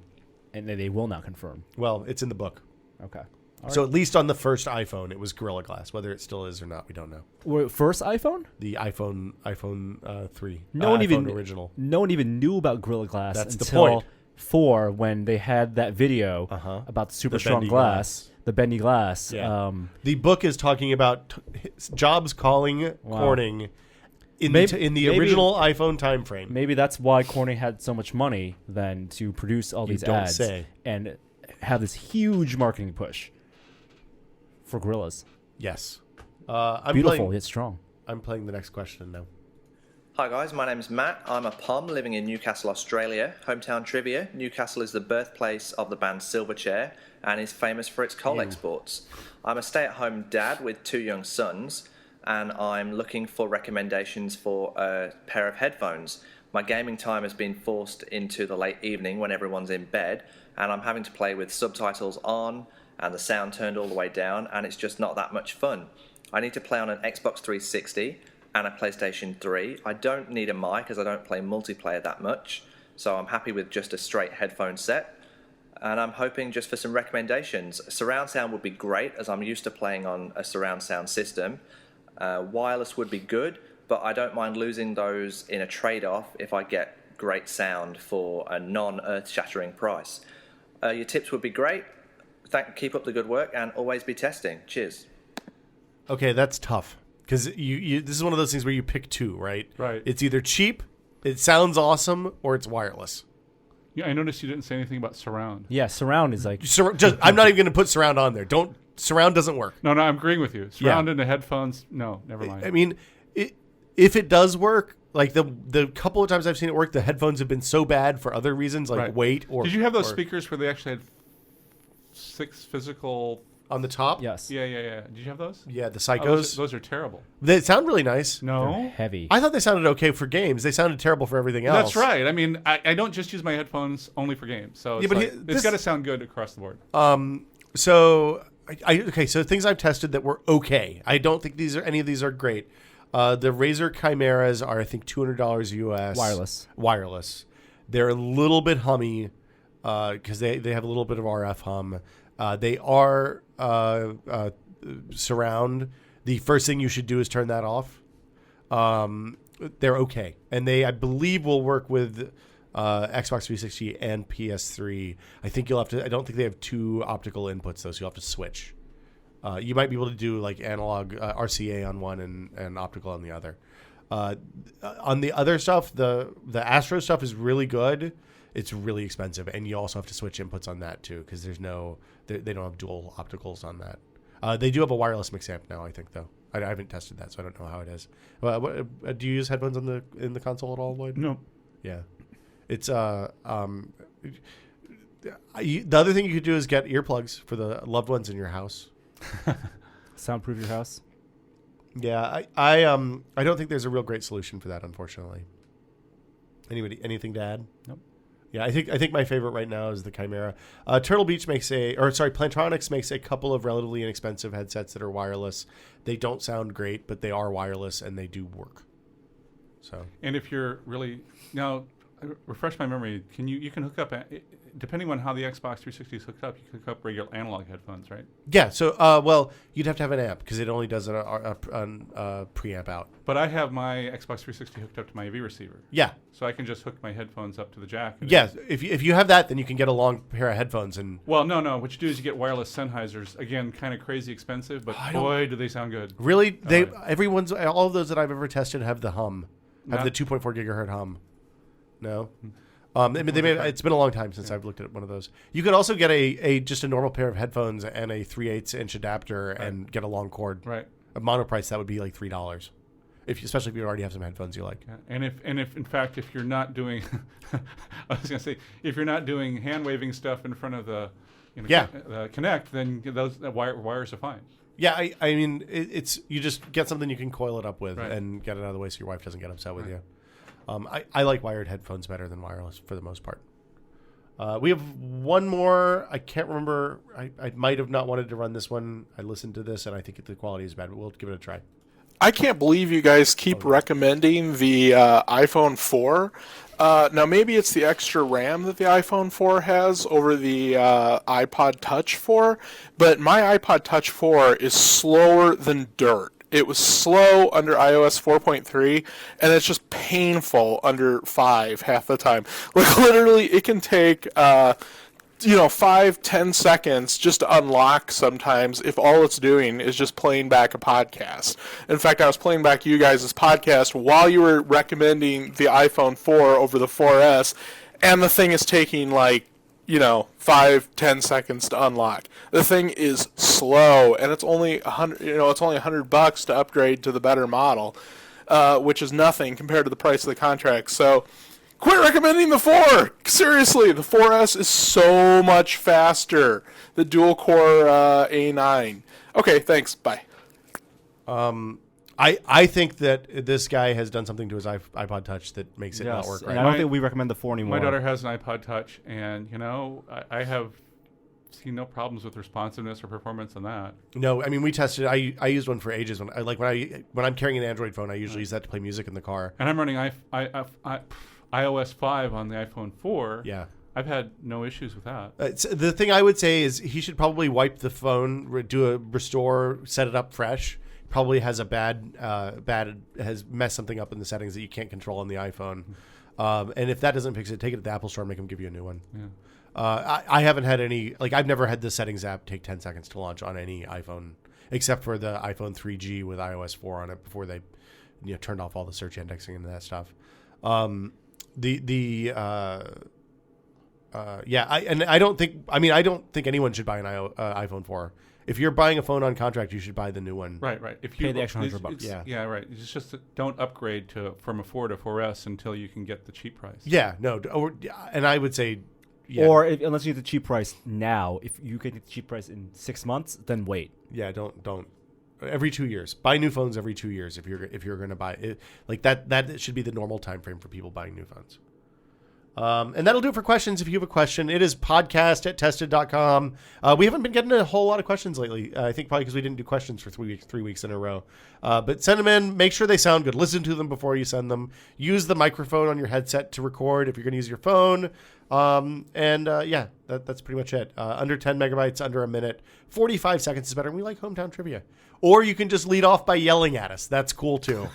and they will not confirm. well, it's in the book. Okay. So at least on the first iPhone, it was Gorilla Glass. Whether it still is or not, we don't know. First iPhone? The iPhone 3. No one iPhone even original. No one even knew about Gorilla Glass That's the until point. 4 when they had that video about the super The strong bendy glass, the bendy glass. Yeah. The book is talking about Jobs calling Corning in the original iPhone time frame. Maybe that's why Corning had so much money then to produce all these don't ads say. and have this huge marketing push for Gorillas. Yes. Beautiful yet strong. I'm playing the next question now. Hi guys, my name's Matt. I'm a POM living in Newcastle, Australia. Hometown trivia, Newcastle is the birthplace of the band Silverchair and is famous for its coal exports. I'm a stay-at-home dad with 2 young sons and I'm looking for recommendations for a pair of headphones. My gaming time has been forced into the late evening when everyone's in bed and I'm having to play with subtitles on and the sound turned all the way down and it's just not that much fun. I need to play on an Xbox 360 and a PlayStation 3. I don't need a mic as I don't play multiplayer that much, so I'm happy with just a straight headphone set. And I'm hoping just for some recommendations. Surround sound would be great as I'm used to playing on a surround sound system. Wireless would be good, but I don't mind losing those in a trade-off if I get great sound for a non-earth-shattering price. Your tips would be great. Keep up the good work and always be testing. Cheers. Okay, that's tough. Because this is one of those things where you pick two, right? Right. It's either cheap, it sounds awesome, or it's wireless. Yeah, I noticed you didn't say anything about surround. Yeah, surround is like I'm not even going to put surround on there. Surround doesn't work. No, I'm agreeing with you. Surround into headphones, no, never mind. I mean, if it does work, like the couple of times I've seen it work, the headphones have been so bad for other reasons, like weight or. Did you have those speakers where they actually had 6 physical on the top? yes. Yeah. Did you have those? Yeah, the Oh, Psychos. those are terrible. They sound really nice. No. They're heavy. I thought they sounded okay for games. They sounded terrible for everything else. That's right. I mean, I don't just use my headphones only for games. So it's, it's got to sound good across the board. So so things I've tested that were okay. I don't think any of these are great. The Razer Chimeras are, I think, $200 US. Wireless. They're a little bit hummy because they have a little bit of RF hum. They are surround. The first thing you should do is turn that off. They're okay, and they, I believe, will work with Xbox 360 and PS3. I think you'll have to. I don't think they have 2 optical inputs though, so you'll have to switch. You might be able to do like analog RCA on one and optical on the other. On the other stuff, the Astro stuff is really good. It's really expensive, and you also have to switch inputs on that too because they don't have dual opticals on that. They do have a wireless mix amp now, I think, though. I haven't tested that, so I don't know how it is. Do you use headphones in the console at all, Loyd? No. Yeah, it's the other thing you could do is get earplugs for the loved ones in your house. Soundproof your house. Yeah, I don't think there's a real great solution for that, unfortunately. Anything to add? Nope. Yeah, I think my favorite right now is the Chimera. Turtle Beach Plantronics makes a couple of relatively inexpensive headsets that are wireless. They don't sound great, but they are wireless and they do work. So. And if you're really now, refresh my memory. You can hook up, depending on how the Xbox 360 is hooked up, you can hook up regular analog headphones, right? Yeah. So, well, you'd have to have an amp because it only does a preamp out. But I have my Xbox 360 hooked up to my AV receiver. Yeah. So I can just hook my headphones up to the jack. Yeah. If you have that, then you can get a long pair of headphones and. Well, no. What you do is you get wireless Sennheisers. Again, kind of crazy expensive, but boy, do they sound good. Really, all of those that I've ever tested have the hum, have the 2.4 gigahertz hum. No. It's been a long time since I've looked at one of those. You could also get just a normal pair of headphones and a 3/8 inch adapter and get a long cord. Right. A mono price that would be like $3, especially if you already have some headphones you like. Yeah. And if in fact if you're not doing, I was gonna say if you're not doing hand waving stuff in front of the Kinect, then those wires are fine. Yeah, I mean it's you just get something you can coil it up with Right. and get it out of the way so your wife doesn't get upset with you. I like wired headphones better than wireless for the most part. We have one more. I can't remember. I might have not wanted to run this one. I listened to this, and I think the quality is bad, but we'll give it a try. I can't believe you guys keep recommending the iPhone 4. Now, maybe it's the extra RAM that the iPhone 4 has over the iPod Touch 4, but my iPod Touch 4 is slower than dirt. It was slow under iOS 4.3, and it's just painful under 5 half the time. Like, literally, it can take, 5-10 seconds just to unlock sometimes if all it's doing is just playing back a podcast. In fact, I was playing back you guys' podcast while you were recommending the iPhone 4 over the 4S, and the thing is taking, 5-10 seconds to unlock. The thing is slow, and it's only $100 to upgrade to the better model, which is nothing compared to the price of the contract. So, quit recommending the 4. Seriously, the 4S is so much faster. The dual-core A9. Okay, thanks. Bye. I think that this guy has done something to his iPod Touch that makes it not work right. And I don't think we recommend the 4 anymore. My daughter has an iPod Touch, and I have seen no problems with responsiveness or performance on that. No, I mean we tested. I used one for ages. When I'm carrying an Android phone, I usually use that to play music in the car. And I'm running iOS 5 on the iPhone 4. Yeah. I've had no issues with that. The thing I would say is he should probably wipe the phone, do a restore, set it up fresh. Probably has has messed something up in the settings that you can't control on the iPhone. And if that doesn't fix it, take it to the Apple Store and make them give you a new one. Yeah. I haven't had any, I've never had the settings app take 10 seconds to launch on any iPhone, except for the iPhone 3G with iOS 4 on it before they turned off all the search indexing and that stuff. I don't think anyone should buy an iPhone 4. If you're buying a phone on contract, you should buy the new one. Right. If Pay you the extra $100. Yeah, right. It's just don't upgrade from a 4 to 4S until you can get the cheap price. Yeah, no. And I would say, yeah. Or unless you get the cheap price now, if you get the cheap price in 6 months, then wait. Yeah, don't. Every 2 years, buy new phones every 2 years. If you're going to buy it, like that should be the normal time frame for people buying new phones. And that'll do it for questions. If you have a question, it is podcast@tested.com. We haven't been getting a whole lot of questions lately. I think probably because we didn't do questions for 3 weeks in a row. But send them in. Make sure they sound good. Listen to them before you send them. Use the microphone on your headset to record if you're going to use your phone. That's pretty much it. Under 10 megabytes, under a minute. 45 seconds is better. And we like hometown trivia. Or you can just lead off by yelling at us. That's cool, too.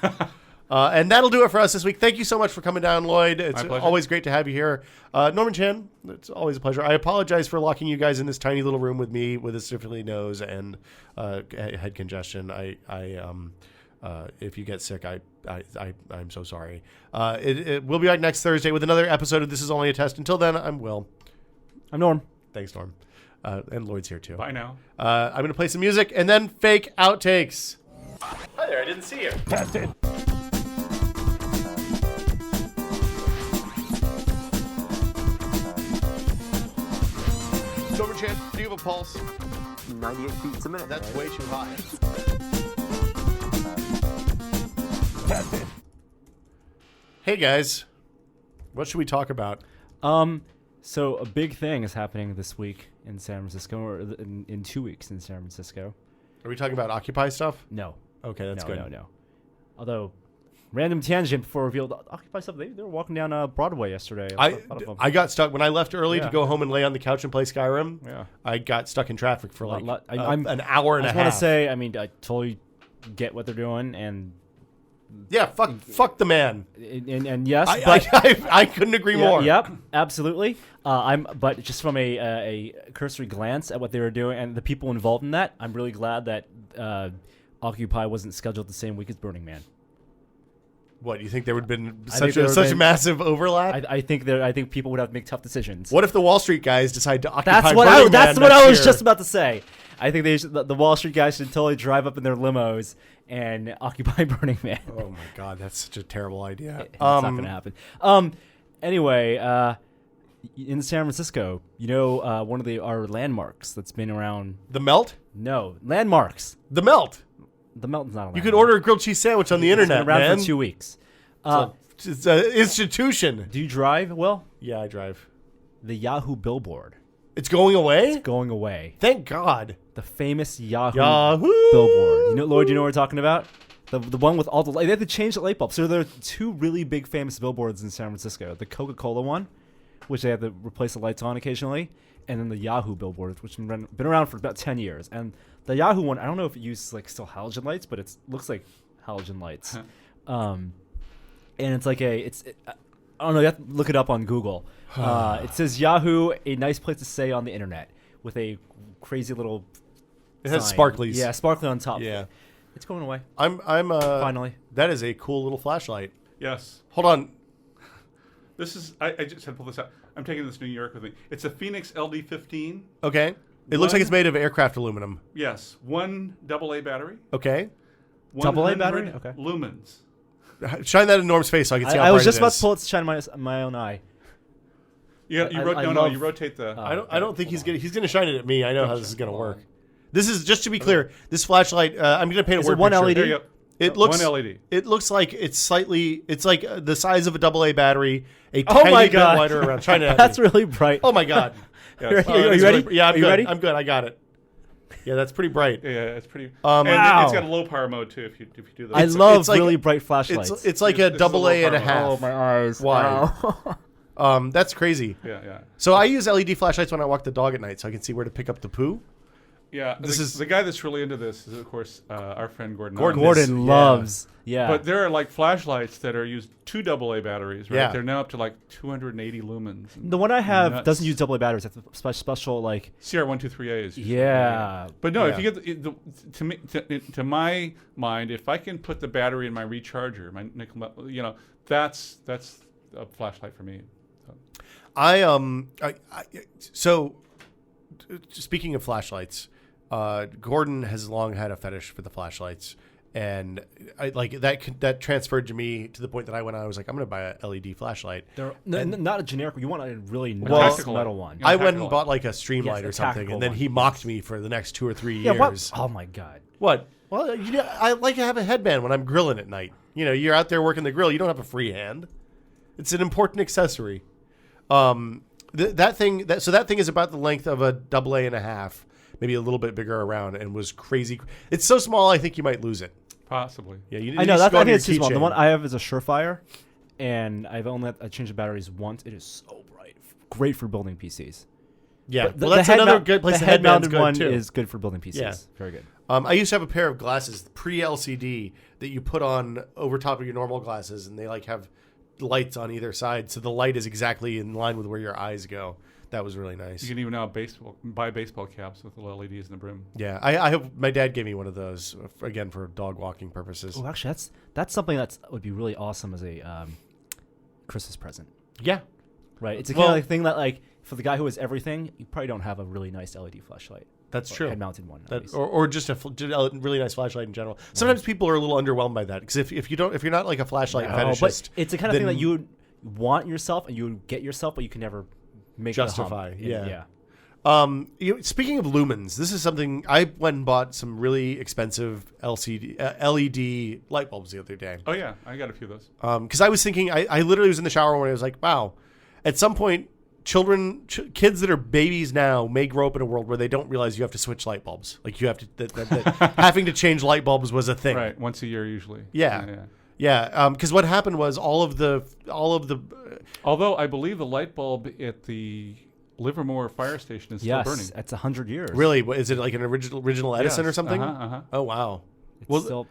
And that'll do it for us this week. Thank you so much for coming down, Loyd. It's always great to have you here. Norman Chan, it's always a pleasure. I apologize for locking you guys in this tiny little room with me with a sniffly nose and head congestion. If you get sick, I'm so sorry. We'll be back next Thursday with another episode of This Is Only a Test. Until then, I'm Will. I'm Norm. Thanks, Norm. And Lloyd's here, too. Bye now. I'm going to play some music and then fake outtakes. Hi there, I didn't see you. Tested. Norman Chan, do you have a pulse? 98 beats a minute. That's way too high. Hey guys, what should we talk about? So a big thing is happening this week in San Francisco, or in 2 weeks in San Francisco. Are we talking about Occupy stuff? No. Okay, that's good. No. Although Random tangent before revealed. Occupy stuff. They were walking down Broadway yesterday. I got stuck when I left early to go home and lay on the couch and play Skyrim. Yeah. I got stuck in traffic for like I'm an hour and a half. I just want to say, I mean, I totally get what they're doing, and yeah, fuck the man. And yes, I couldn't agree more. Yep, absolutely. But just from a cursory glance at what they were doing and the people involved in that, I'm really glad that Occupy wasn't scheduled the same week as Burning Man. What, you think there would have been I such a massive overlap? I think people would have to make tough decisions. What if the Wall Street guys decide to occupy That's Burning Man what I next was year? just about to say. I think the Wall Street guys should totally drive up in their limos and occupy Burning Man. Oh my God, that's such a terrible idea. It's not going to happen. Anyway, in San Francisco, one of our landmarks that's been around. The Melt? No, landmarks. The Melt. The Melton's not a landmark. You could order a grilled cheese sandwich on the internet, It's been around man. for 2 weeks. It's an institution. Do you drive? Well, Yeah, I drive. the Yahoo billboard. It's going away? It's going away. Thank God. The famous Yahoo Yahoo! billboard. Lloyd, you know what we're talking about? The one with all the light. They had to change the light bulb. So there are two really big famous billboards in San Francisco. The Coca-Cola one, which they have to replace the lights on occasionally, and then the Yahoo billboard, which has been around for about 10 years. And the Yahoo one, I don't know if it uses still halogen lights, but it looks like halogen lights. And it's like I don't know, you have to look it up on Google. It says Yahoo, a nice place to stay on the internet, with a crazy little It has sign. sparklies. Yeah, sparkly on top. Yeah. It's going away. I'm Finally. That is a cool little flashlight. Yes. Hold on. This is. I just had to pull this out. I'm taking this to New York with me. It's a Phoenix LD15. Okay. It looks like it's made of aircraft aluminum. Yes. 1 AA battery. Okay. Double A 100 battery? Okay. Lumens. Shine that in Norm's face so I can see how I bright was just it about is. to pull it to shine my own eye. You love- rotate the. I don't think he's gonna shine it at me. I know how this is gonna work. This is, just to be clear, this flashlight. I'm gonna paint a Is word it one picture. LED? There you go. It looks one LED. It looks like it's like the size of a AA battery, a Oh tiny my bit God. wider around. Shine it at That's me. really bright. Oh my God. Yes. Are you That's ready? really- yeah, I'm Are you good. ready? I'm good. I got it. Yeah, that's pretty bright. Yeah, it's pretty. Wow. And it's got a low power mode too. If you do that. I love it's like- really bright flashlights. It's like a This is a double A low and a power half. mode. my eyes. Wide. Wow. That's crazy. Yeah. So I use LED flashlights when I walk the dog at night, so I can see where to pick up the poo. Yeah. This is- the guy that's really into this is, of course, our friend Gordon. Gordon Arnold. is- Gordon yeah. loves. Yeah. But there are like flashlights that are used 2 AA batteries, right? Yeah. They're now up to like 280 lumens. the one I have Nuts. doesn't use AA batteries. That's a special like. CR123A is usually Yeah. But no, Yeah. if you get to my mind, if I can put the battery in my recharger, my nickel, that's a flashlight for me. So speaking of flashlights, Gordon has long had a fetish for the flashlights, and I like that transferred to me to the point that I was like, I'm going to buy a LED flashlight. They're not a generic. You want a really Well, nice tactical metal one. one. Yeah. I went and tactical. bought like a Streamlight Yes, or a something, tactical and then one, he mocked me for the next 2 or 3 Yeah. years. What? Oh my God. What? Well, I like to have a headband when I'm grilling at night. You're out there working the grill. You don't have a free hand. It's an important accessory. That thing is about the length of a AA and a half, maybe a little bit bigger around, and was crazy. It's so small, I think you might lose it. Possibly. Yeah, you I know you that. go I on think your it's too small. The keychain. one I have is a Surefire, and I've only I changed the batteries once. It is so bright. Great for building PCs. Yeah, But well, that's another good place. The The headband's head-mounted good one too. is good for building PCs. Yeah. Very good. I used to have a pair of glasses pre-LCD that you put on over top of your normal glasses, and they have lights on either side, so the light is exactly in line with where your eyes go. That was really nice. You can even now buy baseball caps with the LEDs in the brim. Yeah, I hope my dad gave me one of those again for dog walking purposes. Oh, actually, that's something that would be really awesome as a Christmas present. Yeah, Right. It's a Well- kind of thing that for the guy who has everything, you probably don't have a really nice LED flashlight. that's Or true. Head-mounted one. At That, least. or just a really nice flashlight in general. Sometimes people are a little underwhelmed by that because if you're not like a flashlight No, fetishist, but it's the kind of thing then- that you would want yourself and you would get yourself, but you can never make Justify, it a hump. yeah. Yeah. Speaking of lumens, this is something I went and bought some really expensive LED light bulbs the other day. Oh yeah, I got a few of those. Because I was thinking, I literally was in the shower when I was like, wow, at some point, kids that are babies now may grow up in a world where they don't realize you have to switch light bulbs. Like you have to, that having to change light bulbs was a thing. Right, once a year usually. Yeah. Yeah, because what happened was all of the Although I believe the light bulb at the Livermore fire station is still burning. Yes, it's 100 years. really, is it like an original Edison Yes. or something? Uh-huh. Oh wow.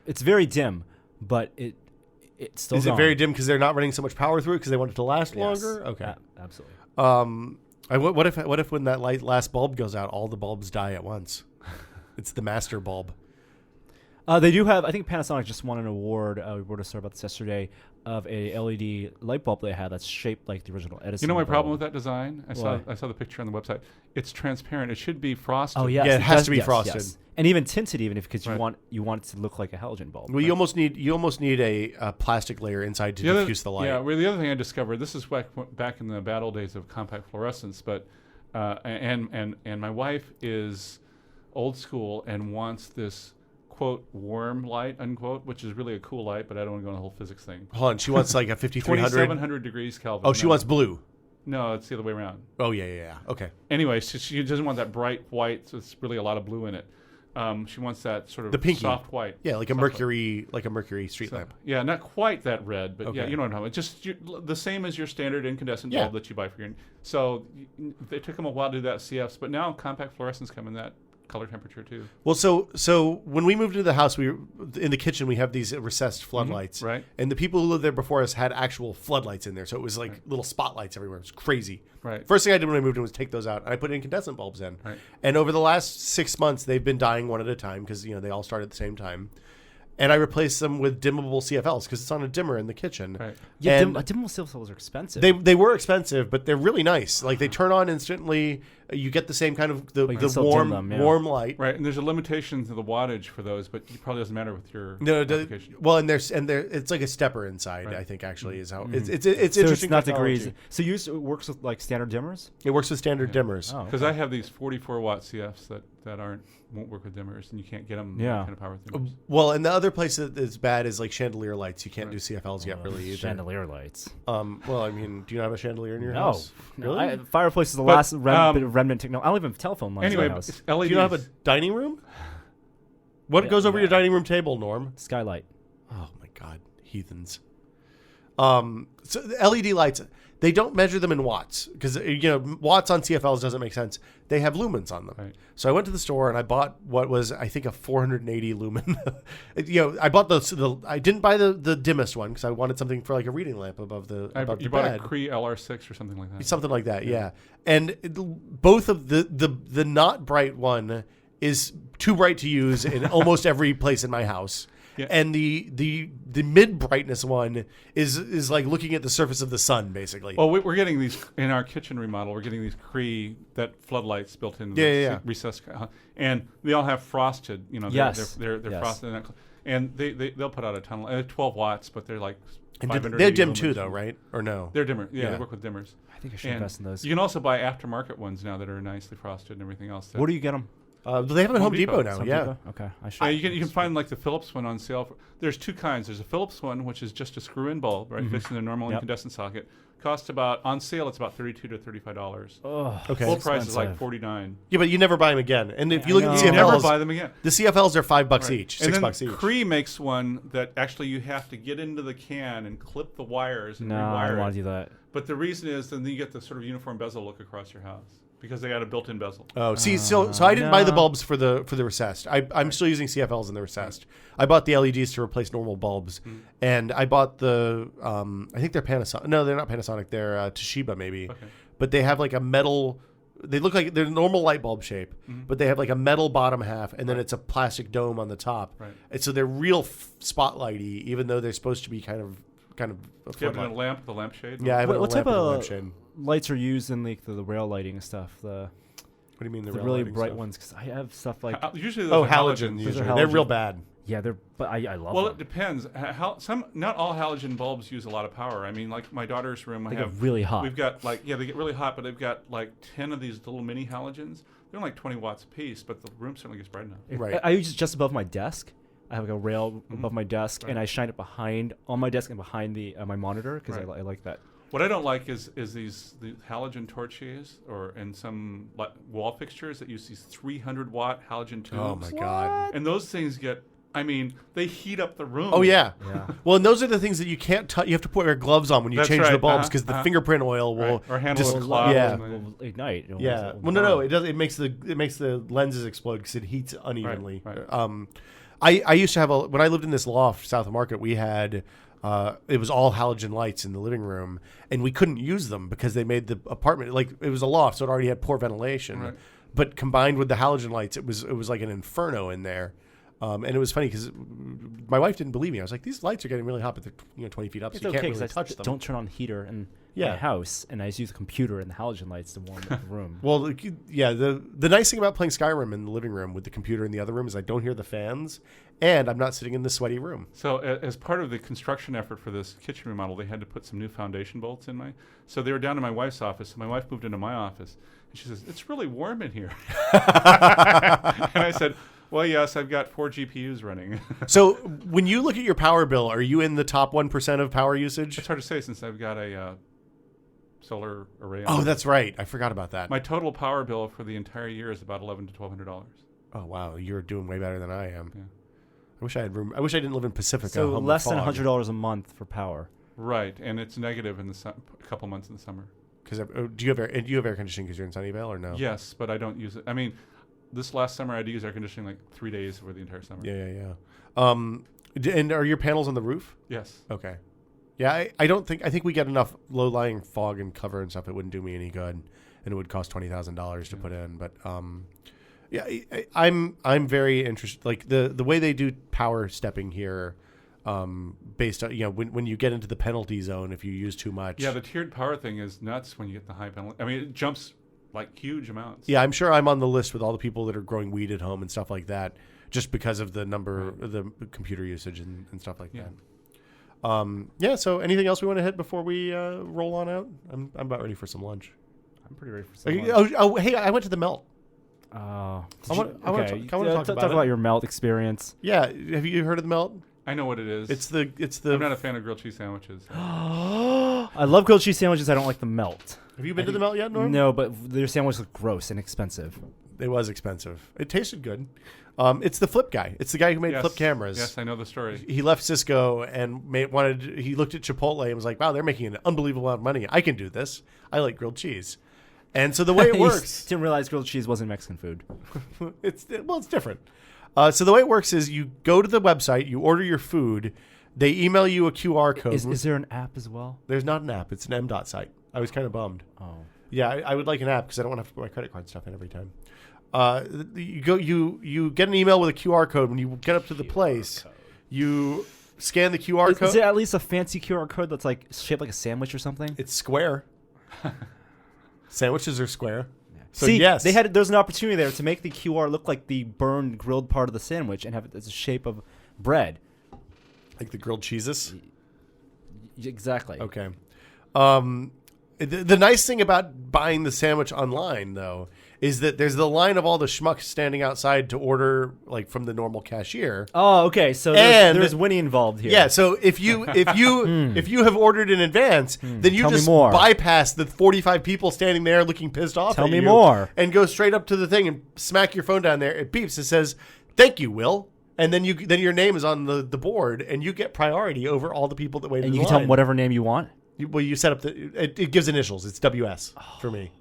It's very dim, but it's still Is it very dim because they're not running so much power through it because they want it to last Yes. longer? Okay. Absolutely. What if when that last bulb goes out, all the bulbs die at once? It's the master bulb. They do have. I think Panasonic just won an award. We wrote a story about this yesterday of a LED light bulb they had that's shaped like the original Edison. You know my problem bulb. with that design? I saw the picture on the website. It's transparent. It should be frosted. Oh yes, Yeah, it has does- to be yes, frosted. yes. And even tinted, even because Right. you want it to look like a halogen bulb. Well, you almost need a plastic layer inside to diffuse the light. Yeah, well, the other thing I discovered, this is back in the bad old days of compact fluorescence, but and my wife is old school and wants this quote warm light unquote, which is really a cool light, but I don't want to go on the whole physics thing. Hold on, she wants like a 5300. 2700 degrees Kelvin. Oh, she wants blue. No, it's the other way around. Oh yeah. Okay. Anyway, she doesn't want that bright white, so it's really a lot of blue in it. She wants that sort of The pinky. soft white. Yeah, like a soft mercury street white. lamp. Yeah, not quite that red, but yeah, Okay. you know what I'm talking about. Just the same as your standard incandescent Yeah. bulb that you buy for your. So it took them a while to do that CFs, but now compact fluorescents come in that color temperature too. Well, so when we moved into the house, we in the kitchen we have these recessed floodlights, right. And the people who lived there before us had actual floodlights in there, so it was like little spotlights everywhere. It was crazy. Right. First thing I did when I moved in was take those out, and I put incandescent bulbs in. Right. And over the last 6 months, they've been dying one at a time because they all started at the same time. And I replaced them with dimmable CFLs because it's on a dimmer in the kitchen. Right. Yeah, And dimmable CFLs are expensive. they were expensive, but they're really nice. Like they turn on instantly. You get the same kind of But you can the still dim warm them, yeah. warm light. Right, and there's a limitation to the wattage for those, but it probably doesn't matter with your No, application. well, and there's it's like a stepper inside. Right. I think actually is how Mm-hmm. it's so interesting. it's not technology. degrees. So it works with like standard dimmers. It works with standard dimmers. Oh, Because I have these 44 watt CFs that won't work with dimmers, and you can't get them Yeah. that kind of power with dimmers. Well, and the other place that is bad is like chandelier lights. You can't do CFLs yet, really either. Chandelier lights. Well, I mean, do you not have a chandelier in your No, house? no. Really? Fireplace is the But, last bit of remnant technology. I don't even have telephone lines Anyway, in my house. it's LEDs. Do you not have a dining room? What goes over your dining room table, Norm? Skylight. Oh my God, heathens. So the LED lights, they don't measure them in watts because watts on CFLs doesn't make sense. They have lumens on them. Right. So I went to the store and I bought what was I think a 480 lumen. I bought I didn't buy the dimmest one because I wanted something for like a reading lamp above the You bought a Cree LR6 or something like that. something like that. Yeah, and both of the not bright one is too bright to use in almost every place in my house. Yeah. And the mid brightness one is like looking at the surface of the sun, basically. Well, we're getting these in our kitchen remodel. We're getting these Cree floodlights built into the recessed, and they all have frosted. Yes. They're Yes. frosted, and they'll put out a ton. 12 watts, but they're like. And 580 they're dim lumens. too, though, right? Or no? They're dimmer. Yeah, Yeah. they work with dimmers. I think I should And invest in those. you can also buy aftermarket ones now that are nicely frosted and everything else. Where do you get them? They have them at Home Depot now. Home Yeah. Depot? Okay, I should. Yeah, you can find like the Philips one on sale. There's two kinds. There's a Philips one, which is just a screw-in bulb, right, fixed in a normal Yep. incandescent socket. Costs on sale, it's about $32 to $35. Oh, Okay. Full price is like expensive. $49. Yeah, but you never buy them again. And if you look at know. the You never CFLs, buy them again. the CFLs are $5 Right. each, And then $6 each. Cree makes one that actually you have to get into the can and clip the wires and No, I don't rewire want it. to do that. But the reason is then you get the sort of uniform bezel look across your house because they got a built-in bezel. Oh, see, so I didn't buy the no. bulbs for the recessed. I'm still using CFLs in the recessed. I bought the LEDs to replace normal bulbs, and I bought the I think they're Panasonic. No, they're not Panasonic. They're Toshiba maybe, Okay. but they have like a metal. They look like they're normal light bulb shape, but they have like a metal bottom half, and then it's a plastic dome on the top. Right. And so they're real spotlighty, even though they're supposed to be kind of a Do you have it in a floodlight. lamp, the lampshade? Yeah, I have it in a What type lamp with a of lampshade. lights are used in the rail lighting and stuff? What do you mean The real really lighting bright stuff? ones, because I have stuff like Usually Oh, those are halogen. Those are Usually. They're real halogen. bad. but I love Well, them. it depends. Not all halogen bulbs use a lot of power. I mean, like my daughter's room, They get really hot. We've got they get really hot, but they've got like 10 of these little mini halogens. They're like 20 watts a piece, but the room certainly gets bright enough. Right. I use it just above my desk. I have like a rail above my desk, Right. and I shine it on my desk and behind the my monitor because Right. I like that. What I don't like is the halogen torches and some wall fixtures that use these 300 watt halogen tubes. Oh my god. And those things get I mean, they heat up the room. Oh yeah. Yeah. Well, and those are the things that you can't touch. You have to put your gloves on when you That's change the right. bulbs because the fingerprint oil will Right. Or handle just it with cloth. yeah. and Will ignite. Yeah. Well, no, it does. It makes the lenses explode because it heats unevenly. Right. I used to have when I lived in this loft south of Market. We had it was all halogen lights in the living room, and we couldn't use them because they made the apartment like it was a loft, so it already had poor ventilation. Right. But combined with the halogen lights, it was like an inferno in there. And it was funny because my wife didn't believe me. I was like, "These lights are getting really hot, but they're 20 feet up, so It's you okay can't because really touch them." don't turn on heater in Yeah. my house, and I just use the computer and the halogen lights to warm the room. Well, yeah. The nice thing about playing Skyrim in the living room with the computer in the other room is I don't hear the fans, and I'm not sitting in the sweaty room. So as part of the construction effort for this kitchen remodel, they had to put some new foundation bolts in so they were down in my wife's office. So my wife moved into my office, and she says, "It's really warm in here." And I said, "Well, yes, I've got 4 GPUs running." So when you look at your power bill, are you in the top 1% of power usage? It's hard to say since I've got a solar array. Oh, on it. that's right. I forgot about that. My total power bill for the entire year is about $1,100 to $1,200. Oh wow, you're doing way better than I am. Yeah. I wish I had room. I wish I didn't live in Pacifica. So home of less than fog. $100 a month for power. Right, and it's negative in a couple months in the summer. Because do you have air conditioning because you're in Sunnyvale or no? Yes, but I don't use it. I mean, this last summer I had to use air conditioning like 3 days for the entire summer. Yeah. And are your panels on the roof? Yes. Okay. Yeah, I think we get enough low-lying fog and cover and stuff. It wouldn't do me any good, and it would cost $20,000 to put in. But yeah, I'm very interested. Like the way they do power stepping here, based on when you get into the penalty zone if you use too much. Yeah, the tiered power thing is nuts when you get the high penalty. I mean, it jumps like huge amounts. Yeah, I'm sure I'm on the list with all the people that are growing weed at home and stuff like that, just because of the number, the computer usage and stuff like that. Yeah. So anything else we want to hit before we roll on out? I'm about ready for some lunch. I'm pretty ready for some. Hey, I went to the Melt. I want to talk about about your melt experience. Yeah, have you heard of the Melt? I know what it is. It's the. I'm not a fan of grilled cheese sandwiches. I love grilled cheese sandwiches. I don't like the melt. Have you been to the Melt yet, Norm? No, but their sandwiches look gross and expensive. It was expensive. It tasted good. It's the Flip guy. It's the guy who made Flip cameras. Yes, I know the story. He left Cisco and he looked at Chipotle and was like, "Wow, they're making an unbelievable amount of money. I can do this. I like grilled cheese." And so the way it works, didn't realize grilled cheese wasn't Mexican food. it's different. So the way it works is you go to the website, you order your food, they email you a QR code. Is there an app as well? There's not an app. It's an M.dot site. I was kind of bummed. Oh. Yeah, I would like an app because I don't want to have to put my credit card stuff in every time. You get an email with a QR code. When you get up to the place, you scan the QR code. Is it at least a fancy QR code that's like shaped like a sandwich or something? It's square. Sandwiches are square. So See, yes, there's an opportunity there to make the QR look like the burned grilled part of the sandwich and have it as a shape of bread. Like the grilled cheeses. Exactly. Okay. The nice thing about buying the sandwich online, though, is that there's the line of all the schmucks standing outside to order, like from the normal cashier. Oh, okay. So there's Winnie involved here. Yeah. So if you have ordered in advance, then you just bypass the 45 people standing there looking pissed off. Tell me more. And go straight up to the thing and smack your phone down there. It beeps. It says, "Thank you, Will." And then your name is on the board, and you get priority over all the people that waited. And you in can line. tell them whatever name you want. You set up it gives initials. It's WS for me.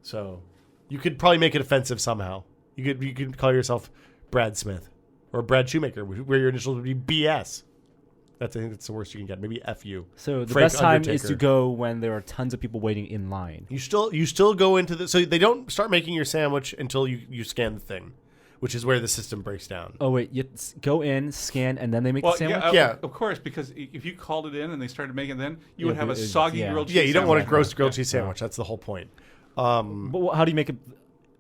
So you could probably make it offensive somehow. You could call yourself Brad Smith or Brad Shoemaker, where your initials would be BS. I think that's the worst you can get. Maybe FU. So the Frank best time Undertaker. is to go when there are tons of people waiting in line. You still go into the so they don't start making your sandwich until you scan the thing, which is where the system breaks down. Oh wait, you go in, scan, and then they make the sandwich. Yeah, of course, because if you called it in and they started making it, then you would have a soggy grilled cheese. Yeah, you don't want a gross grilled Yeah. cheese sandwich. That's the whole point. But how do you make it?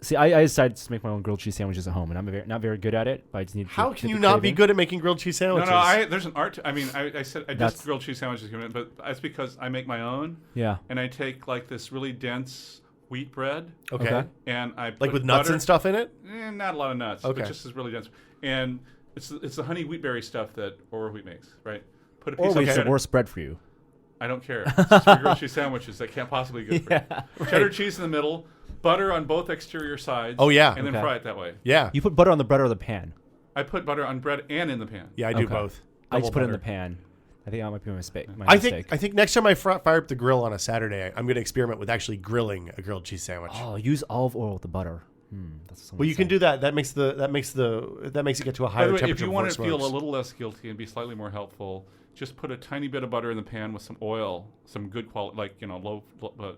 See, I decided to make my own grilled cheese sandwiches at home, and I'm not very good at it. But I just need. How can you not be good at making grilled cheese sandwiches? No, there's an art. I said I just grilled cheese sandwiches, but that's because I make my own. Yeah. And I take like this really dense wheat bread. Okay. And I like put with nuts butter, and stuff in it. Not a lot of nuts. Okay. But just is really dense. And it's the honey wheatberry stuff that Or Wheat makes, right? Put a piece of Wheat's cheddar. the worst bread for you. I don't care. It's just for grilled cheese sandwiches that can't possibly be good for you. Cheddar cheese in the middle, butter on both exterior sides. Oh yeah. And then fry it that way. Yeah. You put butter on the bread or the pan. I put butter on bread and in the pan. Yeah, I do Okay. both. I just Double put it in the butter. pan. I think that might be my mistake. I think next time I fire up the grill on a Saturday, I'm going to experiment with actually grilling a grilled cheese sandwich. Oh, use olive oil with the butter. That's Well, you can do that. That makes it get to a By higher the way, temperature. if you before want it to feel a smokes. little less guilty and be slightly more helpful, just put a tiny bit of butter in the pan with some oil, some good quality, like low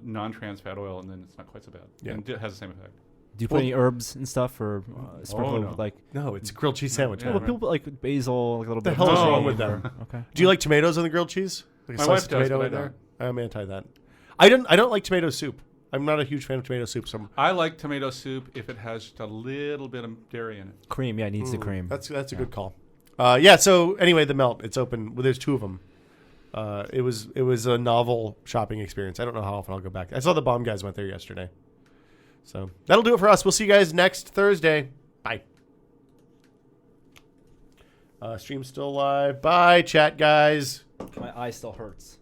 non-trans fat oil, and then it's not quite so bad. Yeah. And it has the same effect. Do you put any herbs and stuff, or sprinkle no. like? No, it's a grilled cheese sandwich. Yeah, Well, right. people put like basil, like a little The bit. hell is No. wrong with them? Okay. Do you like tomatoes on the grilled cheese? Like a My slice wife of does, tomato but I in there? don't. I'm anti that. I don't like tomato soup. I'm not a huge fan of tomato soup. So I like tomato soup if it has just a little bit of dairy in it. Cream, yeah, it needs the cream. that's a good call. So anyway, the melt, it's open. Well, there's two of them. It was a novel shopping experience. I don't know how often I'll go back. I saw the Bomb guys went there yesterday. So that'll do it for us. We'll see you guys next Thursday. Bye. Stream's still live. Bye, chat guys. My eye still hurts.